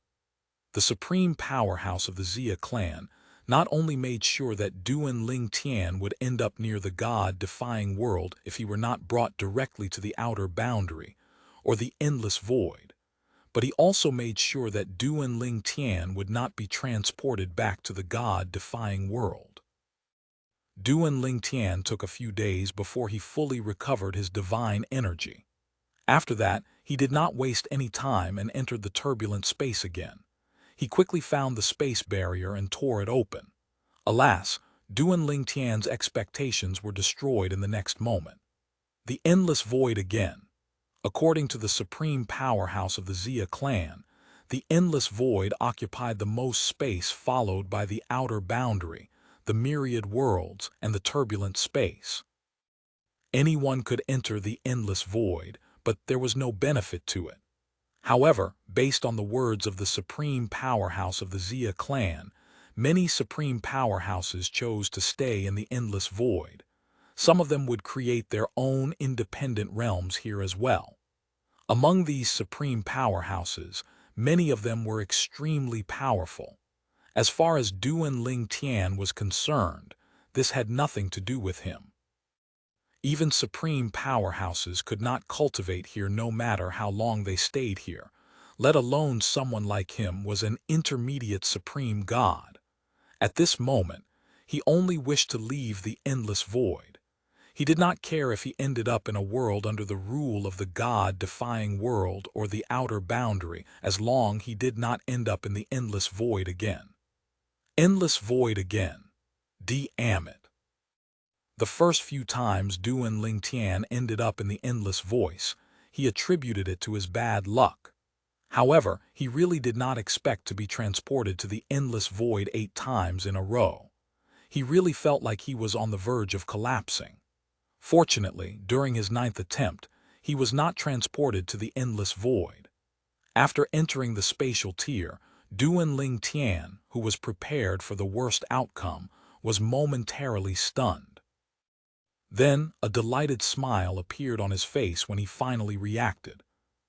[SPEAKER 1] The supreme powerhouse of the Xia clan not only made sure that Duan Ling Tian would end up near the God-defying world if he were not brought directly to the outer boundary, or the endless void, but he also made sure that Duan Ling Tian would not be transported back to the God-defying world. Duan Ling Tian took a few days before he fully recovered his divine energy. After that, he did not waste any time and entered the turbulent space again. He quickly found the space barrier and tore it open. Alas, Duan Ling Tian's expectations were destroyed in the next moment. The endless void again. According to the supreme powerhouse of the Xia clan, the endless void occupied the most space, followed by the outer boundary, the myriad worlds, and the turbulent space. Anyone could enter the endless void, but there was no benefit to it. However, based on the words of the supreme powerhouse of the Xia clan, many supreme powerhouses chose to stay in the endless void. Some of them would create their own independent realms here as well. Among these supreme powerhouses, many of them were extremely powerful. As far as Duan Ling Tian was concerned, this had nothing to do with him. Even supreme powerhouses could not cultivate here no matter how long they stayed here, let alone someone like him was an intermediate supreme god. At this moment, he only wished to leave the endless void. He did not care if he ended up in a world under the rule of the God-defying world or the outer boundary, as long he did not end up in the endless void again. Endless void again. Damn it. The first few times Duan Ling Tian ended up in the endless voice, he attributed it to his bad luck. However, he really did not expect to be transported to the endless void 8 times in a row. He really felt like he was on the verge of collapsing. Fortunately, during his 9th attempt, he was not transported to the endless void. After entering the spatial tier, Duan Ling Tian, who was prepared for the worst outcome, was momentarily stunned. Then, a delighted smile appeared on his face when he finally reacted.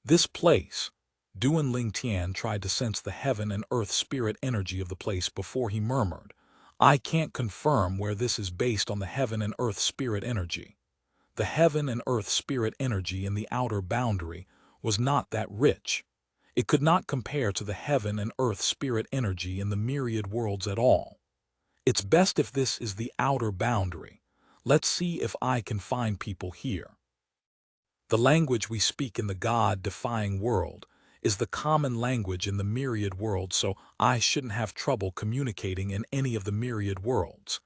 [SPEAKER 1] This place. Duan Ling Tian tried to sense the heaven and earth spirit energy of the place before he murmured, "I can't confirm where this is based on the heaven and earth spirit energy." The heaven and earth spirit energy in the outer boundary was not that rich. It could not compare to the heaven and earth spirit energy in the myriad worlds at all. It's best if this is the outer boundary. Let's see if I can find people here. The language we speak in the God-defying world is the common language in the myriad worlds, so I shouldn't have trouble communicating in any of the myriad worlds.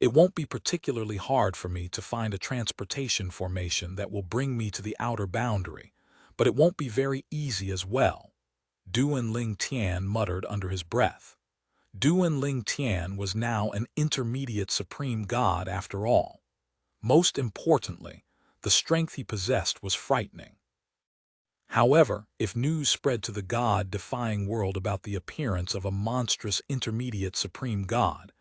[SPEAKER 1] It won't be particularly hard for me to find a transportation formation that will bring me to the outer boundary, but it won't be very easy as well. Duan Ling Tian muttered under his breath. Duan Ling Tian was now an intermediate supreme god after all. Most importantly, the strength he possessed was frightening. However, if news spread to the God-defying world about the appearance of a monstrous intermediate supreme god,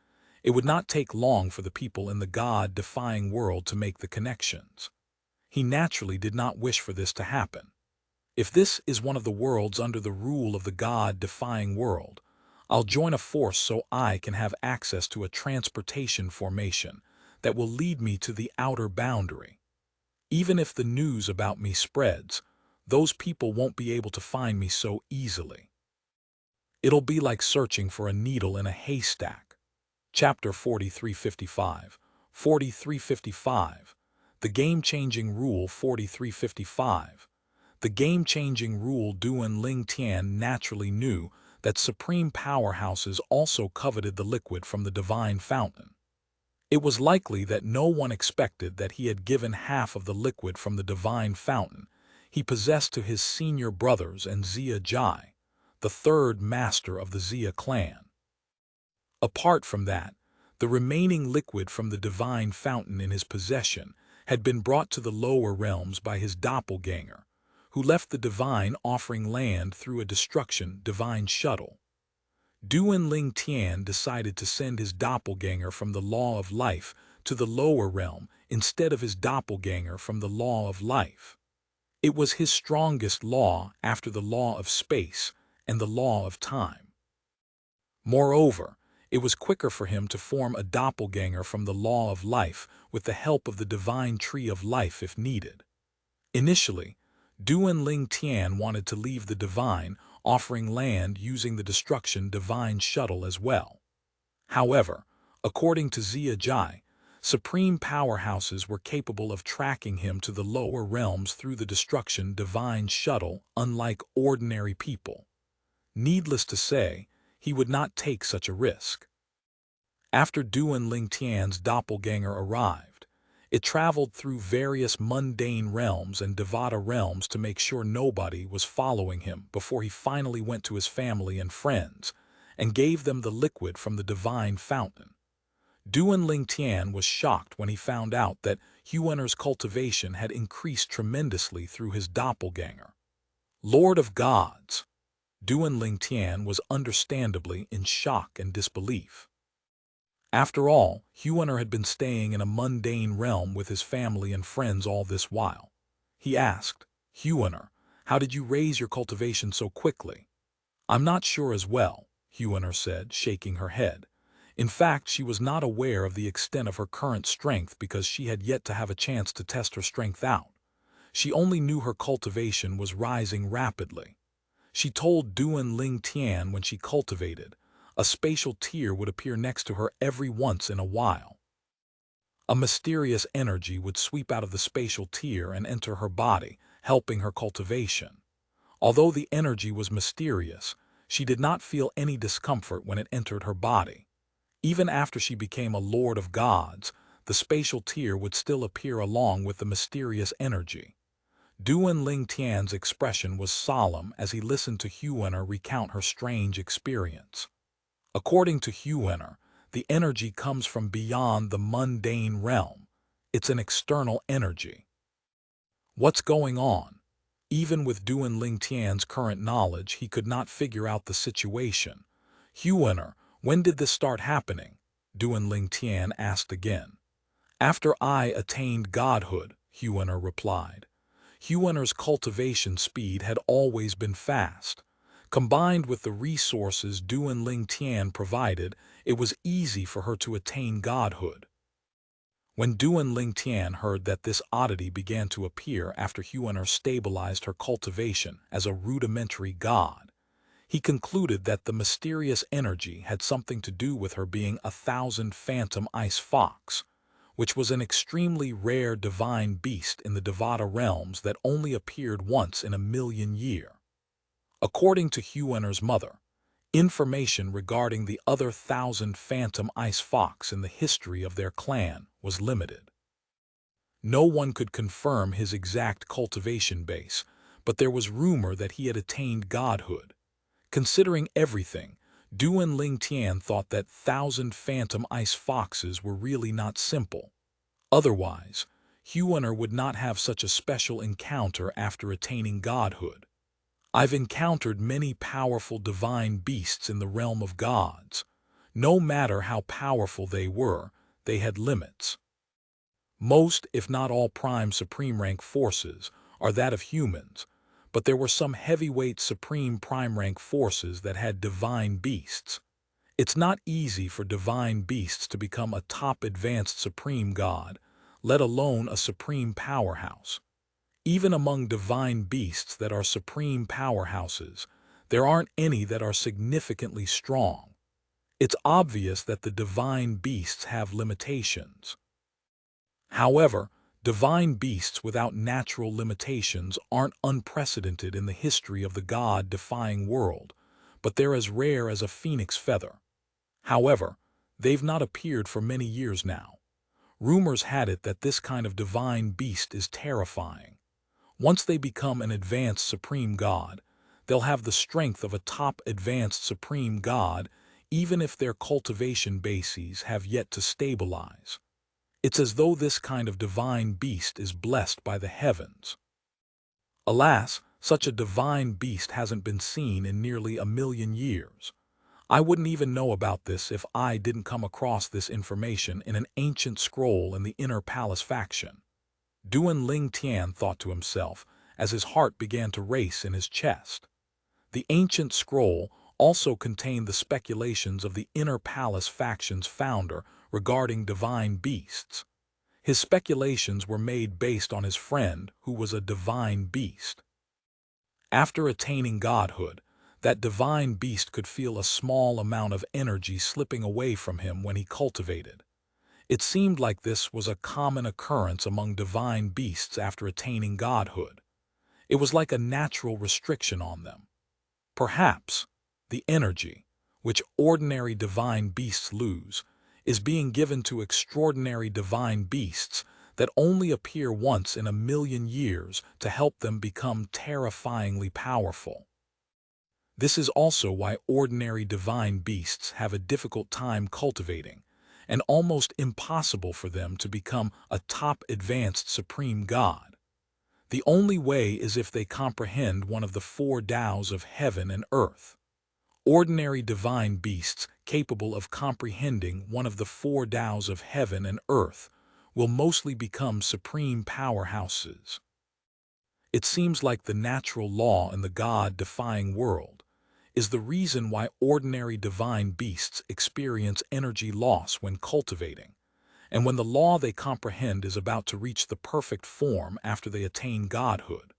[SPEAKER 1] it would not take long for the people in the God-defying world to make the connections. He naturally did not wish for this to happen. If this is one of the worlds under the rule of the God-defying world, I'll join a force so I can have access to a transportation formation that will lead me to the outer boundary. Even if the news about me spreads, those people won't be able to find me so easily. It'll be like searching for a needle in a haystack. Chapter 4355. 4355. The Game-Changing Rule 4355. The game-changing rule. Duan Ling Tian naturally knew that supreme powerhouses also coveted the liquid from the divine fountain. It was likely that no one expected that he had given half of the liquid from the divine fountain he possessed to his senior brothers and Zia Jai, the third master of the Zia clan. Apart from that, the remaining liquid from the divine fountain in his possession had been brought to the lower realms by his doppelganger, who left the divine offering land through a destruction divine shuttle. Duan Ling Tian decided to send his doppelganger from the law of life to the lower realm instead of his doppelganger from the law of life. It was his strongest law after the law of space and the law of time. Moreover, it was quicker for him to form a doppelganger from the law of life with the help of the divine tree of life if needed. Initially, Duan Ling Tian wanted to leave the divine offering land using the destruction divine shuttle as well. However, according to Zia Jai, supreme powerhouses were capable of tracking him to the lower realms through the destruction divine shuttle, unlike ordinary people. Needless to say, he would not take such a risk. After Duan Ling Tian's doppelganger arrived, it traveled through various mundane realms and Devata realms to make sure nobody was following him before he finally went to his family and friends and gave them the liquid from the divine fountain. Duan Ling Tian was shocked when he found out that Huaner's cultivation had increased tremendously through his doppelganger. Lord of Gods! Duan Ling Tian was understandably in shock and disbelief. After all, Huaner had been staying in a mundane realm with his family and friends all this while. He asked, "Huaner, how did you raise your cultivation so quickly?" "I'm not sure as well," Huaner said, shaking her head. In fact, she was not aware of the extent of her current strength because she had yet to have a chance to test her strength out. She only knew her cultivation was rising rapidly. She told Duan Ling Tian when she cultivated, a spatial tier would appear next to her every once in a while. A mysterious energy would sweep out of the spatial tier and enter her body, helping her cultivation. Although the energy was mysterious, she did not feel any discomfort when it entered her body. Even after she became a lord of gods, the spatial tier would still appear along with the mysterious energy. Duan Ling Tian's expression was solemn as he listened to Huener recount her strange experience. According to Huener, the energy comes from beyond the mundane realm. It's an external energy. What's going on? Even with Duan Ling Tian's current knowledge, he could not figure out the situation. Huener, when did this start happening? Duan Ling Tian asked again. After I attained godhood, Huener replied. Huener's cultivation speed had always been fast. Combined with the resources Duan Ling Tian provided, it was easy for her to attain godhood. When Duan Ling Tian heard that this oddity began to appear after Huener stabilized her cultivation as a rudimentary god, he concluded that the mysterious energy had something to do with her being a thousand phantom ice fox, which was an extremely rare divine beast in the Devata realms that only appeared once in a million years. According to Huener's mother, information regarding the other thousand phantom ice fox in the history of their clan was limited. No one could confirm his exact cultivation base, but there was rumor that he had attained godhood. Considering everything, Duan Ling Tian thought that thousand phantom ice foxes were really not simple. Otherwise, Huener would not have such a special encounter after attaining godhood. I've encountered many powerful divine beasts in the realm of gods. No matter how powerful they were, they had limits. Most, if not all prime supreme rank forces are that of humans, but there were some heavyweight supreme prime rank forces that had divine beasts. It's not easy for divine beasts to become a top advanced supreme god, let alone a supreme powerhouse. Even among divine beasts that are supreme powerhouses, there aren't any that are significantly strong. It's obvious that the divine beasts have limitations. However, divine beasts without natural limitations aren't unprecedented in the history of the god-defying world, but they're as rare as a phoenix feather. However, they've not appeared for many years now. Rumors had it that this kind of divine beast is terrifying. Once they become an advanced supreme god, they'll have the strength of a top advanced supreme god, even if their cultivation bases have yet to stabilize. It's as though this kind of divine beast is blessed by the heavens. Alas, such a divine beast hasn't been seen in nearly a million years. I wouldn't even know about this if I didn't come across this information in an ancient scroll in the Inner Palace faction. Duan Ling Tian thought to himself as his heart began to race in his chest. The ancient scroll also contained the speculations of the Inner Palace faction's founder regarding divine beasts. His speculations were made based on his friend, who was a divine beast. After attaining godhood, that divine beast could feel a small amount of energy slipping away from him when he cultivated. It seemed like this was a common occurrence among divine beasts after attaining godhood. It was like a natural restriction on them. Perhaps the energy, which ordinary divine beasts lose, is being given to extraordinary divine beasts that only appear once in a million years to help them become terrifyingly powerful. This is also why ordinary divine beasts have a difficult time cultivating, and almost impossible for them to become a top advanced supreme god. The only way is if they comprehend one of the four Taos of heaven and earth. Ordinary divine beasts capable of comprehending one of the four Taos of heaven and earth will mostly become supreme powerhouses. It seems like the natural law in the god-defying world is the reason why ordinary divine beasts experience energy loss when cultivating, and when the law they comprehend is about to reach the perfect form after they attain godhood.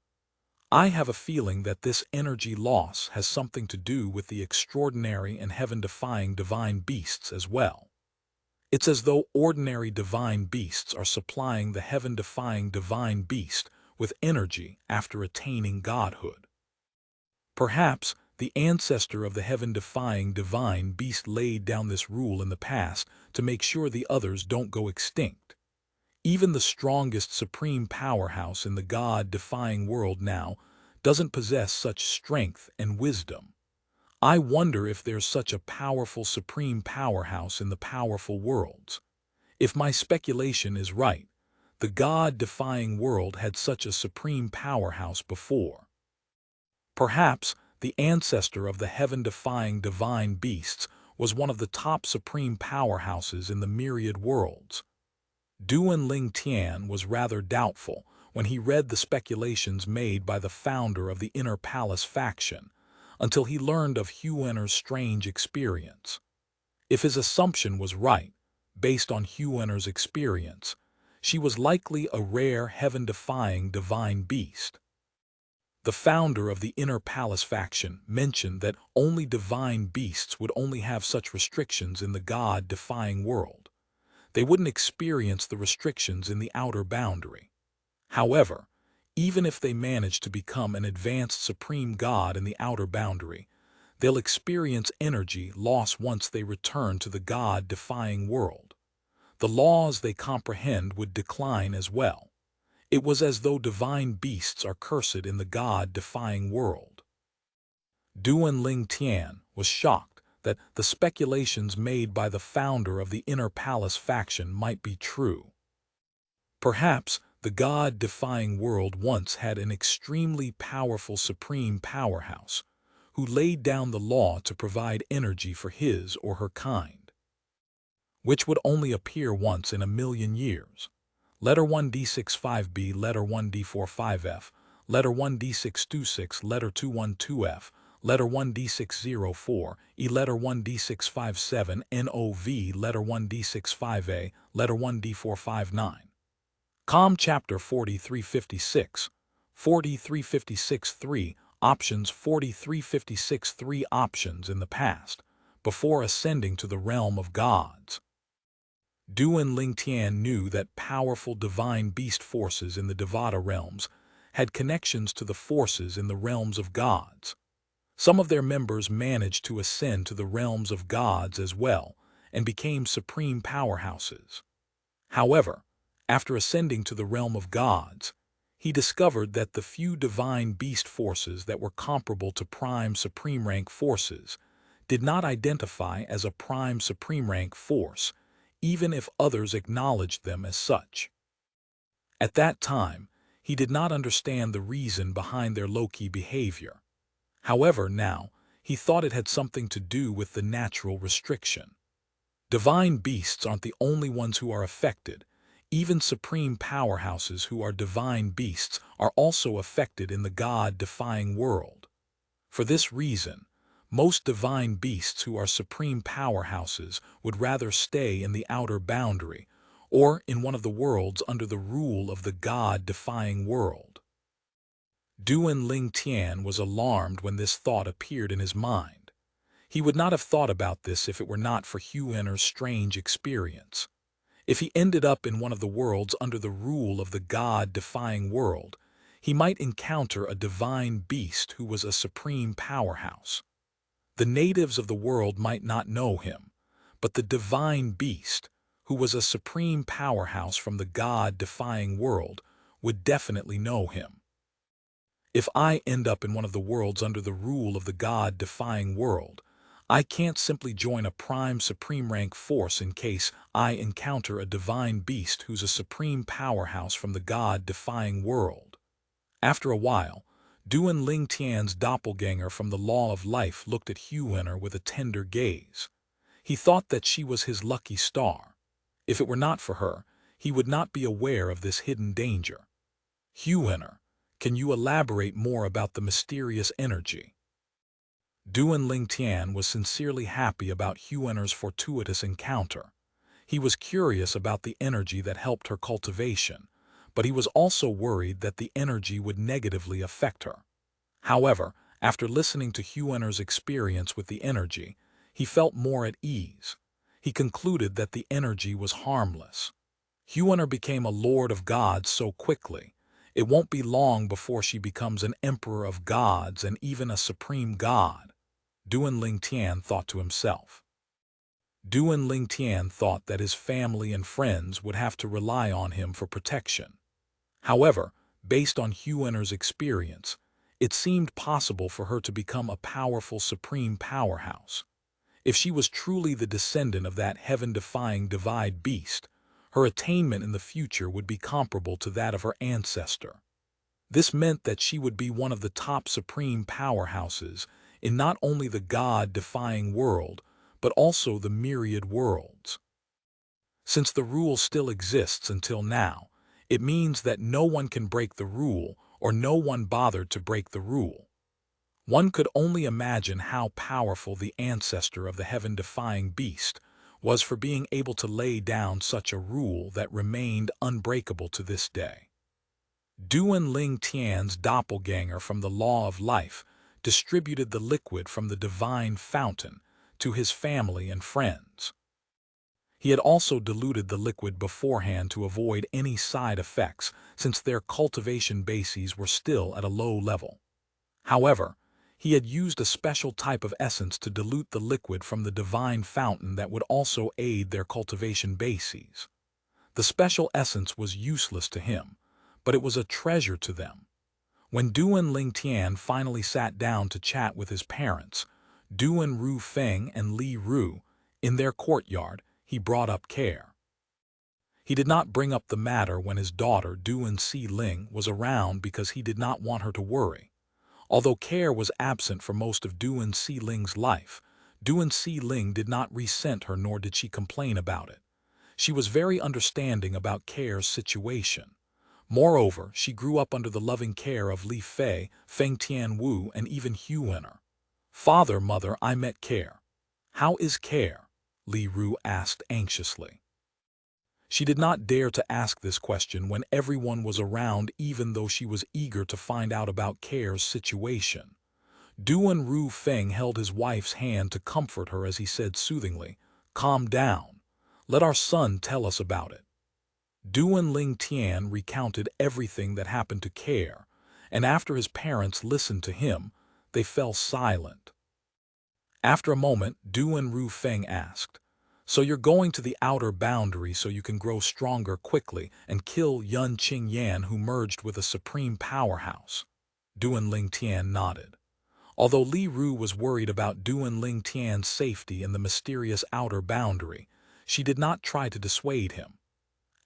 [SPEAKER 1] I have a feeling that this energy loss has something to do with the extraordinary and heaven-defying divine beasts as well. It's as though ordinary divine beasts are supplying the heaven-defying divine beast with energy after attaining godhood. Perhaps the ancestor of the heaven-defying divine beast laid down this rule in the past to make sure the others don't go extinct. Even the strongest supreme powerhouse in the God-defying world now doesn't possess such strength and wisdom. I wonder if there's such a powerful supreme powerhouse in the powerful worlds. If my speculation is right, the God-defying world had such a supreme powerhouse before. Perhaps the ancestor of the heaven-defying divine beasts was one of the top supreme powerhouses in the myriad worlds. Duan Ling Tian was rather doubtful when he read the speculations made by the founder of the Inner Palace faction, until he learned of Huener's strange experience. If his assumption was right, based on Huener's experience, she was likely a rare heaven-defying divine beast. The founder of the Inner Palace faction mentioned that only divine beasts would only have such restrictions in the God-defying world. They wouldn't experience the restrictions in the outer boundary. However, even if they manage to become an advanced supreme god in the outer boundary, they'll experience energy loss once they return to the God-defying world. The laws they comprehend would decline as well. It was as though divine beasts are cursed in the God-defying world. Duan Ling Tian was shocked that the speculations made by the founder of the Inner Palace faction might be true. Perhaps the God-defying world once had an extremely powerful supreme powerhouse who laid down the law to provide energy for his or her kind, which would only appear once in a million years. Letter 1D65B, letter 1D45F, letter 1D626, letter 212F, letter 1D604, letter 1D657, NOV, letter 1D65A, letter 1D459. Com Chapter 4356, 4356-3, Options 4356-3 Options in the past, before ascending to the realm of gods. Duan Ling Tian knew that powerful divine beast forces in the Devata realms had connections to the forces in the realms of gods. Some of their members managed to ascend to the realms of gods as well and became supreme powerhouses. However, after ascending to the realm of gods, he discovered that the few divine beast forces that were comparable to prime supreme rank forces did not identify as a prime supreme rank force, even if others acknowledged them as such. At that time, he did not understand the reason behind their low-key behavior. However, now, he thought it had something to do with the natural restriction. Divine beasts aren't the only ones who are affected. Even supreme powerhouses who are divine beasts are also affected in the God-defying world. For this reason, most divine beasts who are supreme powerhouses would rather stay in the outer boundary or in one of the worlds under the rule of the God-defying world. Duan Ling Tian was alarmed when this thought appeared in his mind. He would not have thought about this if it were not for Huener's strange experience. If he ended up in one of the worlds under the rule of the God-defying world, he might encounter a divine beast who was a supreme powerhouse. The natives of the world might not know him, but the divine beast, who was a supreme powerhouse from the God-defying world, would definitely know him. If I end up in one of the worlds under the rule of the God-defying world, I can't simply join a prime supreme rank force in case I encounter a divine beast who's a supreme powerhouse from the God-defying world. After a while, Duan Ling Tian's doppelganger from the Law of Life looked at Huener with a tender gaze. He thought that she was his lucky star. If it were not for her, he would not be aware of this hidden danger. Huener, can you elaborate more about the mysterious energy? Duan Ling Tian was sincerely happy about Huener's fortuitous encounter. He was curious about the energy that helped her cultivation, but he was also worried that the energy would negatively affect her. However, after listening to Huener's experience with the energy, he felt more at ease. He concluded that the energy was harmless. Huaner became a lord of gods so quickly, it won't be long before she becomes an emperor of gods and even a supreme god, Duan Ling Tian thought to himself. Duan Ling Tian thought that his family and friends would have to rely on him for protection. However, based on Huaner's experience, it seemed possible for her to become a powerful supreme powerhouse. If she was truly the descendant of that heaven-defying divine beast, her attainment in the future would be comparable to that of her ancestor. This meant that she would be one of the top supreme powerhouses in not only the God-defying world, but also the myriad worlds. Since the rule still exists until now, it means that no one can break the rule or no one bothered to break the rule. One could only imagine how powerful the ancestor of the heaven-defying beast was for being able to lay down such a rule that remained unbreakable to this day. Duan Ling Tian's doppelganger from the law of life distributed the liquid from the divine fountain to his family and friends. He had also diluted the liquid beforehand to avoid any side effects since their cultivation bases were still at a low level. However, he had used a special type of essence to dilute the liquid from the divine fountain that would also aid their cultivation bases. The special essence was useless to him, but it was a treasure to them. When Duan Ling Tian finally sat down to chat with his parents, Duan Ru Feng and Li Ru, in their courtyard, he brought up Care. He did not bring up the matter when his daughter Duan Si Ling was around because he did not want her to worry. Although Care was absent for most of Duan Si Ling's life, Duan Si Ling did not resent her nor did she complain about it. She was very understanding about Care's situation. Moreover, she grew up under the loving care of Li Fei, Feng Tianwu, and even Huaner. "Father, mother, I met Care. How is Care?" Li Ru asked anxiously. She did not dare to ask this question when everyone was around, even though she was eager to find out about Care's situation. Duan Ru Feng held his wife's hand to comfort her as he said soothingly, "Calm down. Let our son tell us about it." Duan Ling Tian recounted everything that happened to Care, and after his parents listened to him, they fell silent. After a moment, Duan Ru Feng asked, "So you're going to the outer boundary so you can grow stronger quickly and kill Yun Qing Yan who merged with a supreme powerhouse?" Duan Ling Tian nodded. Although Li Ru was worried about Duan Ling Tian's safety in the mysterious outer boundary, she did not try to dissuade him.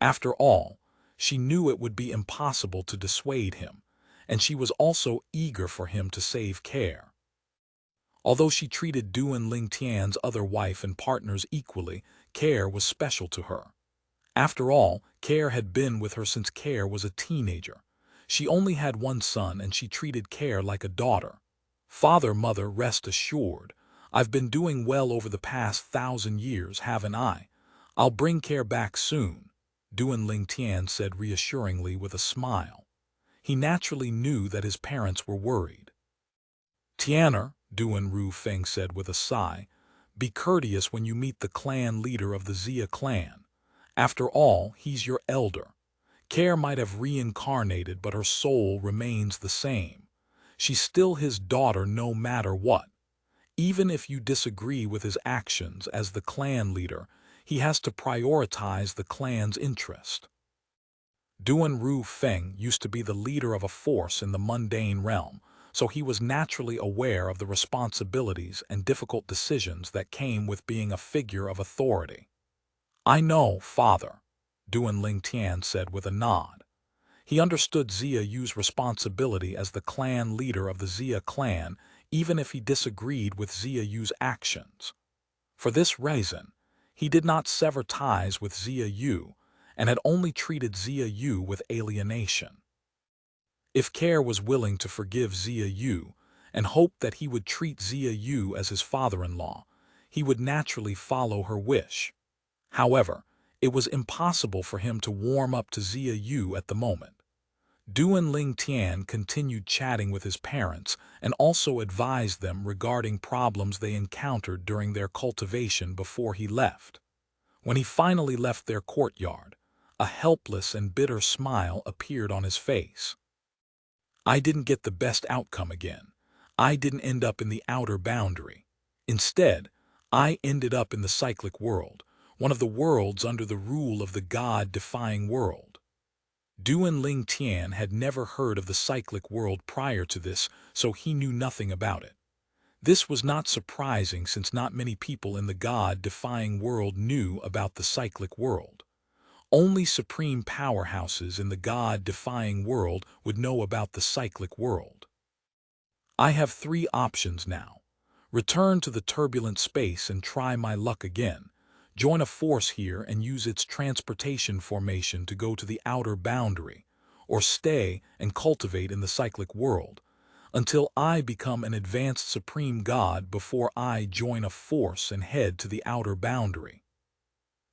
[SPEAKER 1] After all, she knew it would be impossible to dissuade him, and she was also eager for him to save Care. Although she treated Duan Ling Tian's other wife and partners equally, Care was special to her. After all, Care had been with her since Care was a teenager. She only had one son and she treated Care like a daughter. "Father, mother, rest assured. I've been doing well over the past 1,000 years, haven't I? I'll bring Care back soon," Duan Ling Tian said reassuringly with a smile. He naturally knew that his parents were worried. "Tianer," Duan Ru Feng said with a sigh, "be courteous when you meet the clan leader of the Xia clan. After all, he's your elder. Care might have reincarnated, but her soul remains the same. She's still his daughter no matter what. Even if you disagree with his actions as the clan leader, he has to prioritize the clan's interest." Duan Ru Feng used to be the leader of a force in the mundane realm, so he was naturally aware of the responsibilities and difficult decisions that came with being a figure of authority. "I know, father," Duan Ling Tian said with a nod. He understood Xia Yu's responsibility as the clan leader of the Xia clan, even if he disagreed with Xia Yu's actions. For this reason, he did not sever ties with Xia Yu, and had only treated Xia Yu with alienation. If Care was willing to forgive Xia Yu and hoped that he would treat Xia Yu as his father-in-law, he would naturally follow her wish. However, it was impossible for him to warm up to Xia Yu at the moment. Duan Ling Tian continued chatting with his parents and also advised them regarding problems they encountered during their cultivation before he left. When he finally left their courtyard, a helpless and bitter smile appeared on his face. I didn't get the best outcome again. I didn't end up in the outer boundary. Instead, I ended up in the cyclic world, one of the worlds under the rule of the God-defying world. Duan Ling Tian had never heard of the cyclic world prior to this, so he knew nothing about it. This was not surprising since not many people in the God-defying world knew about the cyclic world. Only supreme powerhouses in the God-defying world would know about the cyclic world. I have 3 options now. Return to the turbulent space and try my luck again. Join a force here and use its transportation formation to go to the outer boundary, or stay and cultivate in the cyclic world, until I become an advanced supreme god before I join a force and head to the outer boundary.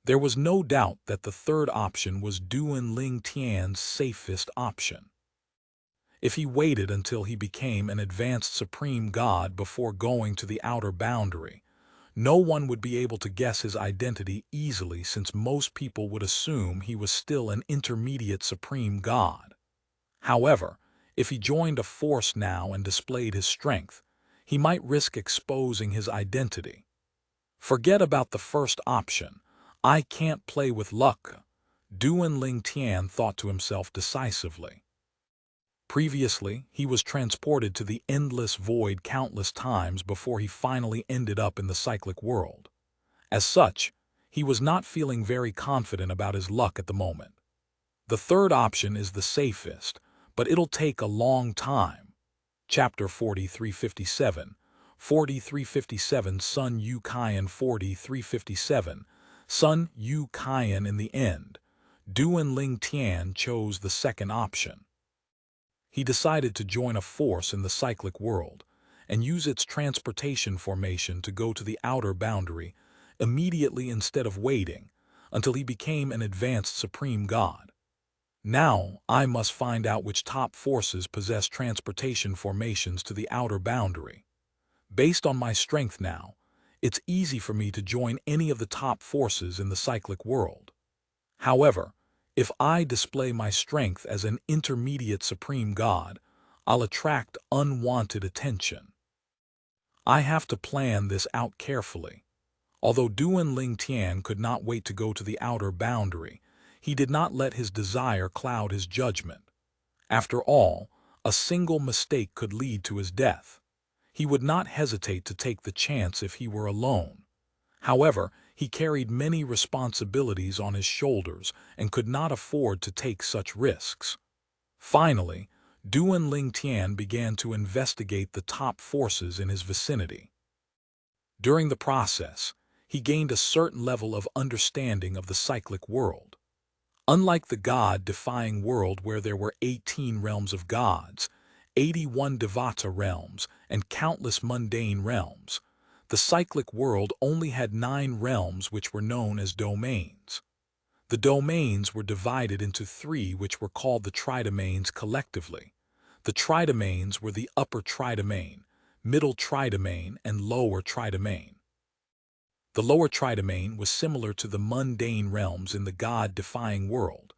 [SPEAKER 1] There was no doubt that the third option was Duan Ling Tian's safest option. If he waited until he became an advanced supreme god before going to the outer boundary, no one would be able to guess his identity easily since most people would assume he was still an intermediate supreme god. However, if he joined a force now and displayed his strength, he might risk exposing his identity. Forget about the first option. I can't play with luck, Duan Ling Tian thought to himself decisively. Previously, he was transported to the endless void countless times before he finally ended up in the cyclic world. As such, he was not feeling very confident about his luck at the moment. The third option is the safest, but it'll take a long time. Chapter 4357, 4357 Sun Yu Qian 4357, Sun Yu Qian. In the end, Duan Ling Tian chose the second option. He decided to join a force in the cyclic world and use its transportation formation to go to the outer boundary immediately instead of waiting until he became an advanced supreme god. Now I must find out which top forces possess transportation formations to the outer boundary. Based on my strength now, it's easy for me to join any of the top forces in the cyclic world. However, if I display my strength as an intermediate supreme god, I'll attract unwanted attention. I have to plan this out carefully. Although Duan Ling Tian could not wait to go to the outer boundary, he did not let his desire cloud his judgment. After all, a single mistake could lead to his death. He would not hesitate to take the chance if he were alone. However, he carried many responsibilities on his shoulders and could not afford to take such risks. Finally, Duan Ling Tian began to investigate the top forces in his vicinity. During the process, he gained a certain level of understanding of the cyclic world. Unlike the God-defying world where there were 18 realms of gods, 81 devata realms, and countless mundane realms, the cyclic world only had 9 realms which were known as domains. The domains were divided into 3 which were called the tridomains collectively. The tridomains were the upper tridomain, middle tridomain, and lower tridomain. The lower tridomain was similar to the mundane realms in the God-defying world,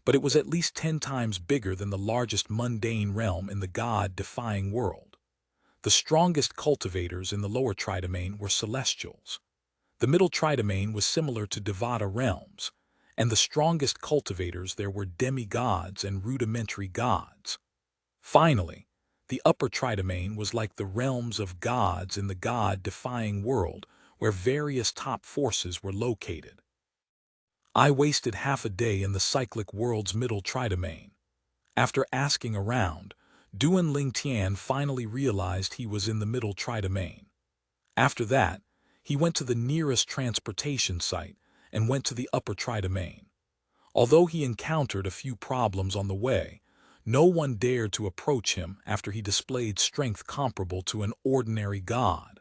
[SPEAKER 1] but it was at least 10 times bigger than the largest mundane realm in the God-defying world. The strongest cultivators in the lower tridomain were celestials. The middle tridomain was similar to devata realms, and the strongest cultivators there were demigods and rudimentary gods. Finally, the upper tridomain was like the realms of gods in the God-defying world, where various top forces were located. I wasted half a day in the cyclic world's middle tridomain. After asking around, Duan Ling Tian finally realized he was in the middle tridomain. After that, he went to the nearest transportation site and went to the upper tridomain. Although he encountered a few problems on the way, no one dared to approach him after he displayed strength comparable to an ordinary god.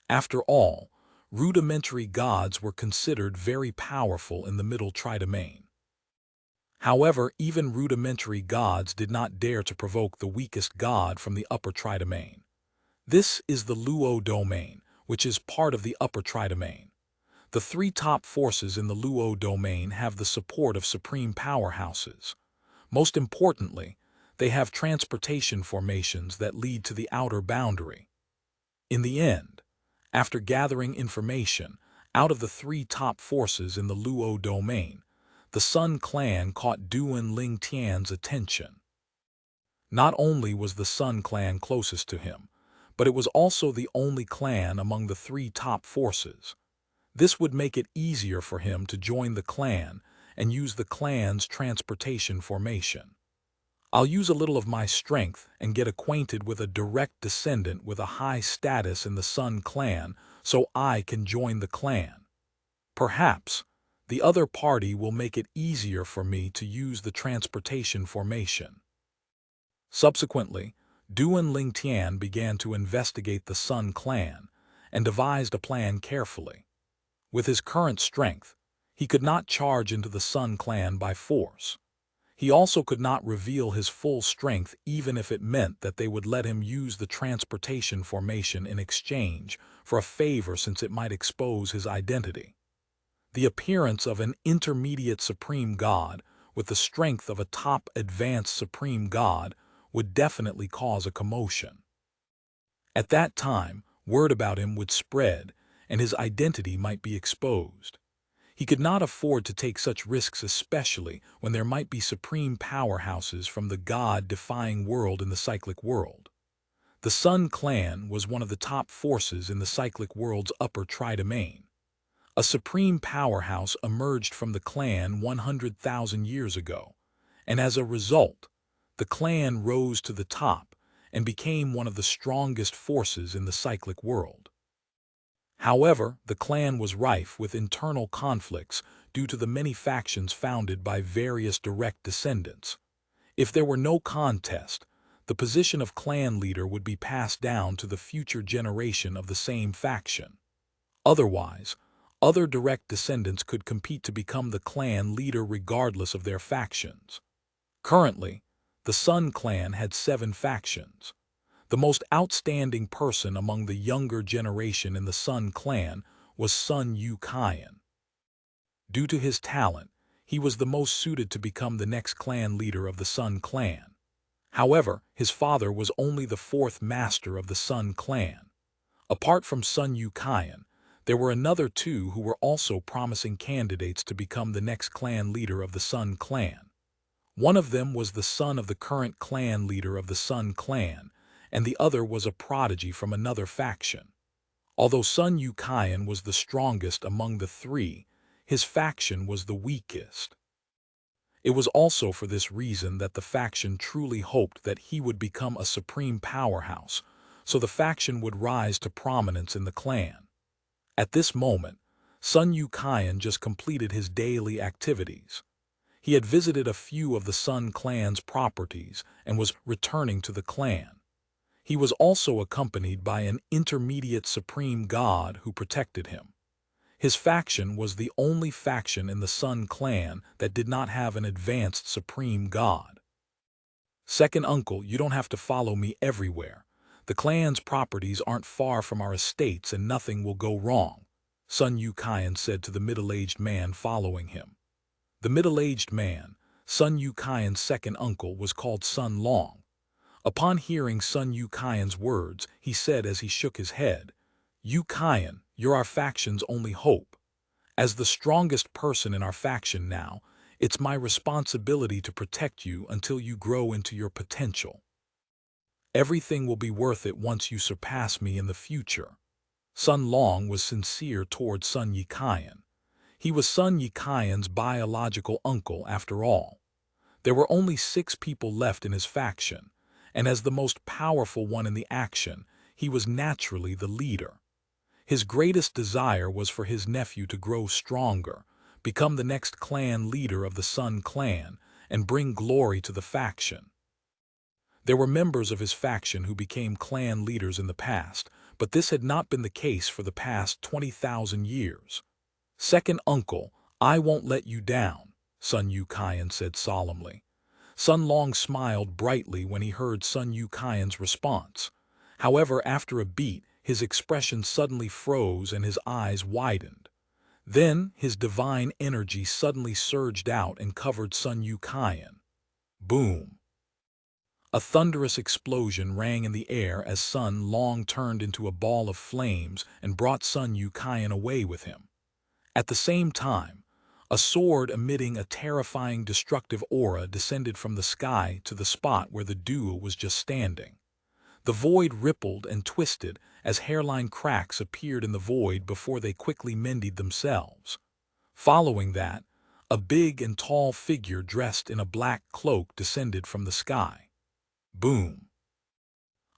[SPEAKER 1] After all, rudimentary gods were considered very powerful in the middle tridomain. However, even rudimentary gods did not dare to provoke the weakest god from the upper tridomain. This is the Luo domain, which is part of the upper tridomain. The three top forces in the Luo domain have the support of supreme powerhouses. Most importantly, they have transportation formations that lead to the outer boundary. In the end, after gathering information, out of the three top forces in the Luo domain, the Sun clan caught Duan Ling Tian's attention. Not only was the Sun clan closest to him, but it was also the only clan among the three top forces. This would make it easier for him to join the clan and use the clan's transportation formation. I'll use a little of my strength and get acquainted with a direct descendant with a high status in the Sun clan so I can join the clan. Perhaps the other party will make it easier for me to use the transportation formation. Subsequently, Duan Ling Tian began to investigate the Sun clan and devised a plan carefully. With his current strength, he could not charge into the Sun clan by force. He also could not reveal his full strength even if it meant that they would let him use the transportation formation in exchange for a favor since it might expose his identity. The appearance of an intermediate supreme god with the strength of a top advanced supreme god would definitely cause a commotion. At that time, word about him would spread and his identity might be exposed. He could not afford to take such risks, especially when there might be supreme powerhouses from the god-defying world in the cyclic world. The Sun clan was one of the top forces in the cyclic world's upper tridomain. A supreme powerhouse emerged from the clan 100,000 years ago, and as a result, the clan rose to the top and became one of the strongest forces in the cyclic world. However, the clan was rife with internal conflicts due to the many factions founded by various direct descendants. If there were no contest, the position of clan leader would be passed down to the future generation of the same faction. Otherwise, other direct descendants could compete to become the clan leader regardless of their factions. Currently, the Sun clan had 7 factions. The most outstanding person among the younger generation in the Sun clan was Sun Yuqian. Due to his talent, he was the most suited to become the next clan leader of the Sun clan. However, his father was only the 4th master of the Sun clan. Apart from Sun Yuqian, there were another 2 who were also promising candidates to become the next clan leader of the Sun clan. One of them was the son of the current clan leader of the Sun clan, and the other was a prodigy from another faction. Although Sun Yuqian was the strongest among the 3, his faction was the weakest. It was also for this reason that the faction truly hoped that he would become a supreme powerhouse, so the faction would rise to prominence in the clan. At this moment, Sun Yuqian just completed his daily activities. He had visited a few of the Sun clan's properties and was returning to the clan. He was also accompanied by an intermediate supreme god who protected him. His faction was the only faction in the Sun clan that did not have an advanced supreme god. Second uncle, you don't have to follow me everywhere. The clan's properties aren't far from our estates and nothing will go wrong, Sun Yuqian said to the middle-aged man following him. The middle-aged man, Sun Yuqian's second uncle, was called Sun Long. Upon hearing Sun Yuqian's words, he said as he shook his head, "Yuqian, you're our faction's only hope. As the strongest person in our faction now, it's my responsibility to protect you until you grow into your potential. Everything will be worth it once you surpass me in the future." Sun Long was sincere toward Sun Yuqian. He was Sun Yuqian's biological uncle after all. There were only 6 people left in his faction, and as the most powerful one in the action, he was naturally the leader. His greatest desire was for his nephew to grow stronger, become the next clan leader of the Sun clan, and bring glory to the faction. There were members of his faction who became clan leaders in the past, but this had not been the case for the past 20,000 years. "Second uncle, I won't let you down," Sun Yuqian said solemnly. Sun Long smiled brightly when he heard Sun Yuqian's response. However, after a beat, his expression suddenly froze and his eyes widened. Then his divine energy suddenly surged out and covered Sun Yukian. Boom! A thunderous explosion rang in the air as Sun Long turned into a ball of flames and brought Sun Yukian away with him. At the same time, a sword emitting a terrifying destructive aura descended from the sky to the spot where the duo was just standing. The void rippled and twisted as hairline cracks appeared in the void before they quickly mended themselves. Following that, a big and tall figure dressed in a black cloak descended from the sky. Boom!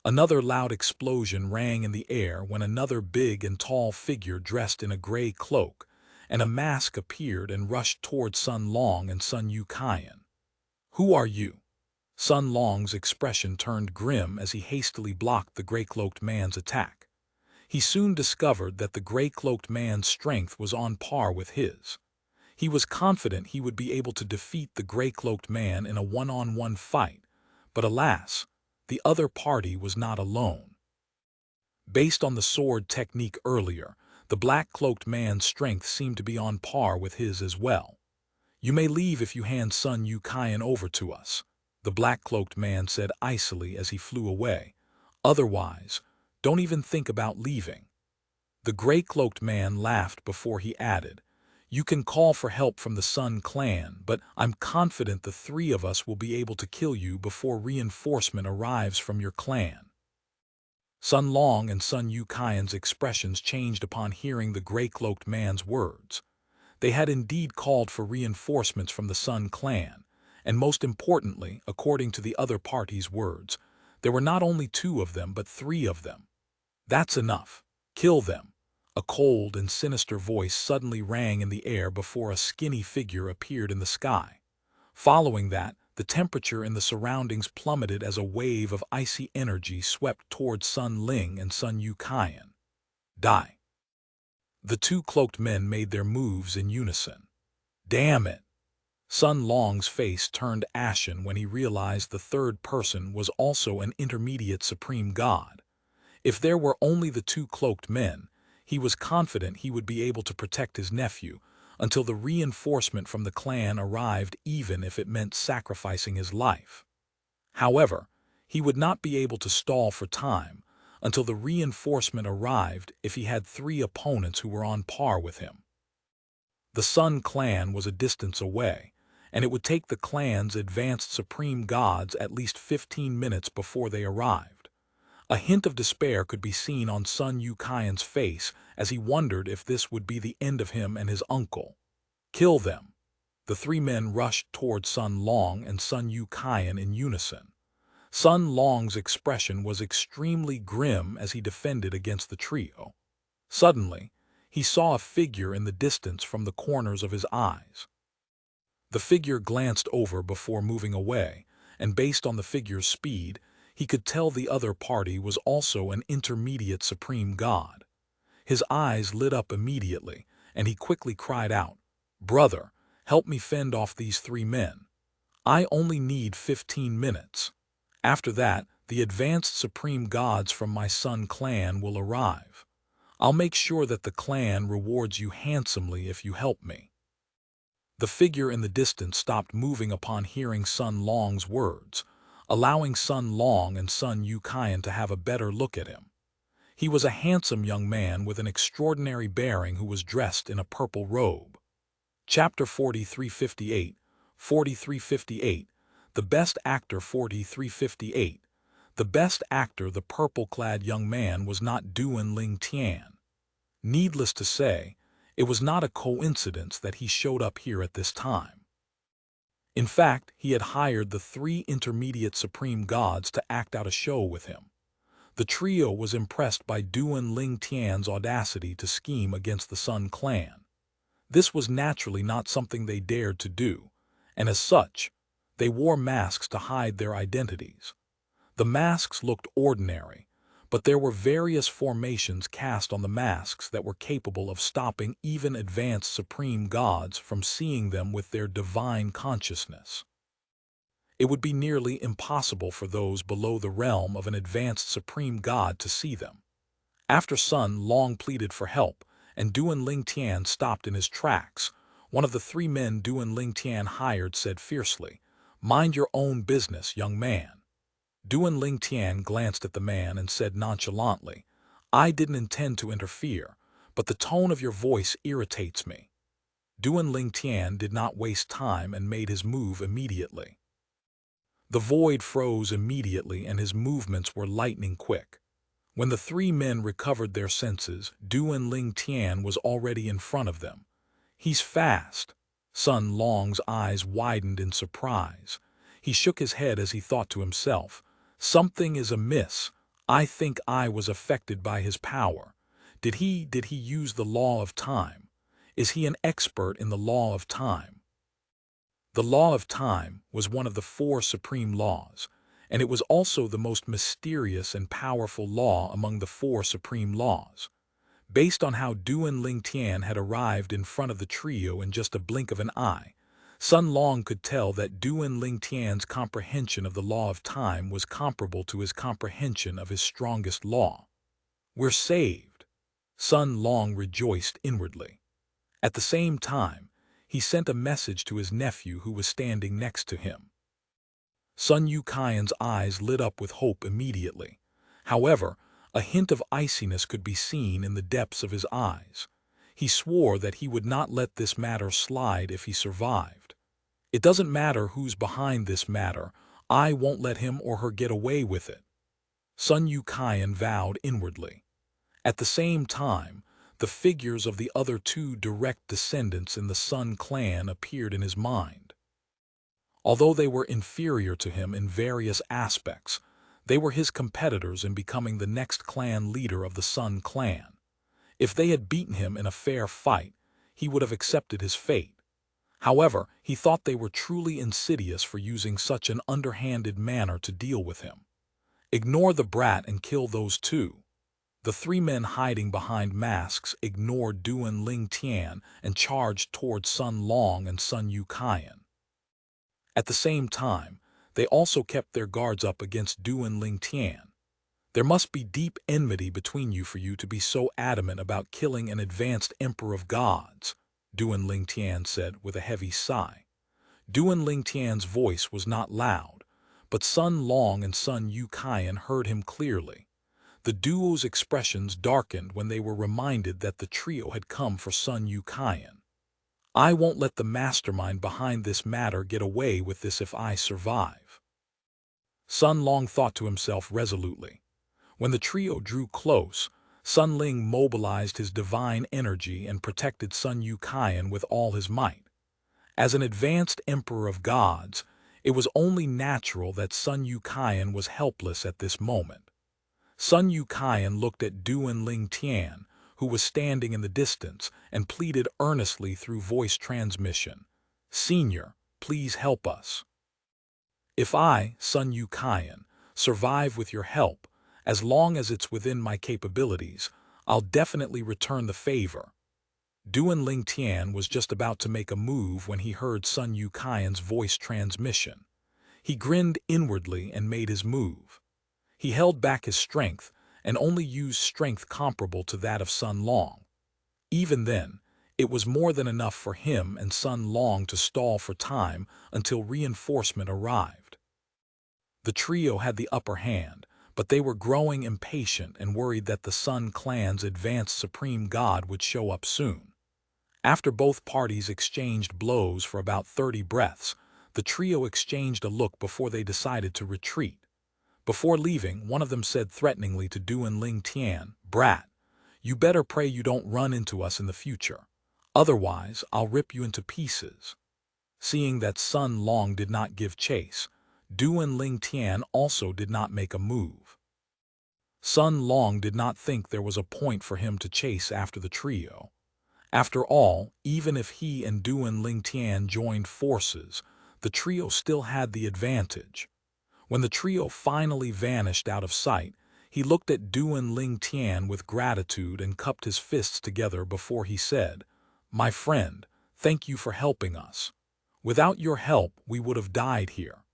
[SPEAKER 1] Another loud explosion rang in the air when another big and tall figure dressed in a gray cloak and a mask appeared and rushed toward Sun Long and Sun Yukian. "Who are you?" Sun Long's expression turned grim as he hastily blocked the gray-cloaked man's attack. He soon discovered that the gray-cloaked man's strength was on par with his. He was confident he would be able to defeat the gray-cloaked man in a one-on-one fight, but alas, the other party was not alone. Based on the sword technique earlier, the black-cloaked man's strength seemed to be on par with his as well. "You may leave if you hand Sun Yukian over to us," the black-cloaked man said icily as he flew away. "Otherwise, don't even think about leaving." The gray-cloaked man laughed before he added, "You can call for help from the Sun clan, but I'm confident the three of us will be able to kill you before reinforcement arrives from your clan." Sun Long and Sun Yukian's expressions changed upon hearing the gray-cloaked man's words. They had indeed called for reinforcements from the Sun clan, and most importantly, according to the other party's words, there were not only two of them but three of them. "That's enough. Kill them." A cold and sinister voice suddenly rang in the air before a skinny figure appeared in the sky. Following that, the temperature in the surroundings plummeted as a wave of icy energy swept towards Sun Ling and Sun Yukian. "Die." The two cloaked men made their moves in unison. "Damn it!" Sun Long's face turned ashen when he realized the third person was also an intermediate supreme god. If there were only the two cloaked men, he was confident he would be able to protect his nephew until the reinforcement from the clan arrived, even if it meant sacrificing his life. However, he would not be able to stall for time until the reinforcement arrived if he had three opponents who were on par with him. The Sun clan was a distance away, and it would take the clan's advanced supreme gods at least 15 minutes before they arrived. A hint of despair could be seen on Sun Yukian's face as he wondered if this would be the end of him and his uncle. "Kill them." The three men rushed toward Sun Long and Sun Yukian in unison. Sun Long's expression was extremely grim as he defended against the trio. Suddenly, he saw a figure in the distance from the corners of his eyes. The figure glanced over before moving away, and based on the figure's speed, he could tell the other party was also an intermediate supreme god. His eyes lit up immediately, and he quickly cried out, "Brother, help me fend off these three men. I only need 15 minutes. After that, the advanced supreme gods from my Sun clan will arrive. I'll make sure that the clan rewards you handsomely if you help me." The figure in the distance stopped moving upon hearing Sun Long's words, allowing Sun Long and Sun Yukian to have a better look at him. He was a handsome young man with an extraordinary bearing who was dressed in a purple robe. Chapter 4358, 4358, The Best Actor 4358. The best actor, the purple-clad young man, was not Duan Ling Tian. Needless to say, it was not a coincidence that he showed up here at this time. In fact, he had hired the three intermediate supreme gods to act out a show with him. The trio was impressed by Duan Ling Tian's audacity to scheme against the Sun clan. This was naturally not something they dared to do, and as such, they wore masks to hide their identities. The masks looked ordinary, but there were various formations cast on the masks that were capable of stopping even advanced supreme gods from seeing them with their divine consciousness. It would be nearly impossible for those below the realm of an advanced supreme god to see them. After Sun Long pleaded for help, and Duan Ling Tian stopped in his tracks. One of the three men Duan Ling Tian hired said fiercely, "Mind your own business, young man." Duan Ling Tian glanced at the man and said nonchalantly, "I didn't intend to interfere, but the tone of your voice irritates me." Duan Ling Tian did not waste time and made his move immediately. The void froze immediately and his movements were lightning quick. When the three men recovered their senses, Duan Ling Tian was already in front of them. "He's fast." Sun Long's eyes widened in surprise. He shook his head as he thought to himself, "Something is amiss. I think I was affected by his power. Did he use the law of time? Is he an expert in the law of time?" The law of time was one of the four supreme laws, and it was also the most mysterious and powerful law among the four supreme laws. Based on how Duan Ling Tian had arrived in front of the trio in just a blink of an eye, Sun Long could tell that Duan Ling Tian's comprehension of the law of time was comparable to his comprehension of his strongest law. "We're saved." Sun Long rejoiced inwardly. At the same time, he sent a message to his nephew who was standing next to him. Sun Yuqian's eyes lit up with hope immediately. However, a hint of iciness could be seen in the depths of his eyes. He swore that he would not let this matter slide if he survived. "It doesn't matter who's behind this matter, I won't let him or her get away with it." Sun Yuqian vowed inwardly. At the same time, the figures of the other two direct descendants in the Sun clan appeared in his mind. Although they were inferior to him in various aspects, they were his competitors in becoming the next clan leader of the Sun clan. If they had beaten him in a fair fight, he would have accepted his fate. However, he thought they were truly insidious for using such an underhanded manner to deal with him. "Ignore the brat and kill those two." The three men hiding behind masks ignored Duan Ling Tian and charged toward Sun Long and Sun Yuqian. At the same time, they also kept their guards up against Duan Ling Tian. "There must be deep enmity between you for you to be so adamant about killing an advanced emperor of gods," Duan Ling Tian said with a heavy sigh. Duan Ling Tian's voice was not loud, but Sun Long and Sun Yuqian heard him clearly. The duo's expressions darkened when they were reminded that the trio had come for Sun Yuqian. "I won't let the mastermind behind this matter get away with this if I survive." Sun Long thought to himself resolutely. When the trio drew close, Sun Ling mobilized his divine energy and protected Sun Yuqian with all his might. As an advanced emperor of gods, it was only natural that Sun Yuqian was helpless at this moment. Sun Yuqian looked at Duan Ling Tian, who was standing in the distance, and pleaded earnestly through voice transmission, "Senior, please help us. If I, Sun Yuqian, survive with your help, as long as it's within my capabilities, I'll definitely return the favor." Duan Ling Tian was just about to make a move when he heard Sun Yuqian's voice transmission. He grinned inwardly and made his move. He held back his strength and only used strength comparable to that of Sun Long. Even then, it was more than enough for him and Sun Long to stall for time until reinforcement arrived. The trio had the upper hand, but they were growing impatient and worried that the Sun clan's advanced supreme god would show up soon. After both parties exchanged blows for about 30 breaths, the trio exchanged a look before they decided to retreat. Before leaving, one of them said threateningly to Duan Ling Tian, "Brat, you better pray you don't run into us in the future. Otherwise, I'll rip you into pieces." Seeing that Sun Long did not give chase, Duan Ling Tian also did not make a move. Sun Long did not think there was a point for him to chase after the trio. After all, even if he and Duan Ling Tian joined forces, the trio still had the advantage. When the trio finally vanished out of sight, he looked at Duan Ling Tian with gratitude and cupped his fists together before he said, "My friend, thank you for helping us. Without your help, we would have died here."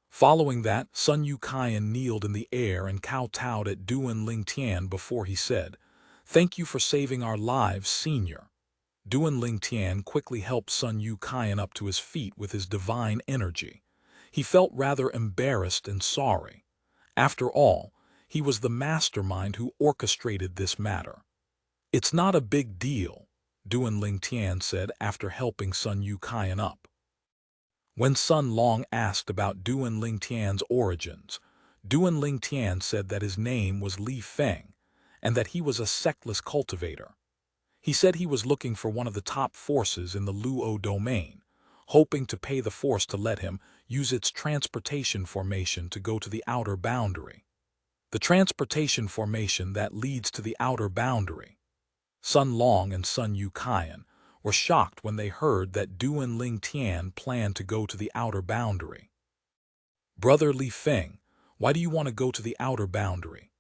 [SPEAKER 1] Following that, Sun Yuqian kneeled in the air and kowtowed at Duan Ling Tian before he said, Thank you for saving our lives, Senior. Duan Ling Tian quickly helped Sun Yu Qian up to his feet with his divine energy. He felt rather embarrassed and sorry. After all, he was the mastermind who orchestrated this matter. It's not a big deal, Duan Ling Tian said after helping Sun Yu Qian up. When Sun Long asked about Duan Ling Tian's origins, Duan Ling Tian said that his name was Li Feng, and that he was a sectless cultivator. He said he was looking for one of the top forces in the Luo domain, hoping to pay the force to let him use its transportation formation to go to the outer boundary. The transportation formation that leads to the outer boundary. Sun Long and Sun Yu Qian were shocked when they heard that Duan Ling Tian planned to go to the outer boundary. Brother Li Feng, why do you want to go to the outer boundary?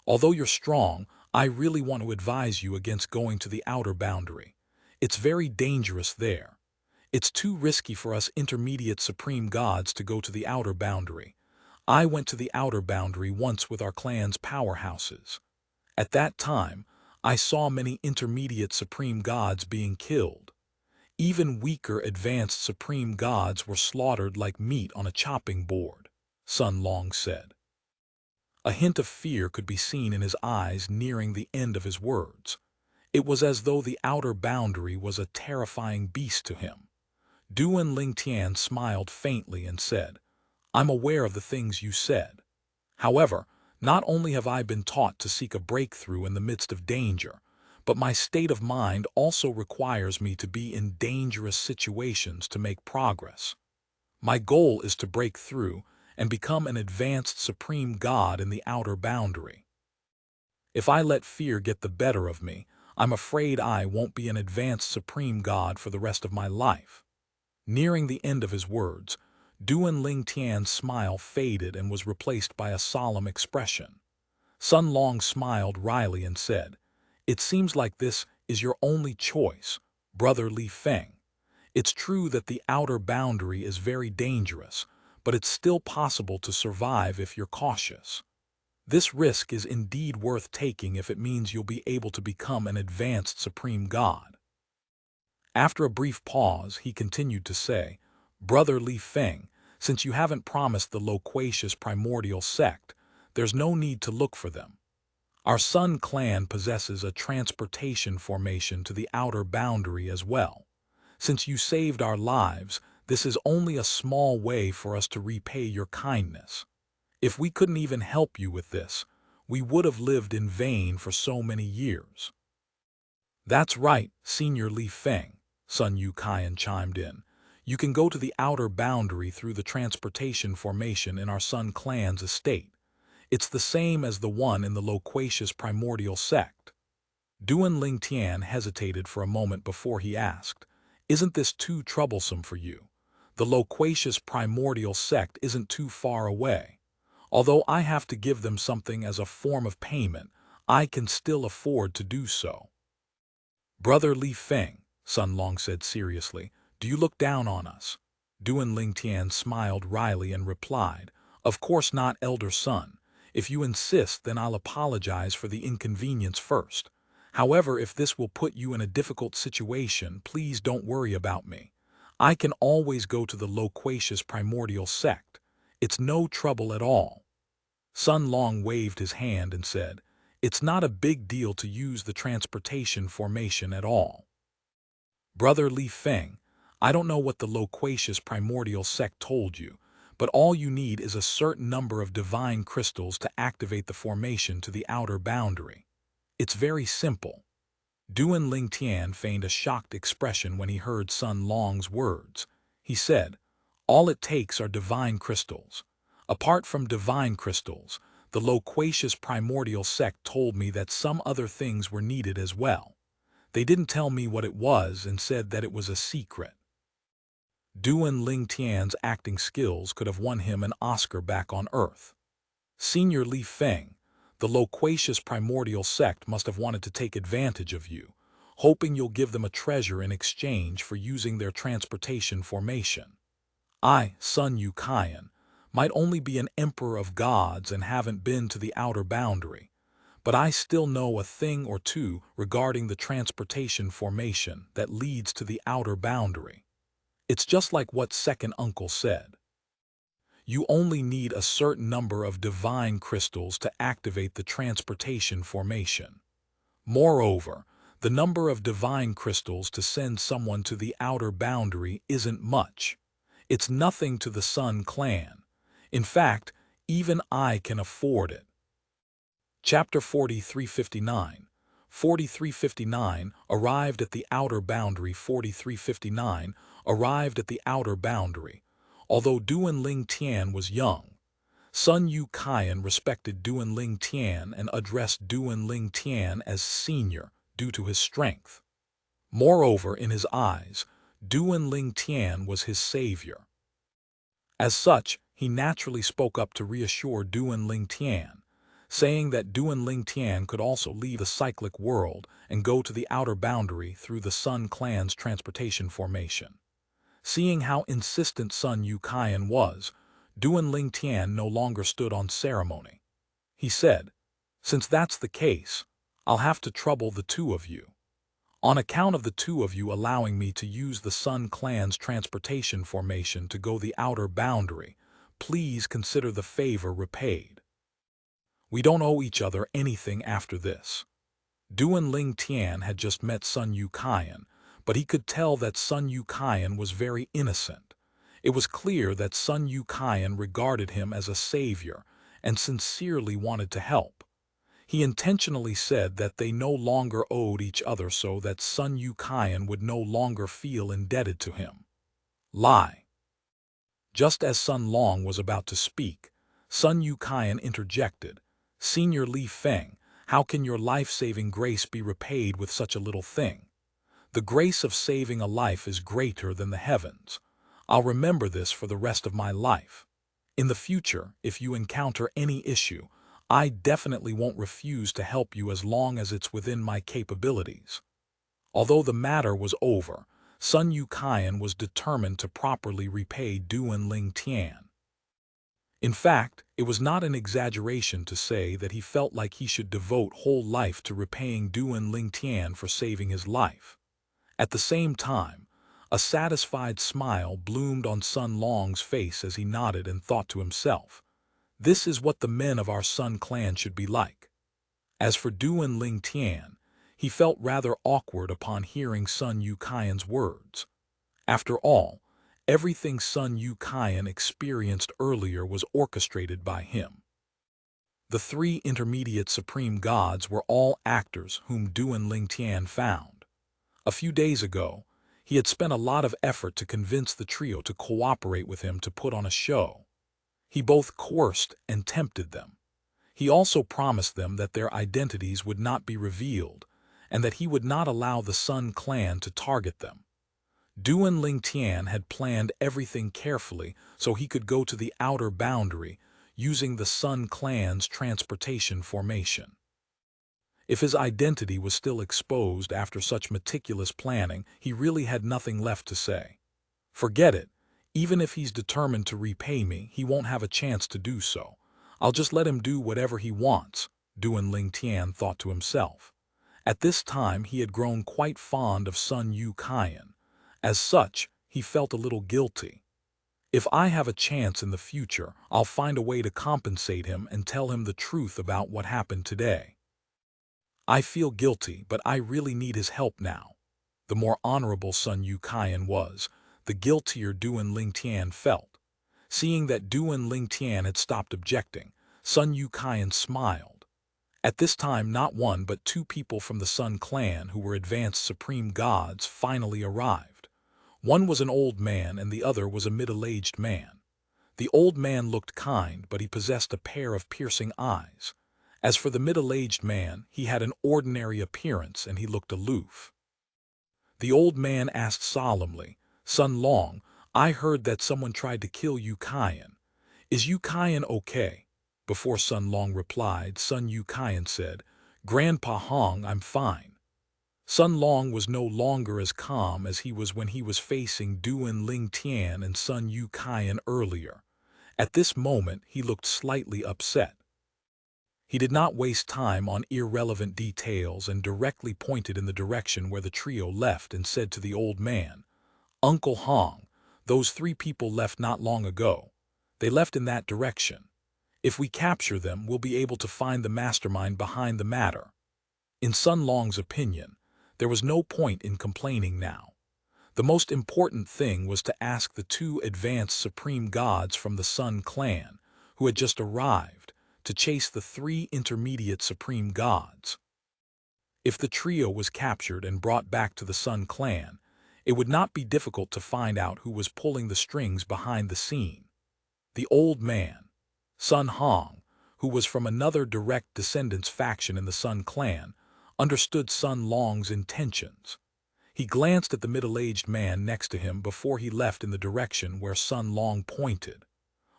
[SPEAKER 1] Although you're strong, I really want to advise you against going to the outer boundary. It's very dangerous there. It's too risky for us intermediate supreme gods to go to the outer boundary. I went to the outer boundary once with our clan's powerhouses. At that time, I saw many intermediate supreme gods being killed. Even weaker advanced supreme gods were slaughtered like meat on a chopping board, Sun Long said. A hint of fear could be seen in his eyes nearing the end of his words. It was as though the outer boundary was a terrifying beast to him. Duan Ling Tian smiled faintly and said, I'm aware of the things you said. However, not only have I been taught to seek a breakthrough in the midst of danger, but my state of mind also requires me to be in dangerous situations to make progress. My goal is to break through and become an advanced supreme god in the outer boundary. If I let fear get the better of me, I'm afraid I won't be an advanced supreme god for the rest of my life. Nearing the end of his words, Duan Ling Tian's smile faded and was replaced by a solemn expression. Sun Long smiled wryly and said, It seems like this is your only choice, Brother Li Feng. It's true that the outer boundary is very dangerous, but it's still possible to survive if you're cautious. This risk is indeed worth taking if it means you'll be able to become an advanced supreme god. After a brief pause, he continued to say, Brother Li Feng, since you haven't promised the loquacious primordial sect, there's no need to look for them. Our Sun clan possesses a transportation formation to the outer boundary as well. Since you saved our lives, this is only a small way for us to repay your kindness. If we couldn't even help you with this, we would have lived in vain for so many years. That's right, Senior Li Feng, Sun Yu Qian chimed in. You can go to the outer boundary through the transportation formation in our Sun clan's estate. It's the same as the one in the loquacious primordial sect. Duan Ling Tian hesitated for a moment before he asked, Isn't this too troublesome for you? The loquacious primordial sect isn't too far away. Although I have to give them something as a form of payment, I can still afford to do so. Brother Li Feng, Sun Long said seriously, do you look down on us? Duan Ling Tian smiled wryly and replied, Of course not, elder son. If you insist, then I'll apologize for the inconvenience first. However, if this will put you in a difficult situation, please don't worry about me. I can always go to the loquacious primordial sect. It's no trouble at all. Sun Long waved his hand and said, It's not a big deal to use the transportation formation at all. Brother Li Feng, I don't know what the loquacious primordial sect told you, but all you need is a certain number of divine crystals to activate the formation to the outer boundary. It's very simple. Duan Ling Tian feigned a shocked expression when he heard Sun Long's words. He said, All it takes are divine crystals. Apart from divine crystals, the loquacious primordial sect told me that some other things were needed as well. They didn't tell me what it was and said that it was a secret. Duan Ling Tian's acting skills could have won him an Oscar back on Earth. Senior Li Feng, the loquacious primordial sect must have wanted to take advantage of you, hoping you'll give them a treasure in exchange for using their transportation formation. I, Sun Yu Qian, might only be an emperor of gods and haven't been to the outer boundary, but I still know a thing or two regarding the transportation formation that leads to the outer boundary. It's just like what second uncle said. You only need a certain number of divine crystals to activate the transportation formation. Moreover, the number of divine crystals to send someone to the outer boundary isn't much. It's nothing to the Sun clan. In fact, even I can afford it. Chapter 4359. 4359 arrived at the outer boundary. 4359 arrived at the outer boundary. Although Duan Ling Tian was young, Sun Yu Qian respected Duan Ling Tian and addressed Duan Ling Tian as senior due to his strength. Moreover, in his eyes, Duan Ling Tian was his savior. As such, he naturally spoke up to reassure Duan Ling Tian, saying that Duan Ling Tian could also leave the cyclic world and go to the outer boundary through the Sun clan's transportation formation. Seeing how insistent Sun Yu Qian was, Duan Ling Tian no longer stood on ceremony. He said, "Since that's the case, I'll have to trouble the two of you. On account of the two of you allowing me to use the Sun clan's transportation formation to go the outer boundary, please consider the favor repaid. We don't owe each other anything after this." Duan Ling Tian had just met Sun Yu Qian, but he could tell that Sun Yu Qian was very innocent. It was clear that Sun Yu Qian regarded him as a savior and sincerely wanted to help. He intentionally said that they no longer owed each other so that Sun Yu Qian would no longer feel indebted to him. Lie. Just as Sun Long was about to speak, Sun Yu Qian interjected, "Senior Li Feng, how can your life-saving grace be repaid with such a little thing? The grace of saving a life is greater than the heavens. I'll remember this for the rest of my life. In the future, if you encounter any issue, I definitely won't refuse to help you as long as it's within my capabilities." Although the matter was over, Sun Yu Qian was determined to properly repay Duan Ling Tian. In fact, it was not an exaggeration to say that he felt like he should devote whole life to repaying Duan Ling Tian for saving his life. At the same time, a satisfied smile bloomed on Sun Long's face as he nodded and thought to himself, "This is what the men of our Sun clan should be like." As for Duan Ling Tian, he felt rather awkward upon hearing Sun Yu Qian's words. After all, everything Sun Yu Qian experienced earlier was orchestrated by him. The three intermediate supreme gods were all actors whom Duan Ling Tian found. A few days ago, he had spent a lot of effort to convince the trio to cooperate with him to put on a show. He both coerced and tempted them. He also promised them that their identities would not be revealed, and that he would not allow the Sun clan to target them. Duan Ling Tian had planned everything carefully so he could go to the outer boundary using the Sun clan's transportation formation. If his identity was still exposed after such meticulous planning, he really had nothing left to say. "Forget it. Even if he's determined to repay me, he won't have a chance to do so. I'll just let him do whatever he wants," Duan Ling Tian thought to himself. At this time he had grown quite fond of Sun Yu Qian. As such, he felt a little guilty. If I have a chance in the future, I'll find a way to compensate him and tell him the truth about what happened today. I feel guilty, but I really need his help now. The more honorable Sun Yu Qian was, the guiltier Duan Ling Tian felt. Seeing that Duan Ling Tian had stopped objecting, Sun Yu Qian smiled. At this time not one but two people from the Sun clan who were advanced supreme gods finally arrived. One was an old man and the other was a middle-aged man. The old man looked kind, but he possessed a pair of piercing eyes. As for the middle-aged man, he had an ordinary appearance and he looked aloof. The old man asked solemnly, "Sun Long, I heard that someone tried to kill Yu Qian. Is Yu Qian okay?" Before Sun Long replied, Sun Yu Qian said, "Grandpa Hong, I'm fine." Sun Long was no longer as calm as he was when he was facing Duan Ling Tian and Sun Yu Qian earlier. At this moment, he looked slightly upset. He did not waste time on irrelevant details and directly pointed in the direction where the trio left and said to the old man, "Uncle Hong, those 3 people left not long ago. They left in that direction. If we capture them, we'll be able to find the mastermind behind the matter." In Sun Long's opinion, there was no point in complaining now. The most important thing was to ask the 2 advanced supreme gods from the Sun clan, who had just arrived, to chase the 3 intermediate supreme gods. If the trio was captured and brought back to the Sun clan, it would not be difficult to find out who was pulling the strings behind the scene. The old man, Sun Hong, who was from another direct descendants faction in the Sun clan, understood Sun Long's intentions. He glanced at the middle-aged man next to him before he left in the direction where Sun Long pointed.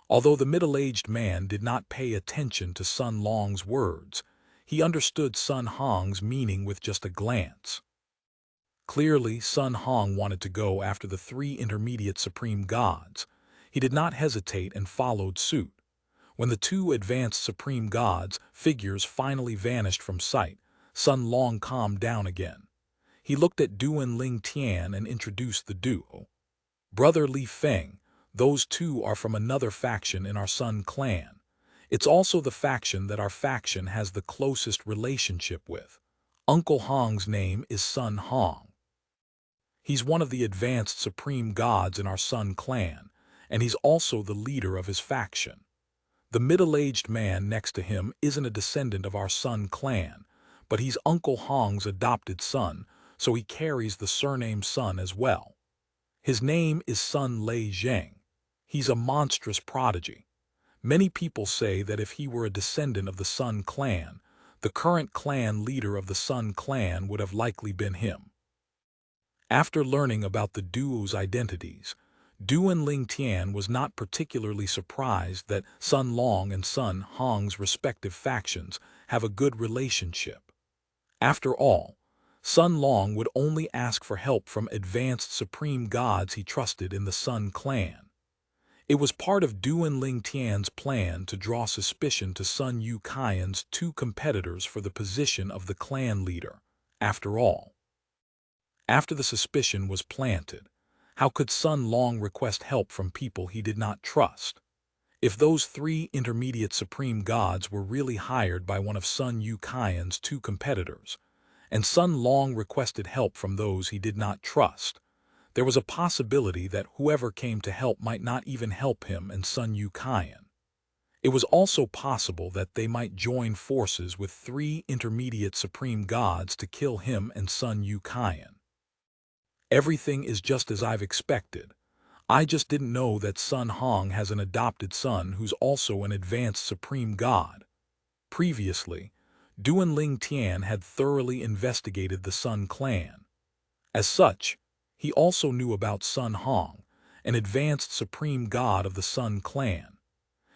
[SPEAKER 1] Although the middle-aged man did not pay attention to Sun Long's words, he understood Sun Hong's meaning with just a glance. Clearly, Sun Hong wanted to go after the 3 intermediate supreme gods. He did not hesitate and followed suit. When the 2 advanced supreme gods' figures finally vanished from sight, Sun Long calmed down again. He looked at Duan Ling Tian and introduced the duo. "Brother Li Feng, those 2 are from another faction in our Sun clan. It's also the faction that our faction has the closest relationship with. Uncle Hong's name is Sun Hong. He's one of the advanced supreme gods in our Sun clan, and he's also the leader of his faction. The middle-aged man next to him isn't a descendant of our Sun clan, but he's Uncle Hong's adopted son, so he carries the surname Sun as well. His name is Sun Lei Zheng. He's a monstrous prodigy. Many people say that if he were a descendant of the Sun clan, the current clan leader of the Sun clan would have likely been him." After learning about the duo's identities, Duan Ling Tian was not particularly surprised that Sun Long and Sun Hong's respective factions have a good relationship. After all, Sun Long would only ask for help from advanced supreme gods he trusted in the Sun clan. It was part of Duan Ling Tian's plan to draw suspicion to Sun Yu Qian's 2 competitors for the position of the clan leader, after all. After the suspicion was planted, how could Sun Long request help from people he did not trust? If those 3 intermediate supreme gods were really hired by one of Sun Yu Qian's 2 competitors, and Sun Long requested help from those he did not trust, there was a possibility that whoever came to help might not even help him and Sun Yu Qian. It was also possible that they might join forces with 3 intermediate supreme gods to kill him and Sun Yu Qian. Everything is just as I've expected. I just didn't know that Sun Hong has an adopted son who's also an advanced supreme god. Previously, Duan Ling Tian had thoroughly investigated the Sun clan. As such, he also knew about Sun Hong, an advanced supreme god of the Sun clan.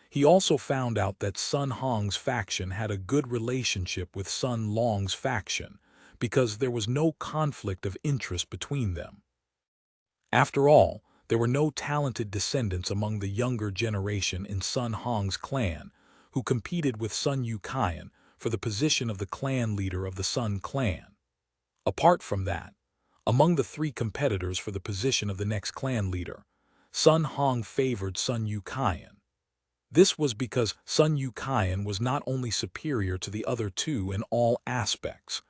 [SPEAKER 1] He also found out that Sun Hong's faction had a good relationship with Sun Long's faction, because there was no conflict of interest between them. After all, there were no talented descendants among the younger generation in Sun Hong's clan who competed with Sun Yu Qian for the position of the clan leader of the Sun clan. Apart from that, among the 3 competitors for the position of the next clan leader, Sun Hong favored Sun Yu Qian. This was because Sun Yu Qian was not only superior to the other 2 in all aspects,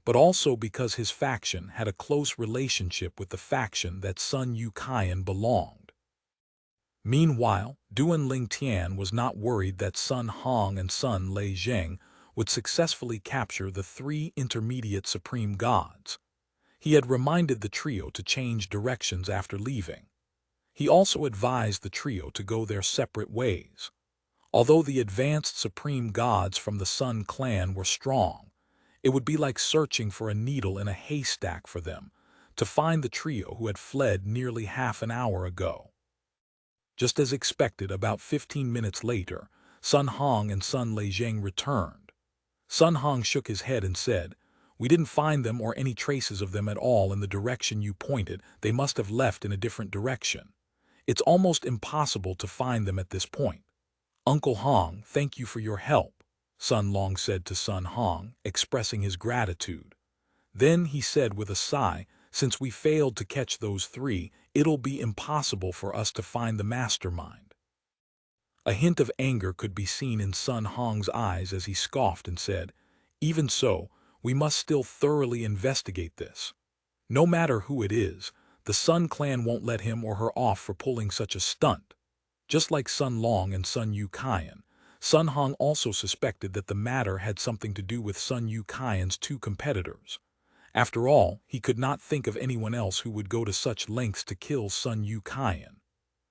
[SPEAKER 1] but also because his faction had a close relationship with the faction that Sun Yu Qian belonged. Meanwhile, Duan Ling Tian was not worried that Sun Hong and Sun Lei Zheng would successfully capture the 3 intermediate supreme gods. He had reminded the trio to change directions after leaving. He also advised the trio to go their separate ways. Although the advanced supreme gods from the Sun clan were strong, it would be like searching for a needle in a haystack for them to find the trio who had fled nearly half an hour ago. Just as expected, about 15 minutes later, Sun Hong and Sun Lei Zheng returned. Sun Hong shook his head and said, "We didn't find them or any traces of them at all in the direction you pointed. They must have left in a different direction. It's almost impossible to find them at this point. Uncle Hong, thank you for your help." Sun Long said to Sun Hong, expressing his gratitude. Then he said with a sigh, since we failed to catch those three, it'll be impossible for us to find the mastermind. A hint of anger could be seen in Sun Hong's eyes as he scoffed and said, even so, we must still thoroughly investigate this. No matter who it is, the Sun clan won't let him or her off for pulling such a stunt. Just like Sun Long and Sun Yu Qian, Sun Hong also suspected that the matter had something to do with Sun Yu Qian's two competitors. After all, he could not think of anyone else who would go to such lengths to kill Sun Yu Qian.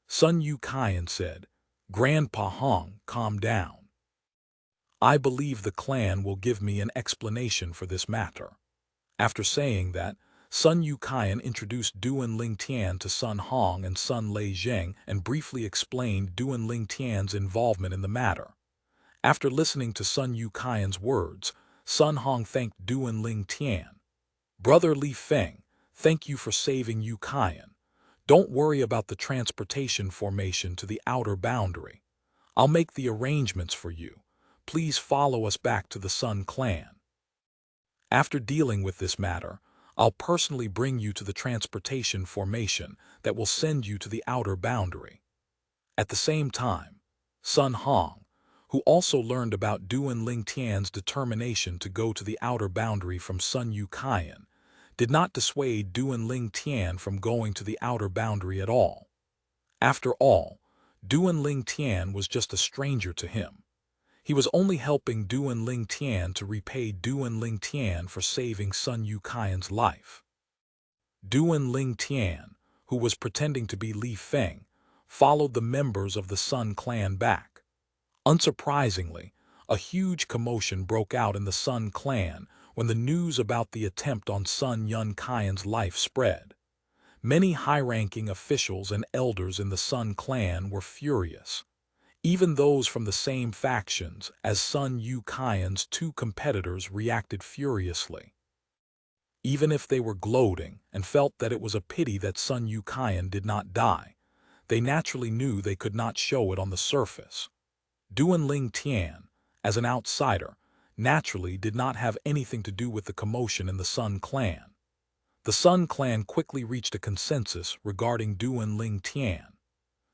[SPEAKER 1] Sun Yu Qian said, Grandpa Hong, calm down. I believe the clan will give me an explanation for this matter. After saying that, Sun Yu Qian introduced Duan Ling Tian to Sun Hong and Sun Lei Zheng and briefly explained Duan Ling Tian's involvement in the matter. After listening to Sun Yu Qian's words, Sun Hong thanked Duan Ling Tian. Brother Li Feng, thank you for saving Yu Qian. Don't worry about the transportation formation to the outer boundary. I'll make the arrangements for you. Please follow us back to the Sun clan. After dealing with this matter, I'll personally bring you to the transportation formation that will send you to the outer boundary. At the same time, Sun Hong, who also learned about Duan Ling Tian's determination to go to the outer boundary from Sun Yu Qian, did not dissuade Duan Ling Tian from going to the outer boundary at all. After all, Duan Ling Tian was just a stranger to him. He was only helping Duan Ling Tian to repay Duan Ling Tian for saving Sun Yu Qian's life. Duan Ling Tian, who was pretending to be Li Feng, followed the members of the Sun clan back. Unsurprisingly, a huge commotion broke out in the Sun clan when the news about the attempt on Sun Yun Qian's life spread. Many high-ranking officials and elders in the Sun clan were furious. Even those from the same factions as Sun Yu Qian's two competitors reacted furiously. Even if they were gloating and felt that it was a pity that Sun Yu Qian did not die, they naturally knew they could not show it on the surface. Duan Ling Tian, as an outsider, naturally did not have anything to do with the commotion in the Sun clan. The Sun clan quickly reached a consensus regarding Duan Ling Tian.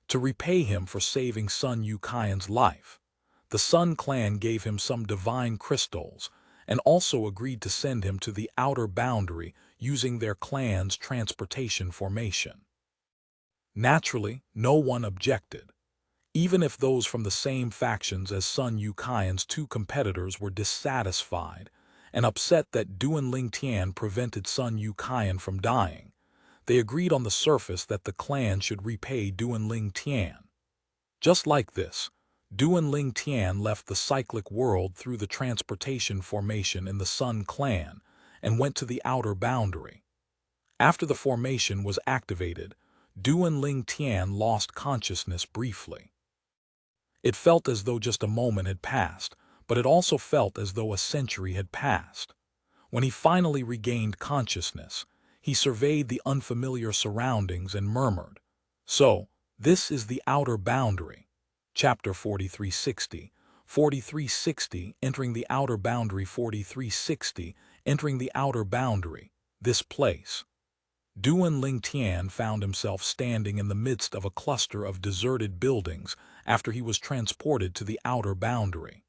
[SPEAKER 1] To repay him for saving Sun Yu Qian's life, the Sun clan gave him some divine crystals and also agreed to send him to the outer boundary using their clan's transportation formation. Naturally, no one objected. Even if those from the same factions as Sun Yu Qian's two competitors were dissatisfied and upset that Duan Ling Tian prevented Sun Yu Qian from dying, they agreed on the surface that the clan should repay Duan Ling Tian. Just like this, Duan Ling Tian left the cyclic world through the transportation formation in the Sun clan and went to the outer boundary. After the formation was activated, Duan Ling Tian lost consciousness briefly. It felt as though just a moment had passed, but it also felt as though a century had passed. When he finally regained consciousness, he surveyed the unfamiliar surroundings and murmured, "So, this is the outer boundary." Chapter 4360, 4360, entering the outer boundary. 4360, entering the outer boundary, this place. Duan Ling Tian found himself standing in the midst of a cluster of deserted buildings after he was transported to the outer boundary.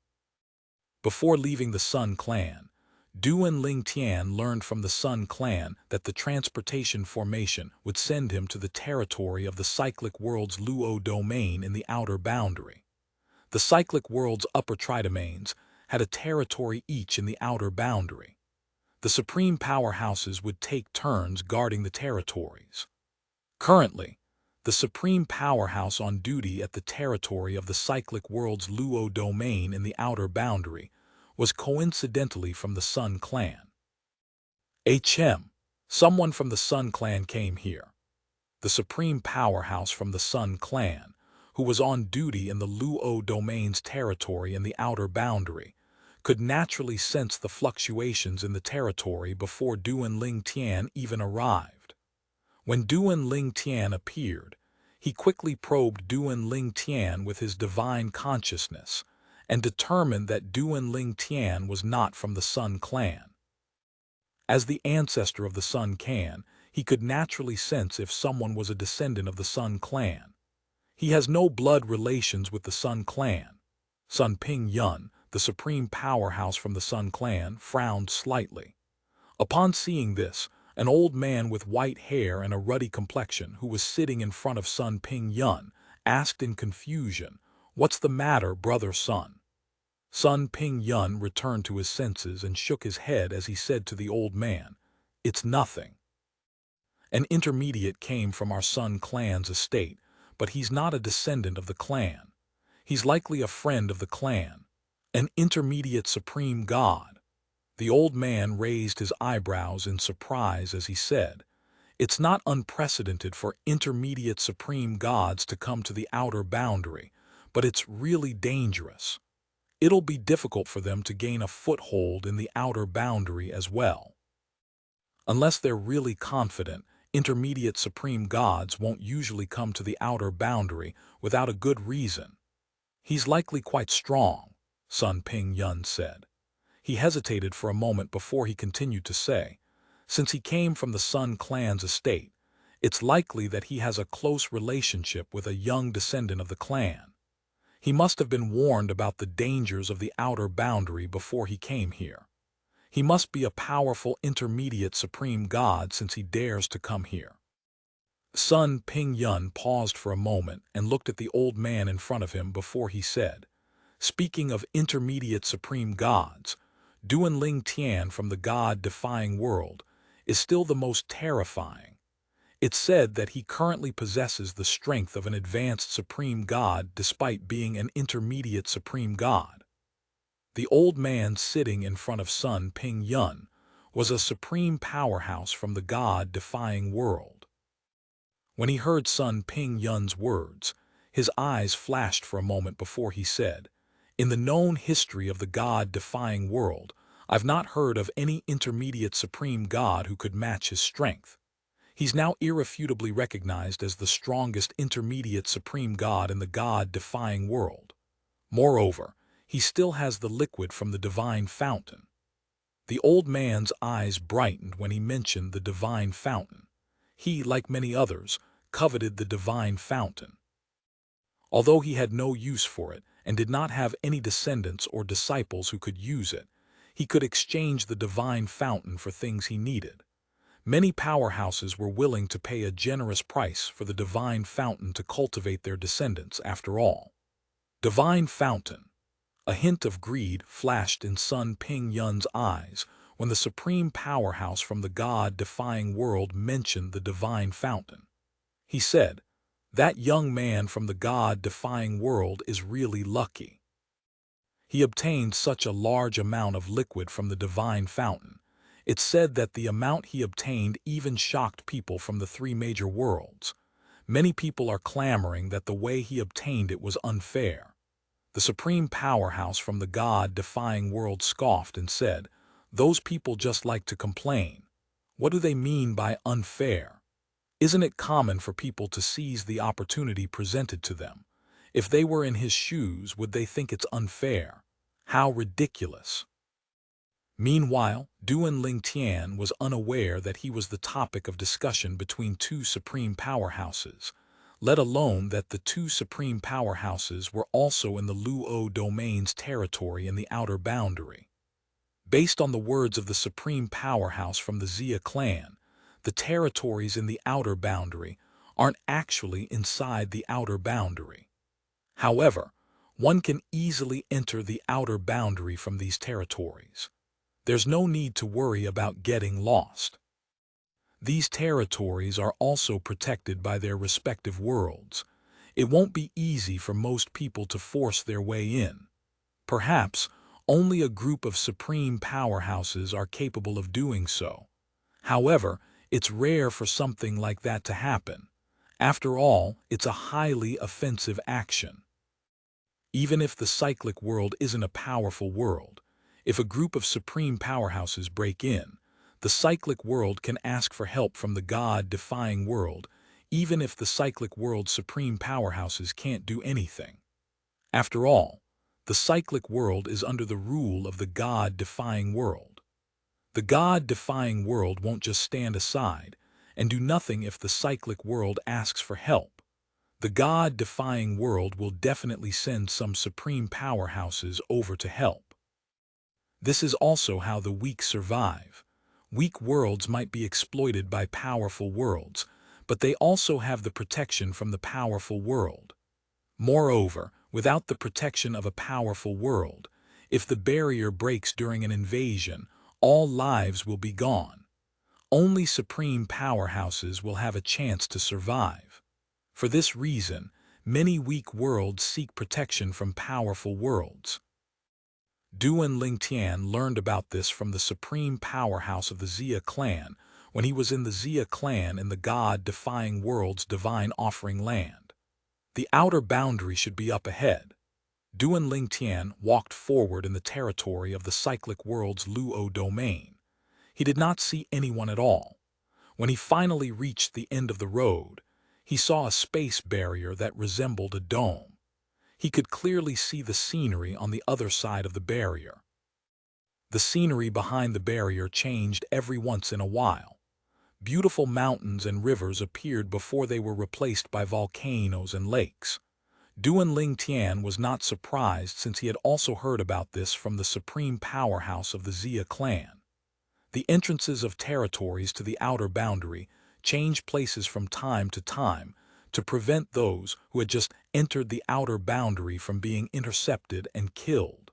[SPEAKER 1] Before leaving the Sun clan, Duan Ling Tian learned from the Sun clan that the transportation formation would send him to the territory of the cyclic world's Luo domain in the outer boundary. The cyclic world's upper tridomains had a territory each in the outer boundary. The supreme powerhouses would take turns guarding the territories. Currently, the supreme powerhouse on duty at the territory of the cyclic world's Luo domain in the outer boundary was coincidentally from the Sun clan. Someone from the Sun clan came here. The supreme powerhouse from the Sun clan, who was on duty in the Luo domain's territory in the outer boundary, could naturally sense the fluctuations in the territory before Duan Ling Tian even arrived. When Duan Ling Tian appeared, he quickly probed Duan Ling Tian with his divine consciousness and determined that Duan Ling Tian was not from the Sun clan. As the ancestor of the Sun clan, he could naturally sense if someone was a descendant of the Sun clan. He has no blood relations with the Sun clan. Sun Ping Yun, the supreme powerhouse from the Sun clan, frowned slightly. Upon seeing this, an old man with white hair and a ruddy complexion who was sitting in front of Sun Ping Yun asked in confusion, "What's the matter, brother Sun?" Sun Ping Yun returned to his senses and shook his head as he said to the old man, "It's nothing. An intermediate came from our Sun clan's estate, but he's not a descendant of the clan. He's likely a friend of the clan. An intermediate supreme god." The old man raised his eyebrows in surprise as he said, "It's not unprecedented for intermediate supreme gods to come to the outer boundary, but it's really dangerous. It'll be difficult for them to gain a foothold in the outer boundary as well. Unless they're really confident, intermediate supreme gods won't usually come to the outer boundary without a good reason. He's likely quite strong," Sun Ping Yun said. He hesitated for a moment before he continued to say, "Since he came from the Sun clan's estate, it's likely that he has a close relationship with a young descendant of the clan. He must have been warned about the dangers of the outer boundary before he came here. He must be a powerful intermediate supreme god since he dares to come here." Sun Ping Yun paused for a moment and looked at the old man in front of him before he said, "Speaking of intermediate supreme gods, Duan Ling Tian from the god-defying world is still the most terrifying. It's said that he currently possesses the strength of an advanced supreme god despite being an intermediate supreme god." The old man sitting in front of Sun Ping Yun was a supreme powerhouse from the god-defying world. When he heard Sun Ping Yun's words, his eyes flashed for a moment before he said, "In the known history of the god-defying world, I've not heard of any intermediate supreme god who could match his strength. He's now irrefutably recognized as the strongest intermediate supreme god in the god-defying world. Moreover, he still has the liquid from the divine fountain." The old man's eyes brightened when he mentioned the divine fountain. He, like many others, coveted the divine fountain. Although he had no use for it and did not have any descendants or disciples who could use it, he could exchange the divine fountain for things he needed. Many powerhouses were willing to pay a generous price for the divine fountain to cultivate their descendants after all. Divine fountain. A hint of greed flashed in Sun Ping Yun's eyes when the supreme powerhouse from the god-defying world mentioned the divine fountain. He said, "That young man from the god-defying world is really lucky. He obtained such a large amount of liquid from the divine fountain. It's said that the amount he obtained even shocked people from the three major worlds. Many people are clamoring that the way he obtained it was unfair." The supreme powerhouse from the god-defying world scoffed and said, "Those people just like to complain. What do they mean by unfair? Isn't it common for people to seize the opportunity presented to them? If they were in his shoes, would they think it's unfair? How ridiculous." Meanwhile, Duan Ling Tian was unaware that he was the topic of discussion between two supreme powerhouses, let alone that the two supreme powerhouses were also in the Luo domain's territory in the outer boundary. Based on the words of the supreme powerhouse from the Xia clan, the territories in the outer boundary aren't actually inside the outer boundary. However, one can easily enter the outer boundary from these territories. There's no need to worry about getting lost. These territories are also protected by their respective worlds. It won't be easy for most people to force their way in. Perhaps only a group of supreme powerhouses are capable of doing so. However, it's rare for something like that to happen. After all, it's a highly offensive action. Even if the cyclic world isn't a powerful world, if a group of supreme powerhouses break in, the cyclic world can ask for help from the god-defying world, even if the cyclic world's supreme powerhouses can't do anything. After all, The cyclic world is under the rule of the God-defying world. The God-defying world won't just stand aside and do nothing if the cyclic world asks for help. The God-defying world will definitely send some supreme powerhouses over to help. This is also how the weak survive. Weak worlds might be exploited by powerful worlds, but they also have the protection from the powerful world. Moreover, without the protection of a powerful world, if the barrier breaks during an invasion, all lives will be gone. Only supreme powerhouses will have a chance to survive. For this reason, many weak worlds seek protection from powerful worlds. Duan Ling Tian learned about this from the supreme powerhouse of the Xia clan when he was in the Xia clan in the God-defying world's divine offering land. The outer boundary should be up ahead. Duan Ling Tian walked forward in the territory of the cyclic world's Luo domain. He did not see anyone at all. When he finally reached the end of the road, he saw a space barrier that resembled a dome. He could clearly see the scenery on the other side of the barrier. The scenery behind the barrier changed every once in a while. Beautiful mountains and rivers appeared before they were replaced by volcanoes and lakes. Duan Ling Tian was not surprised since he had also heard about this from the supreme powerhouse of the Xia clan. The entrances of territories to the outer boundary changed places from time to prevent those who had just entered the outer boundary from being intercepted and killed.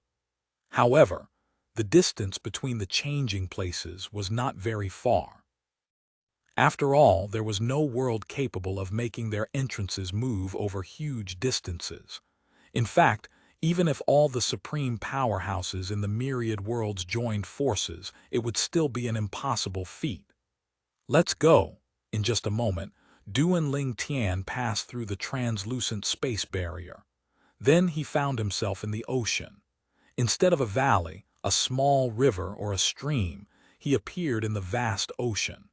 [SPEAKER 1] However, the distance between the changing places was not very far. After all, there was no world capable of making their entrances move over huge distances. In fact, even if all the supreme powerhouses in the myriad worlds joined forces, it would still be an impossible feat. Let's go. In just a moment, Duan Ling Tian passed through the translucent space barrier. Then he found himself in the ocean. Instead of a valley, a small river, or a stream, he appeared in the vast ocean.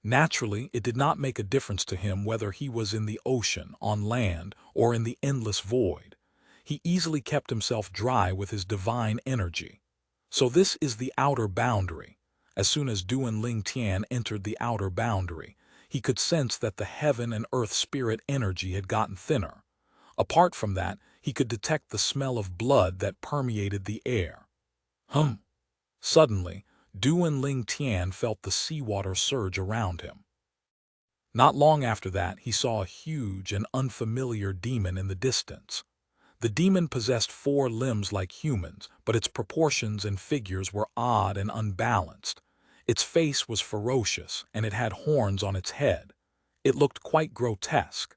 [SPEAKER 1] Naturally, it did not make a difference to him whether he was in the ocean, on land, or in the endless void. He easily kept himself dry with his divine energy. So this is the outer boundary. As soon as Duan Ling Tian entered the outer boundary, he could sense that the heaven and earth spirit energy had gotten thinner. Apart from that, he could detect the smell of blood that permeated the air. Suddenly, Duan Ling Tian felt the seawater surge around him. Not long after that, he saw a huge and unfamiliar demon in the distance. The demon possessed 4 limbs like humans, but its proportions and figures were odd and unbalanced. Its face was ferocious, and it had horns on its head. It looked quite grotesque.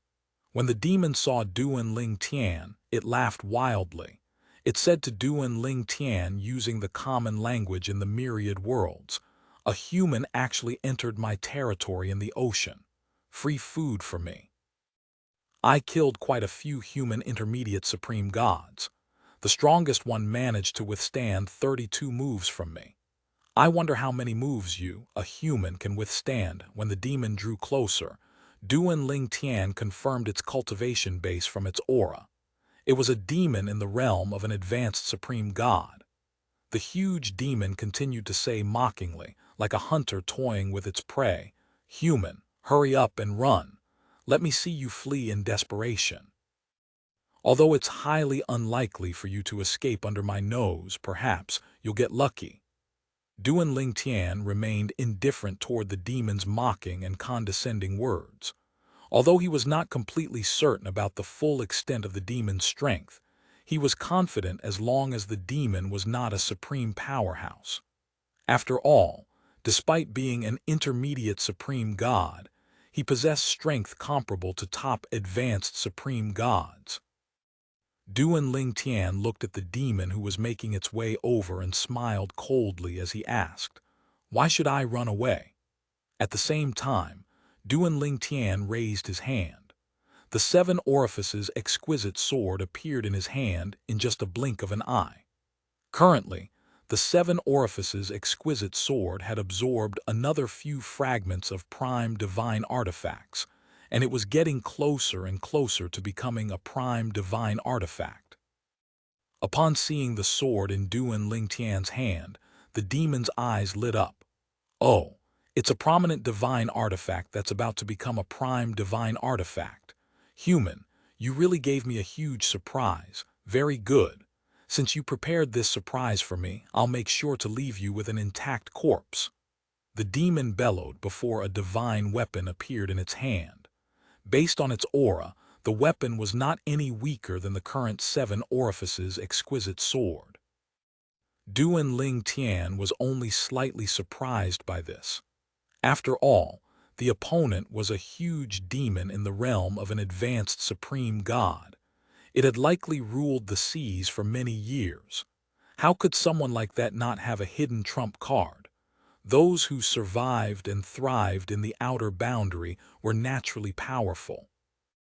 [SPEAKER 1] When the demon saw Duan Ling Tian, it laughed wildly. It said to Duan Ling Tian using the common language in the myriad worlds, "A human actually entered my territory in the ocean. Free food for me." I killed quite a few human intermediate supreme gods. The strongest one managed to withstand 32 moves from me. I wonder how many moves you, a human, can withstand. When the demon drew closer, Duan Ling Tian confirmed its cultivation base from its aura. It was a demon in the realm of an advanced supreme god. The huge demon continued to say mockingly, like a hunter toying with its prey, "Human, hurry up and run. Let me see you flee in desperation. Although it's highly unlikely for you to escape under my nose, perhaps you'll get lucky." Duan Ling Tian remained indifferent toward the demon's mocking and condescending words. Although he was not completely certain about the full extent of the demon's strength, he was confident as long as the demon was not a supreme powerhouse. After all, despite being an intermediate supreme god, he possessed strength comparable to top advanced supreme gods. Duan Ling Tian looked at the demon who was making its way over and smiled coldly as he asked, "Why should I run away?" At the same time, Duan Ling Tian raised his hand. The 7 orifices exquisite sword appeared in his hand in just a blink of an eye. Currently, the 7 orifices exquisite sword had absorbed another few fragments of prime divine artifacts, and it was getting closer and closer to becoming a prime divine artifact. Upon seeing the sword in Duan Ling Tian's hand, the demon's eyes lit up. Oh, it's a prominent divine artifact that's about to become a prime divine artifact. Human, you really gave me a huge surprise. Very good. Since you prepared this surprise for me, I'll make sure to leave you with an intact corpse. The demon bellowed before a divine weapon appeared in its hand. Based on its aura, the weapon was not any weaker than the current 7 orifices exquisite sword. Duan Ling Tian was only slightly surprised by this. After all, the opponent was a huge demon in the realm of an advanced supreme god. It had likely ruled the seas for many years. How could someone like that not have a hidden trump card? Those who survived and thrived in the outer boundary were naturally powerful.